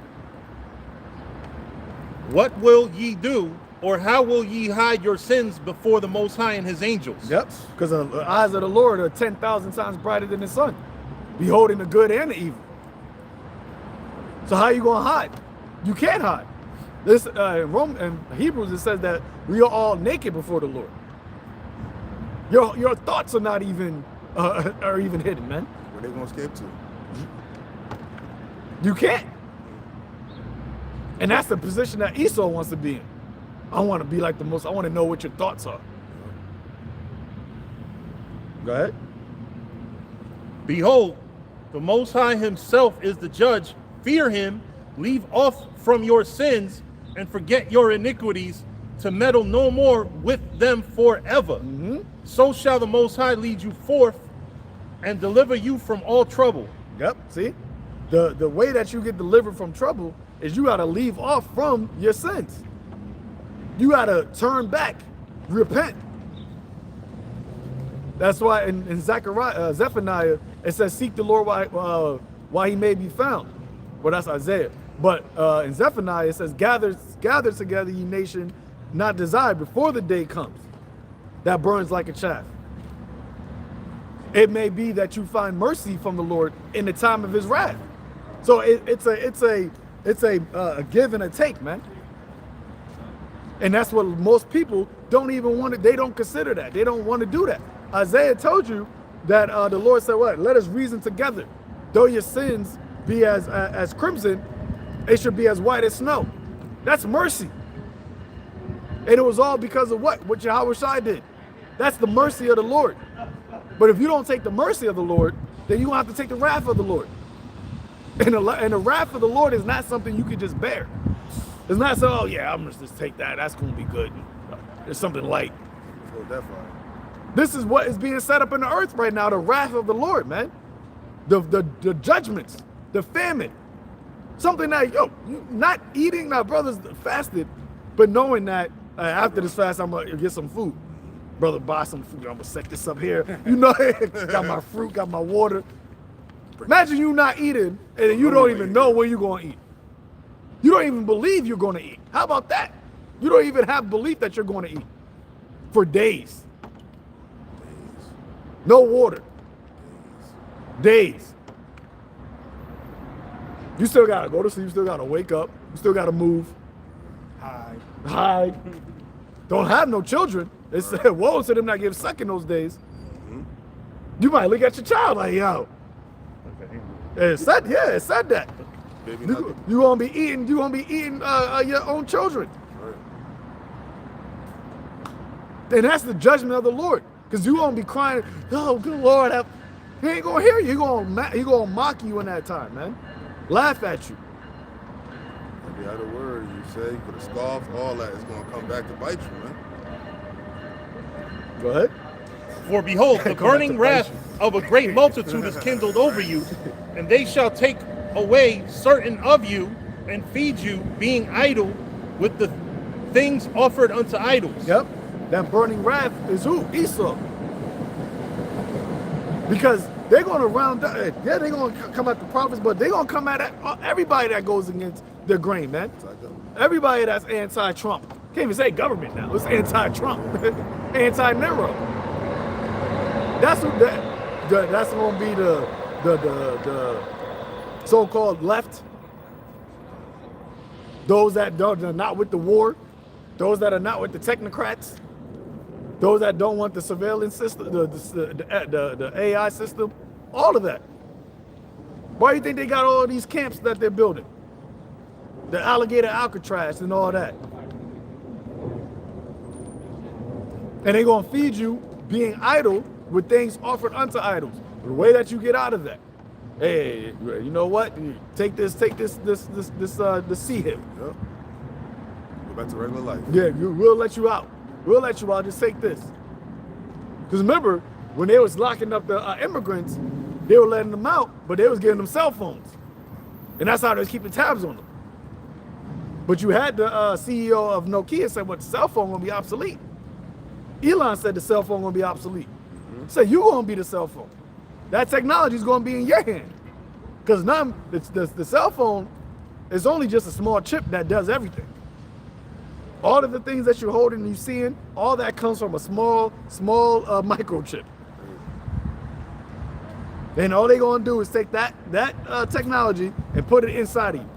What will ye do, or how will ye hide your sins before the Most High and his angels? Yep, because the eyes of the Lord are 10,000 times brighter than the sun, beholding the good and the evil. So how you gonna hide? You can't hide. This in Hebrews, it says that we are all naked before the Lord. Your thoughts are not even hidden, man. Where they gonna escape to? You can't. And that's the position that Esau wants to be in. I want to be like the most. I want to know what your thoughts are. Go ahead. Behold, the Most High himself is the judge. Fear him, leave off from your sins, and forget your iniquities, to meddle no more with them forever. So shall the Most High lead you forth and deliver you from all trouble. Yep, see? The way that you get delivered from trouble is you got to leave off from your sins. You got to turn back, repent. That's why in Zephaniah, it says, seek the Lord while he may be found. Well, that's Isaiah. But in Zephaniah, it says, gather together, ye nation, not desired, before the day comes that burns like a chaff. It may be that you find mercy from the Lord in the time of his wrath. So it's a give and a take, man. And that's what most people don't even want to, they don't consider that. They don't want to do that. Isaiah told you that the Lord said, what? Let us reason together. Though your sins be as crimson, it should be as white as snow. That's mercy. And it was all because of what? What Yahawashi did. That's the mercy of the Lord. But if you don't take the mercy of the Lord, then you're going to have to take the wrath of the Lord. And the wrath of the Lord is not something you can just bear. It's not so, oh yeah, I'm just take that. That's going to be good. There's something light. Go that far. This is what is being set up in the earth right now, the wrath of the Lord, man. The judgments, the famine. Something that, yo, you not eating, now brothers fasted, but knowing that after this fast, I'm gonna get some food. Brother, buy some food, I'm gonna set this up here. You know, got my fruit, got my water. Imagine you not eating and you don't even know when you're gonna eat. You don't even believe you're gonna eat. How about that? You don't even have belief that you're gonna eat for days. No water. Days. You still gotta go to sleep, you still gotta wake up, you still gotta move. Hide. Don't have no children. They said, woe to them that give suck in those days. You might look at your child like, yo. It said that. You gonna be eating your own children. And that's the judgment of the Lord. Because you gonna be crying, oh good Lord, he ain't gonna hear you. He gonna mock you in that time, man. Laugh at you. Every other word you say, you could have scoffed, all that is gonna come back to bite you, man. Go ahead. For behold, the burning wrath of a great multitude is kindled over you, and they shall take away certain of you and feed you, being idle with the things offered unto idols. Yep. That burning wrath is who? Esau. Because they're going to round up, yeah, they're going to come at the prophets, but they're going to come at everybody that goes against the grain, man. Everybody that's anti-Trump. Can't even say government now. It's anti-Trump. Anti-Nero. That's what that's going to be the so-called left. Those that are not with the war. Those that are not with the technocrats. Those that don't want the surveillance system, the AI system, all of that. Why do you think they got all these camps that they're building? The alligator Alcatraz and all that. And they're gonna feed you being idle with things offered unto idols. The way that you get out of that, hey, you know what? Take the sea hip. Yep. Go back to regular life. Yeah, we'll let you out. We'll let you out, just take this. Because remember, when they was locking up the immigrants, they were letting them out, but they was giving them cell phones. And that's how they was keeping tabs on them. But you had the CEO of Nokia said, well, the cell phone gonna be obsolete. Elon said the cell phone gonna be obsolete. Say, you gonna be the cell phone. That technology is gonna be in your hand. Because now, the cell phone is only just a small chip that does everything. All of the things that you're holding and you're seeing, all that comes from a small microchip. And all they're gonna do is take that technology and put it inside of you.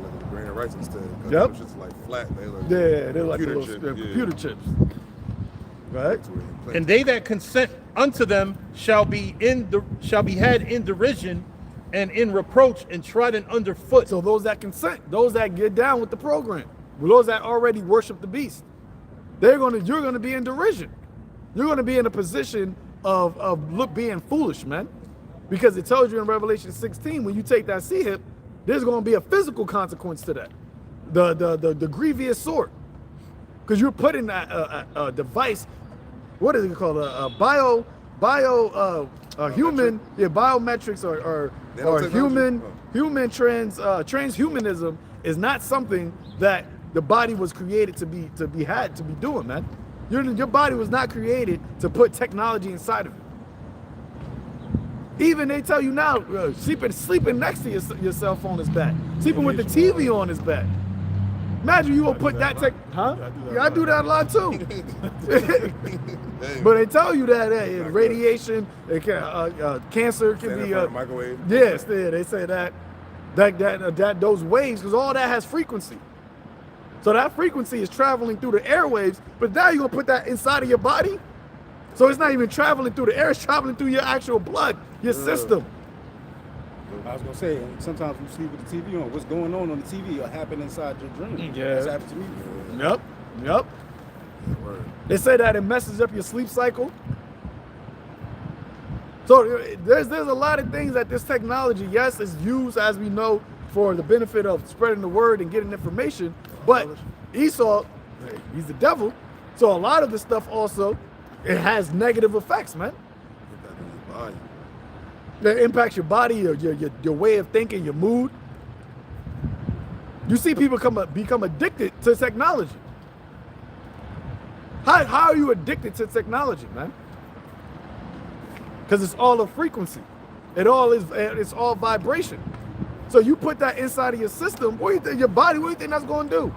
Like a grain of rice instead. Yep. It's just like flat. They're like computer chips. Right? And they that consent unto them shall be had in derision and in reproach and trodden underfoot. So those that consent, those that get down with the program, those that already worship the beast, you're gonna be in derision. You're gonna be in a position of being foolish, man. Because it tells you in Revelation 16, when you take that sea hip, there's gonna be a physical consequence to that. The grievous sword. Because you're putting that device, what is it called? Biometrics or human transhumanism is not something that the body was created to be doing, man. Your body was not created to put technology inside of it. Even they tell you now, sleeping next to your cell phone is bad. Sleeping with the TV on is bad. Imagine you will put that tech, huh? Yeah, I do that a lot too. But they tell you that radiation, cancer can be microwave. Yes, they say that those waves, because all that has frequency. So that frequency is traveling through the airwaves, but now you're gonna put that inside of your body. So it's not even traveling through the air, it's traveling through your actual blood, your system. I was gonna say, sometimes you sleep with the TV on. What's going on the TV will happen inside your dream. Yeah. That's happened to me. Yep. They say that it messes up your sleep cycle. So there's a lot of things that this technology, yes, is used, as we know, for the benefit of spreading the word and getting information. But Esau, he's the devil. So a lot of the stuff also, it has negative effects, man. That impacts your body, your way of thinking, your mood. You see people become addicted to technology. How are you addicted to technology, man? Because it's all a frequency. It's all vibration. So you put that inside of your system, what do you think, your body, what do you think that's going to do?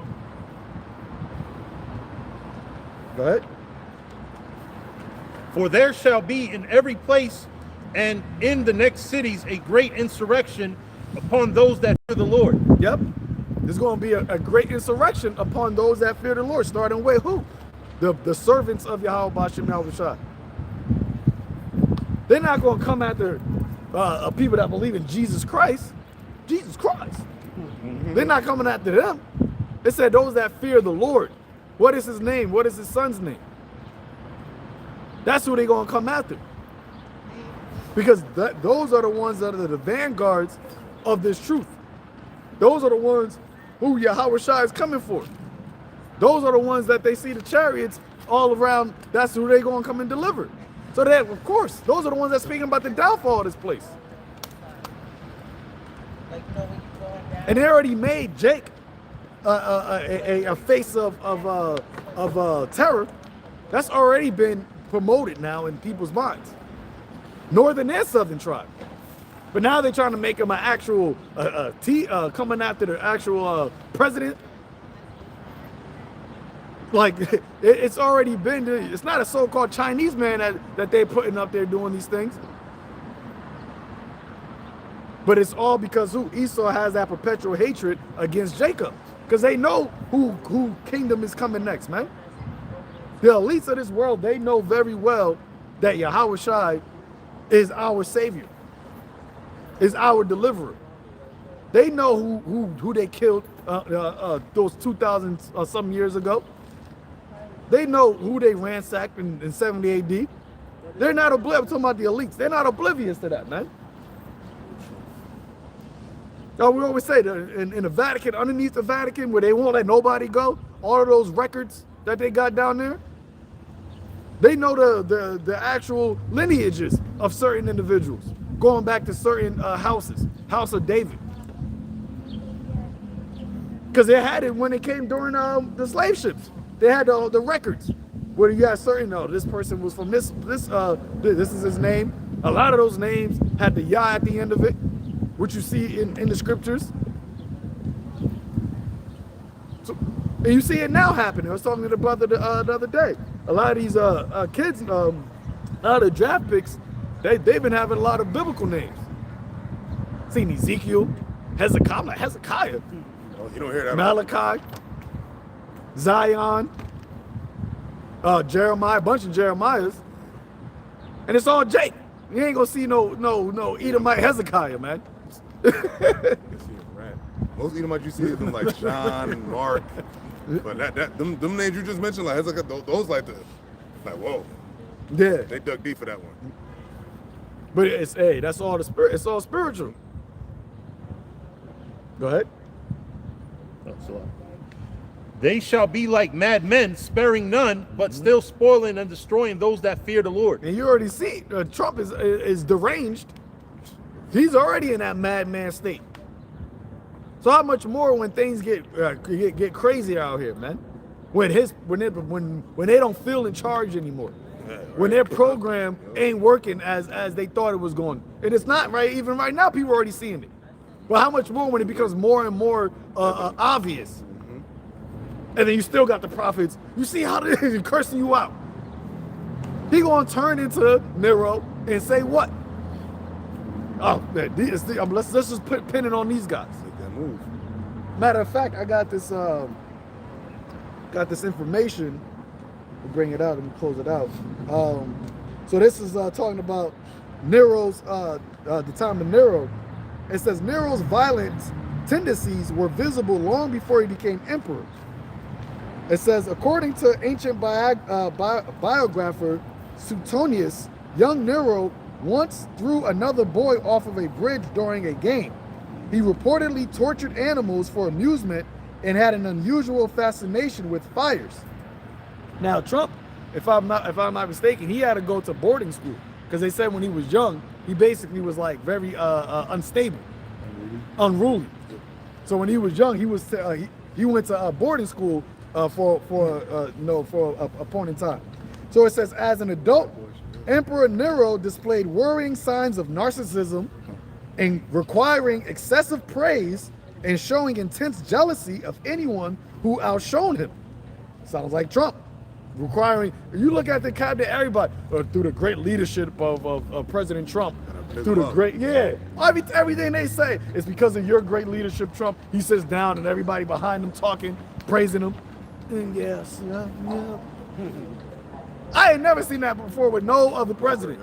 Go ahead. For there shall be in every place and in the next cities a great insurrection upon those that fear the Lord. Yep. There's going to be a great insurrection upon those that fear the Lord, starting with who? The servants of YAHAWASHI. They're not going to come after people that believe in Jesus Christ. Jesus Christ. They're not coming after them. It said those that fear the Lord. What is his name? What is his son's name? That's who they're going to come after. Because those are the ones that are the vanguards of this truth. Those are the ones who YAHAWASHI is coming for. Those are the ones that they see the chariots all around. That's who they're going to come and deliver. So that, of course, those are the ones that speaking about the downfall of this place. And they already made Jake a face of terror. That's already been promoted now in people's minds. Northern and Southern tribe. But now they're trying to make him an actual coming after the actual president. Like, it's already been, it's not a so-called Chinese man that they're putting up there doing these things. But it's all because who? Esau has that perpetual hatred against Jacob. Because they know who kingdom is coming next, man. The elites of this world, they know very well that YAHAWASHI is our savior, is our deliverer. They know who they killed those 2,000 some years ago. They know who they ransacked in 70 AD. They're not oblivious. I'm talking about the elites. They're not oblivious to that, man. So we always say that in the Vatican, underneath the Vatican, where they won't let nobody go, all of those records that they got down there, they know the actual lineages of certain individuals, going back to certain houses, House of David. Because they had it when it came during the slave ships. They had the records where you got certain, this person was from this is his name. A lot of those names had the Yah at the end of it, which you see in the scriptures. So, and you see it now happening. I was talking to the brother the other day. A lot of these kids, a lot of draft picks, they've been having a lot of biblical names. Seen Ezekiel, Hezekiah. Oh, you don't hear that. Malachi, Zion, Jeremiah, a bunch of Jeremiahs, and it's all Jake. You ain't gonna see no Edomite Hezekiah, man. Most Edomites you see is them like John and Mark, but them names you just mentioned, like Hezekiah, those like whoa, Yeah, they dug deep for that one. but that's all the spirit. It's all spiritual. Go ahead. Oh, so, they shall be like mad men, sparing none, but still spoiling and destroying those that fear the Lord. And you already see Trump is deranged. He's already in that madman state. So how much more when things get crazy out here, man? When they don't feel in charge anymore, when their program ain't working as they thought it was going, and it's not right. Even right now, people are already seeing it. Well, how much more when it becomes more and more obvious? And then you still got the prophets. You see how they're cursing you out. He gonna turn into Nero and say what? Oh, man, let's just put pin it on these guys. Make that move. Matter of fact, I got this information. We'll bring it out and close it out. So this is talking about Nero's the time of Nero. It says Nero's violent tendencies were visible long before he became emperor. It says, according to ancient biographer Suetonius, young Nero once threw another boy off of a bridge during a game. He reportedly tortured animals for amusement and had an unusual fascination with fires. Now Trump, if I'm not mistaken, he had to go to boarding school because they said when he was young, he basically was like very unstable, unruly. So when he was young, he went to boarding school for a point in time. So it says, as an adult, Emperor Nero displayed worrying signs of narcissism and requiring excessive praise and showing intense jealousy of anyone who outshone him. Sounds like Trump. Requiring, you look at the cabinet, everybody, through the great leadership of President Trump, through the great, everything they say is because of your great leadership, Trump. He sits down and everybody behind him talking, praising him. And yes, yeah. I had never seen that before with no other president,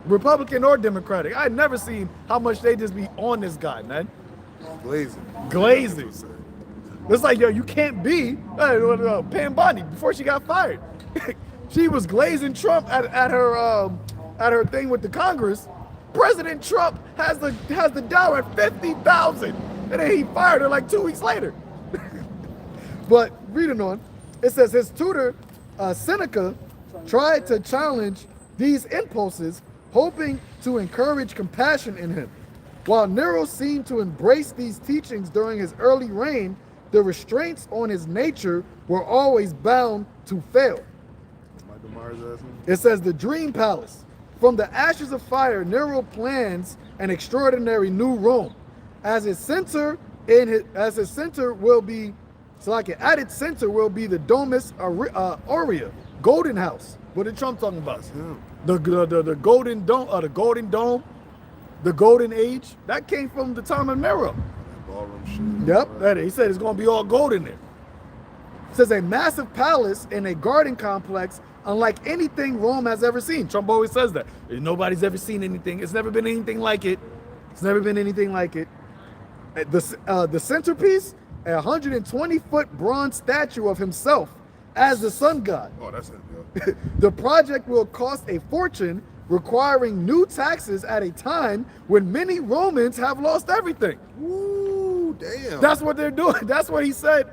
Republican or Democratic. I had never seen how much they just be on this guy, man. Glazing. It's like, yo, you can't be Pam Bondi before she got fired. She was glazing Trump at her thing with the Congress. President Trump has the dollar at 50,000, and then he fired her like 2 weeks later. But reading on, it says his tutor Seneca tried to challenge these impulses, hoping to encourage compassion in him. While Nero seemed to embrace these teachings during his early reign, the restraints on his nature were always bound to fail. It says the Dream Palace. From the ashes of fire, Nero plans an extraordinary new Rome. At its center will be the Domus Aurea, Golden House. What did Trump talking about? The Golden Dome, the Golden Dome, the Golden Age. That came from the time of Nero. Yep, he said it's going to be all gold in there. It says a massive palace and a garden complex unlike anything Rome has ever seen. Trump always says that. Nobody's ever seen anything. It's never been anything like it. It's never been anything like it. The centerpiece, a 120-foot bronze statue of himself as the sun god. Oh, that's it. The project will cost a fortune, requiring new taxes at a time when many Romans have lost everything. Ooh, damn. That's what they're doing. That's what he said.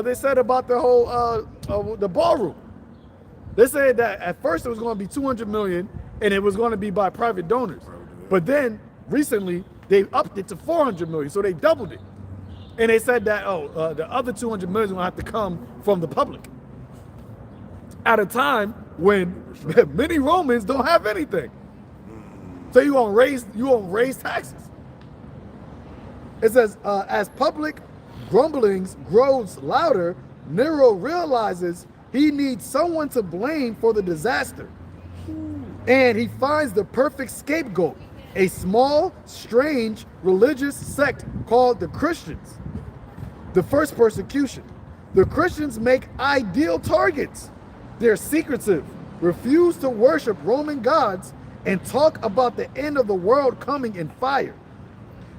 They said about the whole the ballroom. They said that at first it was going to be 200 million, and it was going to be by private donors. But then recently they upped it to 400 million, so they doubled it. And they said that the other 200 million is going to have to come from the public at a time when many Romans don't have anything. So you gonna raise taxes. It says as public grumblings grows louder, Nero realizes he needs someone to blame for the disaster. And he finds the perfect scapegoat, a small, strange religious sect called the Christians. The first persecution. The Christians make ideal targets. They're secretive, refuse to worship Roman gods, and talk about the end of the world coming in fire.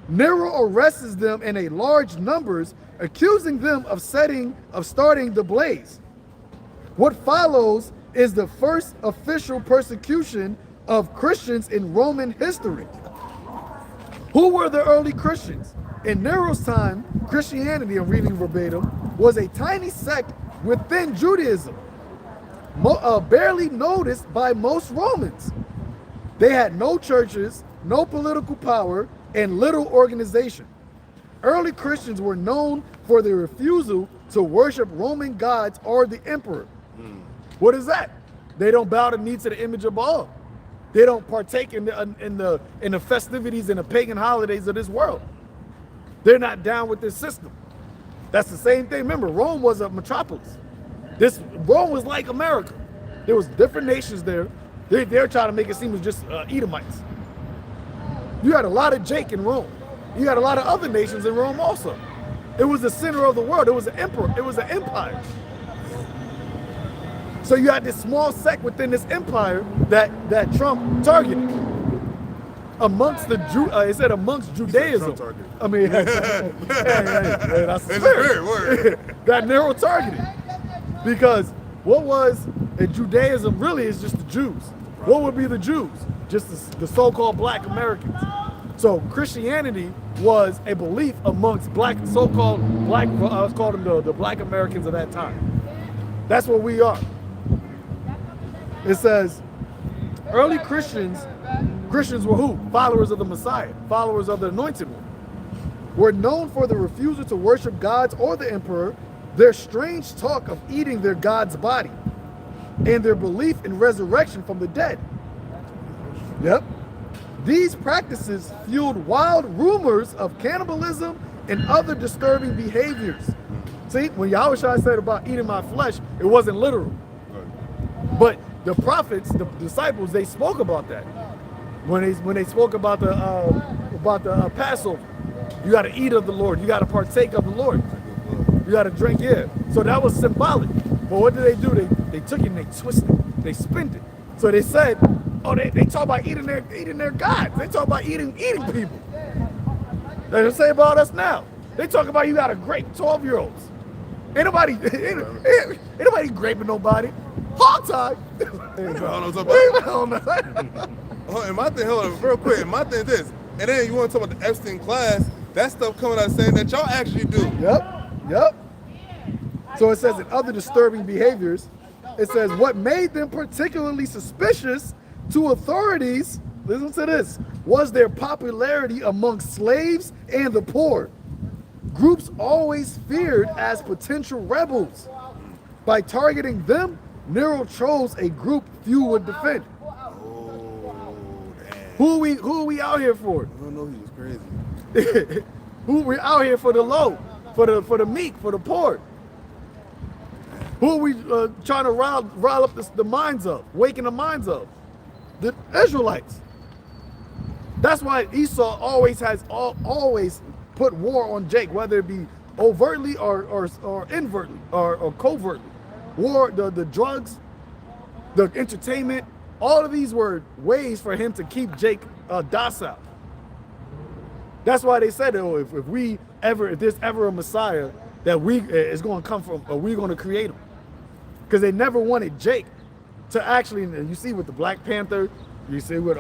Nero arrests them in a large numbers, accusing them of starting the blaze. What follows is the first official persecution of Christians in Roman history. Who were the early Christians? In Nero's time, Christianity, I'm reading verbatim, was a tiny sect within Judaism, barely noticed by most Romans. They had no churches, no political power, and little organization. Early Christians were known for their refusal to worship Roman gods or the emperor. What is that? They don't bow the knee to the image of Baal. They don't partake in the festivities and the pagan holidays of this world. They're not down with this system. That's the same thing. Remember, Rome was a metropolis. Rome was like America. There was different nations there. They're trying to make it seem as just Edomites. You had a lot of Jake in Rome. You had a lot of other nations in Rome also. It was the center of the world. It was an emperor. It was an empire. So you had this small sect within this empire that Trump targeted. Amongst the it said amongst Judaism. I mean, that's the spirit word. That Nero targeted. Because what was in Judaism really is just the Jews. What would be the Jews? Just the so-called black Americans. So Christianity was a belief amongst so-called black, let's call them the black Americans of that time. That's what we are. It says, early Christians were who? Followers of the Messiah, followers of the Anointed One. were known for the refusal to worship gods or the emperor, their strange talk of eating their god's body, and their belief in resurrection from the dead. Yep. These practices fueled wild rumors of cannibalism and other disturbing behaviors. See, when Yahawashi said about eating my flesh, it wasn't literal. But the prophets, the disciples, they spoke about that. When they spoke about the Passover, you got to eat of the Lord, you got to partake of the Lord, you got to drink. Yeah. So that was symbolic. But what did they do? They took it and they twisted it, they spinned it. So they said, oh, they talk about eating their gods. They talk about eating people. They say about us now. They talk about you got to grape 12-year-olds. Ain't nobody graping nobody. Hog tie. And my thing, hold on, real quick. And my thing is this, and then you want to talk about the Epstein class, that stuff coming out saying that y'all actually do. Yep. So it says in other disturbing behaviors, it says what made them particularly suspicious to authorities, listen to this, was their popularity amongst slaves and the poor. Groups always feared as potential rebels. By targeting them, Nero chose a group few would defend. Who are we out here for? I don't know, he was crazy. Who we out here for the low, for the meek, for the poor? Who are we trying to rile up the minds of, waking the minds of? The Israelites. That's why Esau always put war on Jake, whether it be overtly or invertly or covertly. War, the drugs, the entertainment, all of these were ways for him to keep Jake docile. That's why they said, oh, if there's ever a Messiah that is going to come from, or we're going to create him. Because they never wanted Jake to actually, you see with the Black Panther, you see with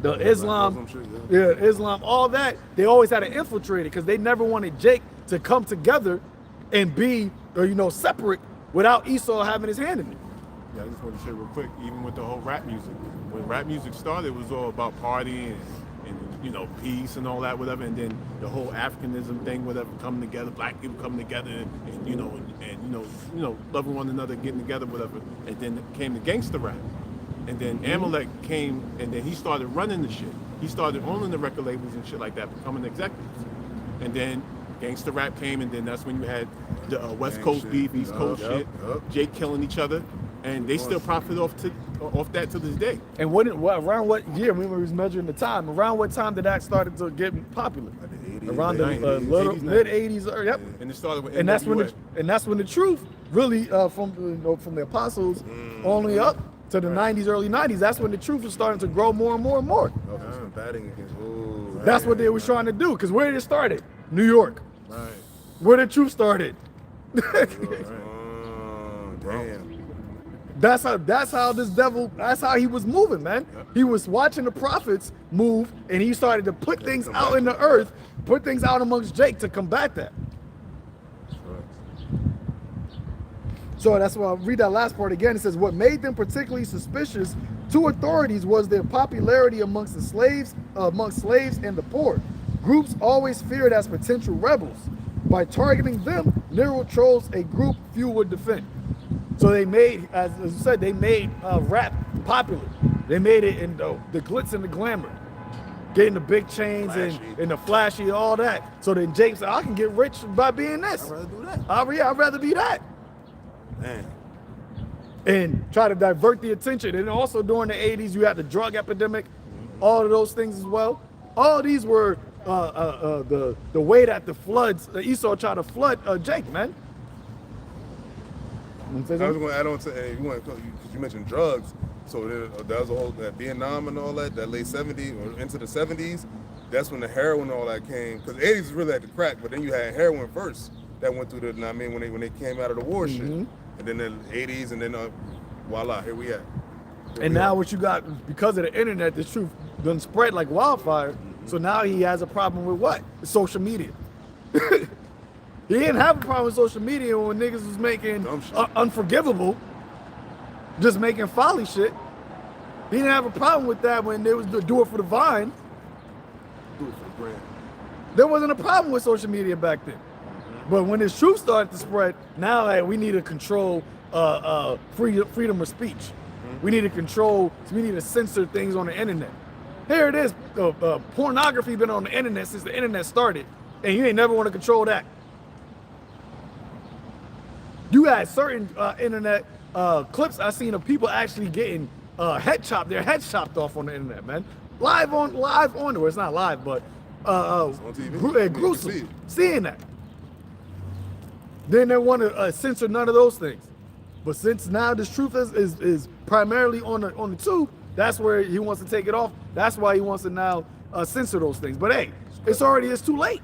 the Islam, Islam, all that, they always had to infiltrate it because they never wanted Jake to come together and be, separate without Esau having his hand in it. Yeah, I just want to say real quick, even with the whole rap music, when rap music started, it was all about partying and peace and all that, whatever, and then the whole Africanism thing, whatever, coming together, black people coming together and loving one another, getting together, whatever, and then came the gangster rap. And then Amalek came, and then he started running the shit. He started owning the record labels and shit like that, becoming executives. And then gangster rap came, and then that's when you had the West Coast beef, East Coast shit, Jake killing each other, and they still profit off that to this day. And around what year? We was measuring the time. Around what time did that started to get popular? Around the mid '80s. Yep. And it started with and that's when the truth really from the apostles only up to the '90s, early '90s. That's when the truth was starting to grow more and more and more. That's what they was trying to do. Because where did it started? New York. Right. Where the truth started. Damn. That's how this devil, that's how he was moving, man. He was watching the prophets move, and he started to put things out in the earth, put things out amongst Jake to combat that. So that's why I'll read that last part again. It says, what made them particularly suspicious to authorities was their popularity amongst slaves and the poor. Groups always feared as potential rebels. By targeting them, Nero chose a group few would defend. So they made, as you said, they made rap popular. They made it in the glitz and the glamour, getting the big chains and the flashy, all that. So then Jake said, I can get rich by being this. I'd rather do that. I'd rather be that. Man. And try to divert the attention. And also during the 80s, you had the drug epidemic, all of those things as well. All these were the way that the floods, Esau tried to flood Jake, man. I was going to add on to, because you mentioned drugs. So that was a whole, that Vietnam and all that late 70s or into the 70s, that's when the heroin and all that came. Because the 80s was really at the crack, but then you had heroin first that went through when they came out of the war shit. And then the 80s, and then voila, here we at. And now what you got, because of the internet, the truth done spread like wildfire. So now he has a problem with what? Social media. He didn't have a problem with social media when niggas was making Unforgivable, just making folly shit. He didn't have a problem with that when they was do it for the vine. Do it for the brand. There wasn't a problem with social media back then. But when this truth started to spread, now like, we need to control freedom of speech. We need to control, we need to censor things on the internet. Here it is, pornography been on the internet since the internet started, and you ain't never want to control that. You had certain internet clips I seen of people actually getting their head chopped off on the internet, man. Live on, well, it's not live, but on TV. gruesome, seeing that. Then they want to censor none of those things. But since now this truth is primarily on the tube, that's where he wants to take it off. That's why he wants to now censor those things. But hey, it's too late.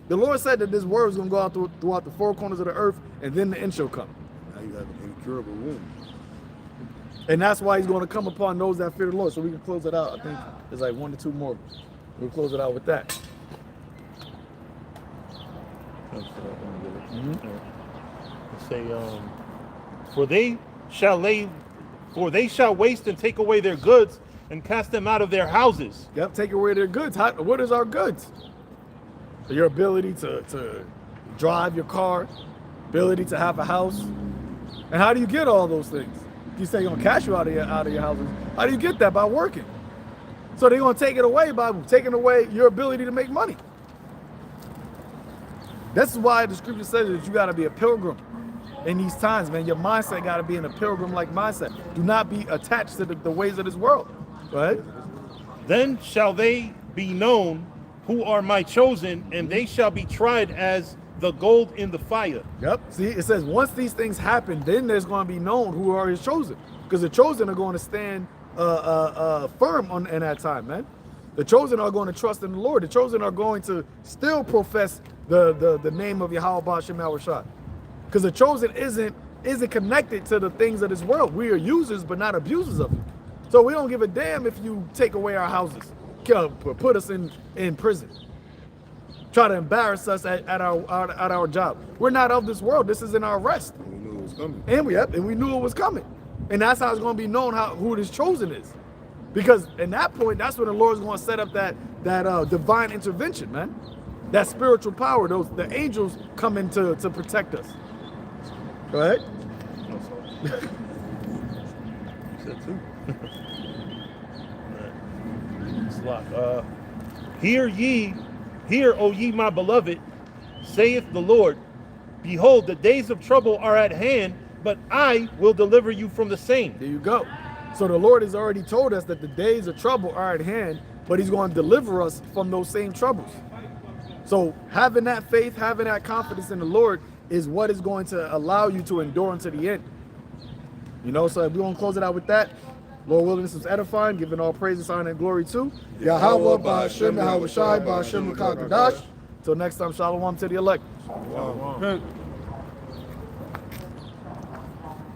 The Lord said that this word is going to go out throughout the four corners of the earth, and then the end shall come. Now you have an incurable wound. And that's why he's going to come upon those that fear the Lord. So we can close it out. I think there's like 1 or 2 more. We'll close it out with that. Say, for they shall waste and take away their goods and cast them out of their houses. Yep, take away their goods. What is our goods? Your ability to drive your car, ability to have a house. And how do you get all those things? You say you're gonna cash you out of your houses. How do you get that? By working. So they're gonna take it away by taking away your ability to make money. That's why the scripture says that you gotta be a pilgrim in these times, man. Your mindset gotta be in a pilgrim-like mindset. Do not be attached to the ways of this world. Right? Then shall they be known who are my chosen, and they shall be tried as the gold in the fire. Yep. See, it says once these things happen, then there's going to be known who are his chosen, because the chosen are going to stand firm in that time, man. The chosen are going to trust in the Lord. The chosen are going to still profess the name of YAHAWASHI, because the chosen isn't connected to the things of this world. We are users, but not abusers of it. So we don't give a damn if you take away our houses, put us in prison, try to embarrass us at our job. We're not of this world. This is in our rest. We knew it was coming. And we knew it was coming. And that's how it's going to be known who this chosen is. Because in that point, that's when the Lord's going to set up that divine intervention, man. That spiritual power. The angels come in to protect us. Go ahead. Said too. Hear, O ye my beloved, saith the Lord, behold, the days of trouble are at hand, but I will deliver you from the same. There you go. So the Lord has already told us that the days of trouble are at hand, but he's going to deliver us from those same troubles. So having that faith, having that confidence in the Lord is what is going to allow you to endure unto the end. You know, so we're going to close it out with that. Lord willing, this was edifying, giving all praises, honor, and glory to Yahweh, Ba'ashem, Yahawashai, Ba'ashem, Rakakadash. Till next time, shalom to the elect. Wow.